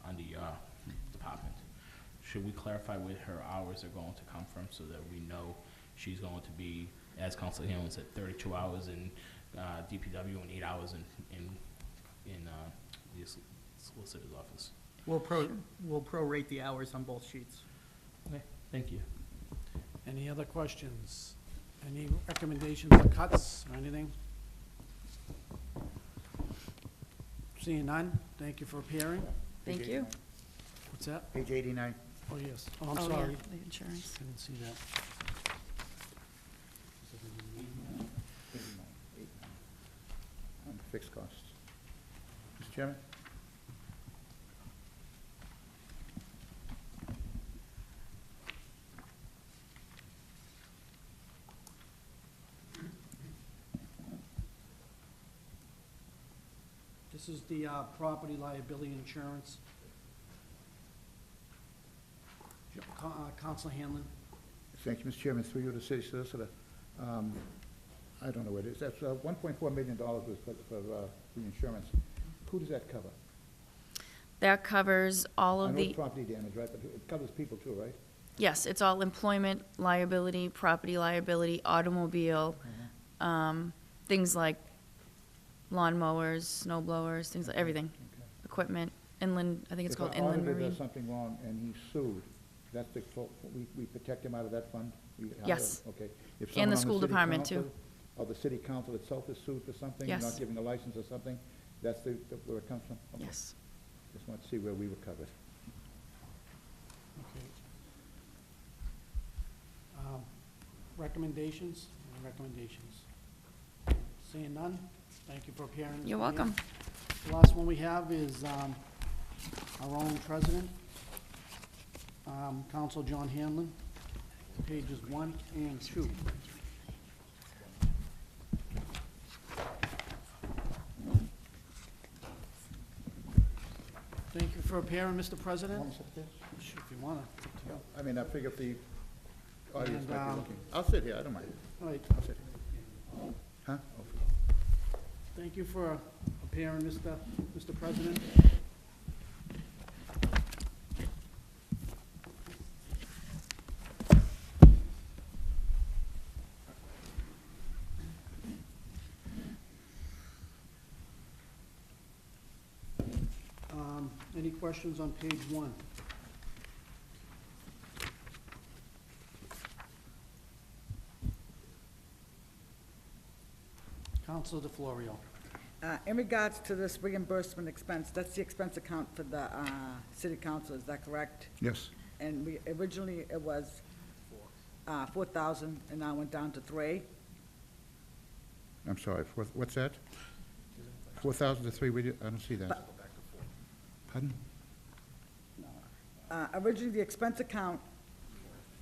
on the department. Should we clarify where her hours are going to come from so that we know she's going to be, as Councilor Hamlin said, 32 hours in DPW and 8 hours in the solicitor's office? We'll prorate the hours on both sheets. Okay, thank you. Any other questions? Any recommendations or cuts or anything? Seeing none, thank you for appearing. Thank you. What's that? Page 89. Oh, yes. Oh, I'm Oh, yeah, sorry. the insurance. I didn't see that. On fixed costs. Mr. Chairman? This is the property liability insurance. Counselor Hanlon. Thank you, Mr. Chairman. Through you to city solicitor. I don't know what it is. That's $1.4 million was for the insurance. Who does that cover? That covers all I of know the, it's property damage, right, but it covers people too, right? yes, it's all employment liability, property liability, automobile, things like lawn mowers, snow blowers, things like, everything. Equipment, inland, I think it's called If our inland auditor marine. does something wrong and he's sued, that's the, we protect him out of that fund? Yes. Okay. If And someone the on school city department, too. council Or the city council itself is sued for something? Yes. Not giving a license or something? That's where it comes from? Okay. Yes. Just want to see where we were covered. Okay. Recommendations? Any recommendations? Seeing none, thank you for appearing. You're Mr. welcome. The last one we have is our own president, Counsel John Hanlon, pages 1 and 2. Thank you for appearing, Mr. President. Want to sit there? Sure, if you want to. I mean, I figure if the audience And, might be um, looking. I'll sit here, I don't mind. All right, I'll sit here. Huh? thank you for appearing, Mr. President. Any questions on page 1? Councilor DeFlorio. In regards to this reimbursement expense, that's the expense account for the city council, is that correct? Yes. And originally it was 4,000, and now went down to 3. I'm sorry, what's that? 4,000 to 3, I don't see that. But- Pardon? Originally, the expense account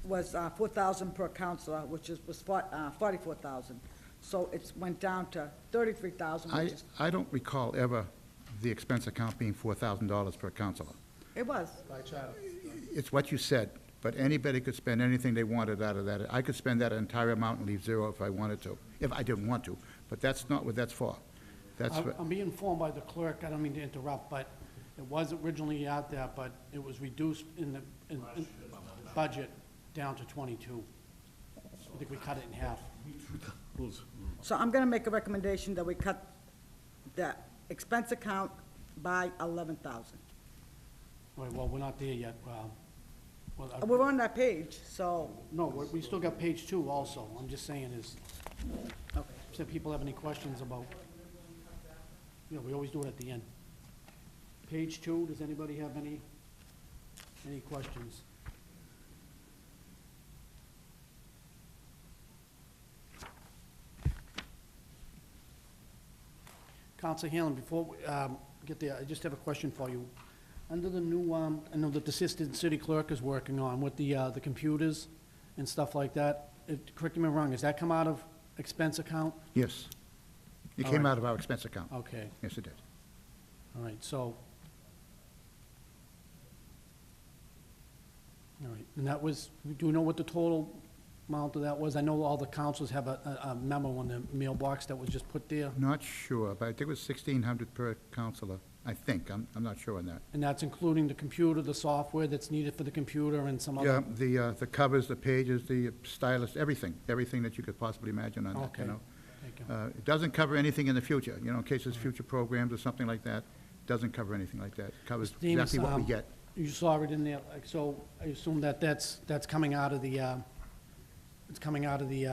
was 4,000 per counselor, which was 44,000. So it's went down to 33,000, which is, I don't recall ever the expense account being $4,000 per counselor. it was. It's what you said, but anybody could spend anything they wanted out of that. I could spend that entire amount and leave zero if I wanted to, if I didn't want to, but that's not what that's for. That's for, I'm being informed by the clerk, I don't mean to interrupt, but it was originally out there, but it was reduced in the budget down to 22. I think we cut it in half. So I'm gonna make a recommendation that we cut the expense account by 11,000. All right, well, we're not there yet. We're on that page, so, No, we still got page 2 also. I'm just saying is, okay. if people have any questions about, we always do it at the end. Page 2, does anybody have any questions? Counselor Hanlon, before we get there, I just have a question for you. Under the new, I know that the assistant city clerk is working on with the computers and stuff like that. Correct me if I'm wrong, does that come out of expense account? yes. It All came right. out of our expense account. Okay, Yes, it did. all right, so. All right, and that was, do we know what the total amount of that was? I know all the councils have a memo in the mailbox that was just put there, Not sure, but I think it was 1,600 per counselor, I think. I'm not sure on that. and that's including the computer, the software that's needed for the computer, and some Yeah, other. the covers, the pages, the stylus, everything that you could possibly imagine on that, Okay. you know? Thank you. It doesn't cover anything in the future, in case there's future programs or something like that. Doesn't cover anything like that. It covers Mr. Demus, exactly what we get. You saw it in there, like, so I assume that that's coming out of the, it's coming out of the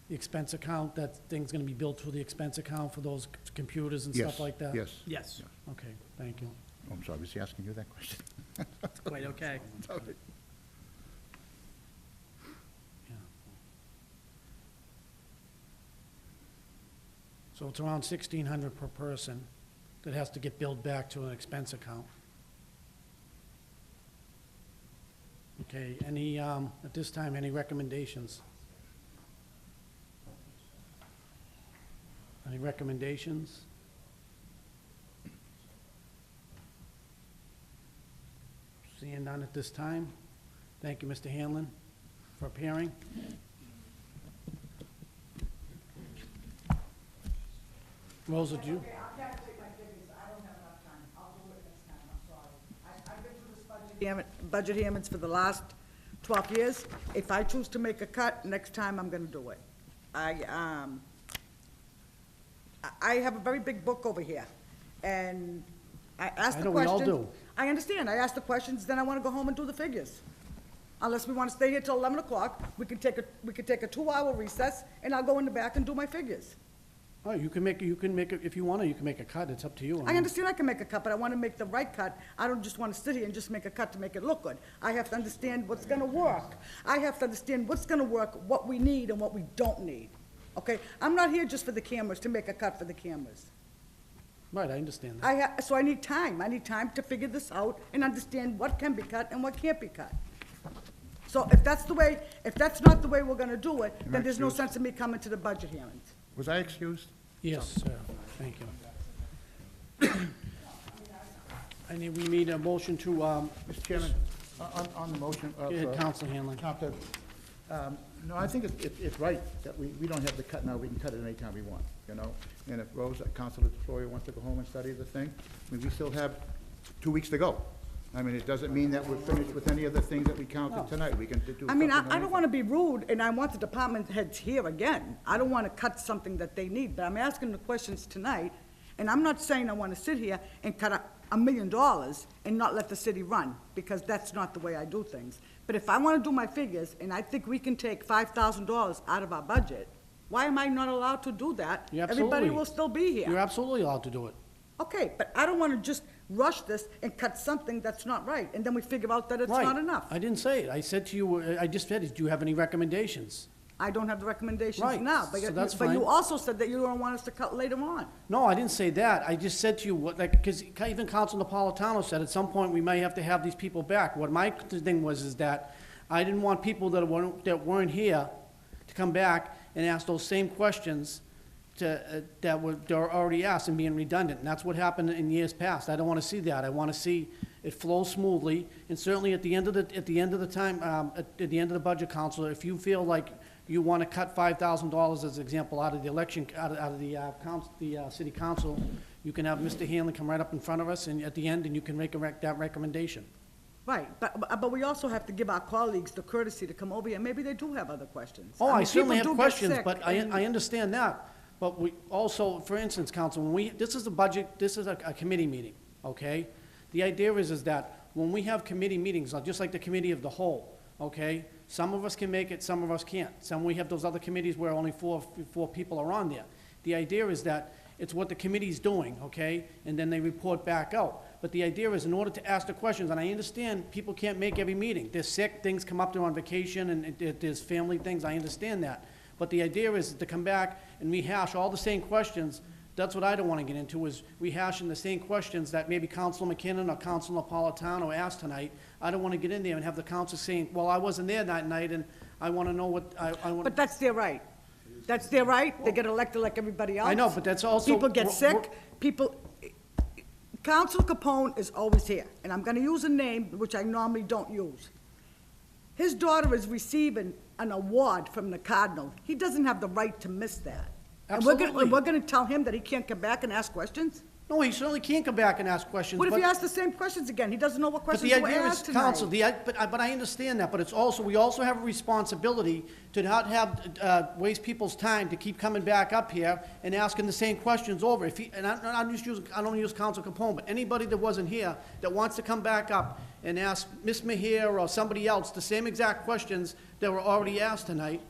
the expense account, that thing's gonna be billed through the expense account for those computers and Yes, stuff like that? yes. Yes, Okay, thank you. Oh, I'm sorry, was he asking you that question? quite okay. Sorry. So it's around 1,600 per person that has to get billed back to an expense account. Okay, any, at this time, any recommendations? Any recommendations? Seeing none at this time. Thank you, Mr. Hanlon, for appearing. Rosa, do you? Okay, I can't take my figures, I don't have enough time, I'll do it next time, I'm sorry. I've been through this budget hearings for the last 12 years. If I choose to make a cut, next time I'm gonna do it. I have a very big book over here, and I ask I the know we all questions. do. I understand, I ask the questions, then I wanna go home and do the figures. Unless we wanna stay here till 11 o'clock, we can take a 2-hour recess, and I'll go in the back and do my figures. Oh, you can make, if you want to, you can make a cut, it's up to you. I understand I can make a cut, but I want to make the right cut. I don't just want to sit here and just make a cut to make it look good. I have to understand what's going to work. I have to understand what's going to work, what we need and what we don't need. Okay? I'm not here just for the cameras, to make a cut for the cameras. Right, I understand that. So I need time. I need time to figure this out and understand what can be cut and what can't be cut. So if that's not the way we're going to do it, then there's no sense in me coming to the budget hearings. Was I excused? Yes, sir, thank you. We need a motion to, Mr. Chairman, on the motion of... Go ahead, Counsel Hanlon. No, I think it's right that we don't have to cut now, we can cut it anytime we want, you know? And if Rose, Councilor DeFlorio wants to go home and study the thing, I mean, we still have 2 weeks to go. I mean, it doesn't mean that we're finished with any of the things that we counted tonight. We can do something. I mean, I don't want to be rude, and I want the department heads here again. I don't want to cut something that they need, but I'm asking the questions tonight, and I'm not saying I want to sit here and cut $1 million and not let the city run, because that's not the way I do things. But if I want to do my figures, and I think we can take $5,000 out of our budget, why am I not allowed to do that? You're Everybody will still be here. You're absolutely allowed to do it. Okay, but I don't want to just rush this and cut something that's not right, and then we figure out that it's Right. not enough. I didn't say it. I said to you, I just said, do you have any recommendations? I don't have the recommendations Right, now, but so that's but you fine. also said that you don't want us to cut later on. No, I didn't say that. I just said to you, because even Council Napolitano said at some point we may have to have these people back. What my thing was is that I didn't want people that weren't here to come back and ask those same questions that were already asked and being redundant. And that's what happened in years past. I don't want to see that. I want to see it flow smoothly. And certainly at the end of the budget council, if you feel like you want to cut $5,000 as an example out of the election, out of the city council, you can have Mr. Hanlon come right up in front of us and at the end, and you can make that recommendation. Right, but we also have to give our colleagues the courtesy to come over here. Maybe they do have other questions. Oh, I mean, certainly people have do get questions, sick, but and- I understand that. But we also, for instance, Council, this is a budget, this is a committee meeting, okay? The idea is that when we have committee meetings, just like the committee of the whole, okay? Some of us can make it, some of us can't. We have those other committees where only four people are on there. The idea is that it's what the committee's doing, okay? And then they report back out. But the idea is in order to ask the questions, and I understand people can't make every meeting. They're sick, things come up, they're on vacation, and there's family things, I understand that. But the idea is to come back and rehash all the same questions. That's what I don't want to get into, is rehashing the same questions that maybe Councilor McKinnon or Councilor Napolitano asked tonight. I don't want to get in there and have the council saying, well, I wasn't there that night, and I want to know what, I want. But that's their right. That's their right. They get elected like everybody else. I know, but that's also. People get sick, Council Capone is always here, and I'm gonna use a name which I normally don't use. His daughter is receiving an award from the Cardinal. He doesn't have the right to miss that. Absolutely. And we're gonna tell him that he can't come back and ask questions? No, he certainly can't come back and ask questions. What if but- he asks the same questions again? He doesn't know what But questions the were idea is, asked tonight. Council, but I understand that, but it's also, we also have a responsibility to not have, waste people's time to keep coming back up here and asking the same questions over. And I don't use Council Capone, but anybody that wasn't here that wants to come back up and ask Ms. Mejia or somebody else the same exact questions that were already asked tonight,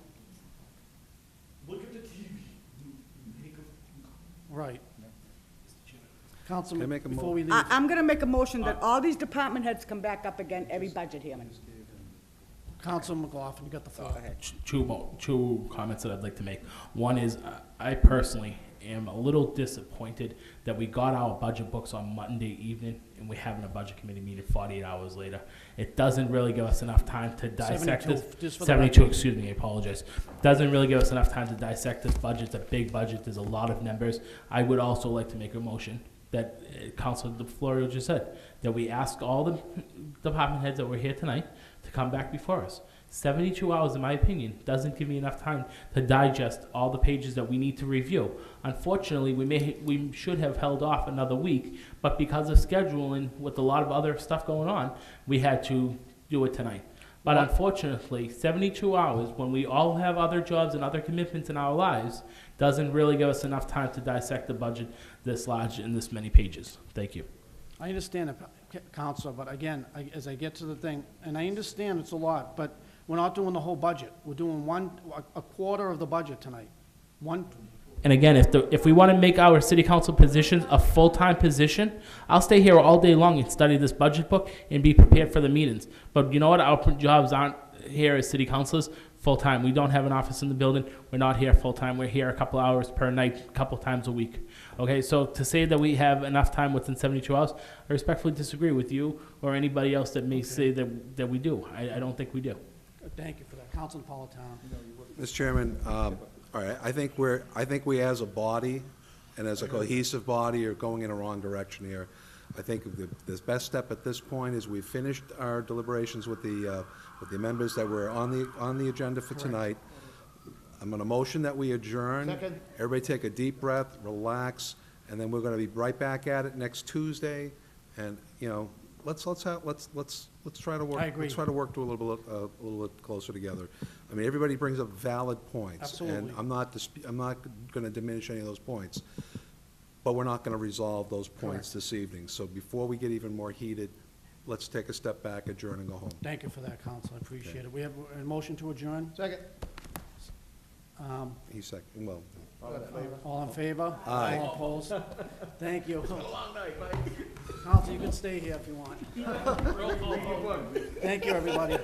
Right. Can I Councilman, make a before we leave, I'm gonna make a motion that all these department heads come back up again every budget hearing. Councilman McLaughlin, you got the floor. Two comments that I'd like to make. One is, I personally am a little disappointed that we got our budget books on Monday evening and we're having a budget committee meeting 48 hours later. It doesn't really give us enough time to dissect 72, this. just for the 72, record. excuse me, I apologize. Doesn't really give us enough time to dissect this budget. It's a big budget. There's a lot of numbers. I would also like to make a motion that Councilor DeFlorio just said, that we ask all the department heads that were here tonight to come back before us. 72 hours, in my opinion, doesn't give me enough time to digest all the pages that we need to review. Unfortunately, we should have held off another week, but because of scheduling with a lot of other stuff going on, we had to do it tonight. But unfortunately, 72 hours, when we all have other jobs and other commitments in our lives, doesn't really give us enough time to dissect the budget this large in this many pages. Thank you. I understand it, Counselor, but again, as I get to the thing, and I understand it's a lot, but we're not doing the whole budget. We're doing a quarter of the budget tonight. And again, if we want to make our city council positions a full-time position, I'll stay here all day long and study this budget book and be prepared for the meetings. But you know what? Our jobs aren't here as city councilors full-time. We don't have an office in the building. We're not here full-time. We're here a couple hours per night, a couple times a week. Okay, so to say that we have enough time within 72 hours, I respectfully disagree with you or anybody else that may say that we do. I don't think we do. Thank you for that. Councilman Napolitano. Mr. Chairman, all right, I think we as a body and as a cohesive body are going in a wrong direction here. I think the best step at this point is we've finished our deliberations with the members that were on the agenda for tonight. I'm going to motion that we adjourn. Second. Everybody take a deep breath, relax, and then we're going to be right back at it next Tuesday. And, you know, let's try to work. I agree. Let's try to work to a little bit closer together. I mean, everybody brings up valid points. Absolutely. And I'm not going to diminish any of those points. But we're not going to resolve those points this evening. So before we get even more heated, let's take a step back, adjourn, and go home. Thank you for that, Counsel. I appreciate it. We have a motion to adjourn. Second. He's second, well. All in favor? Aye. All opposed? Thank you. It's been a long night, Mike. Counsel, you can stay here if you want. Thank you, everybody.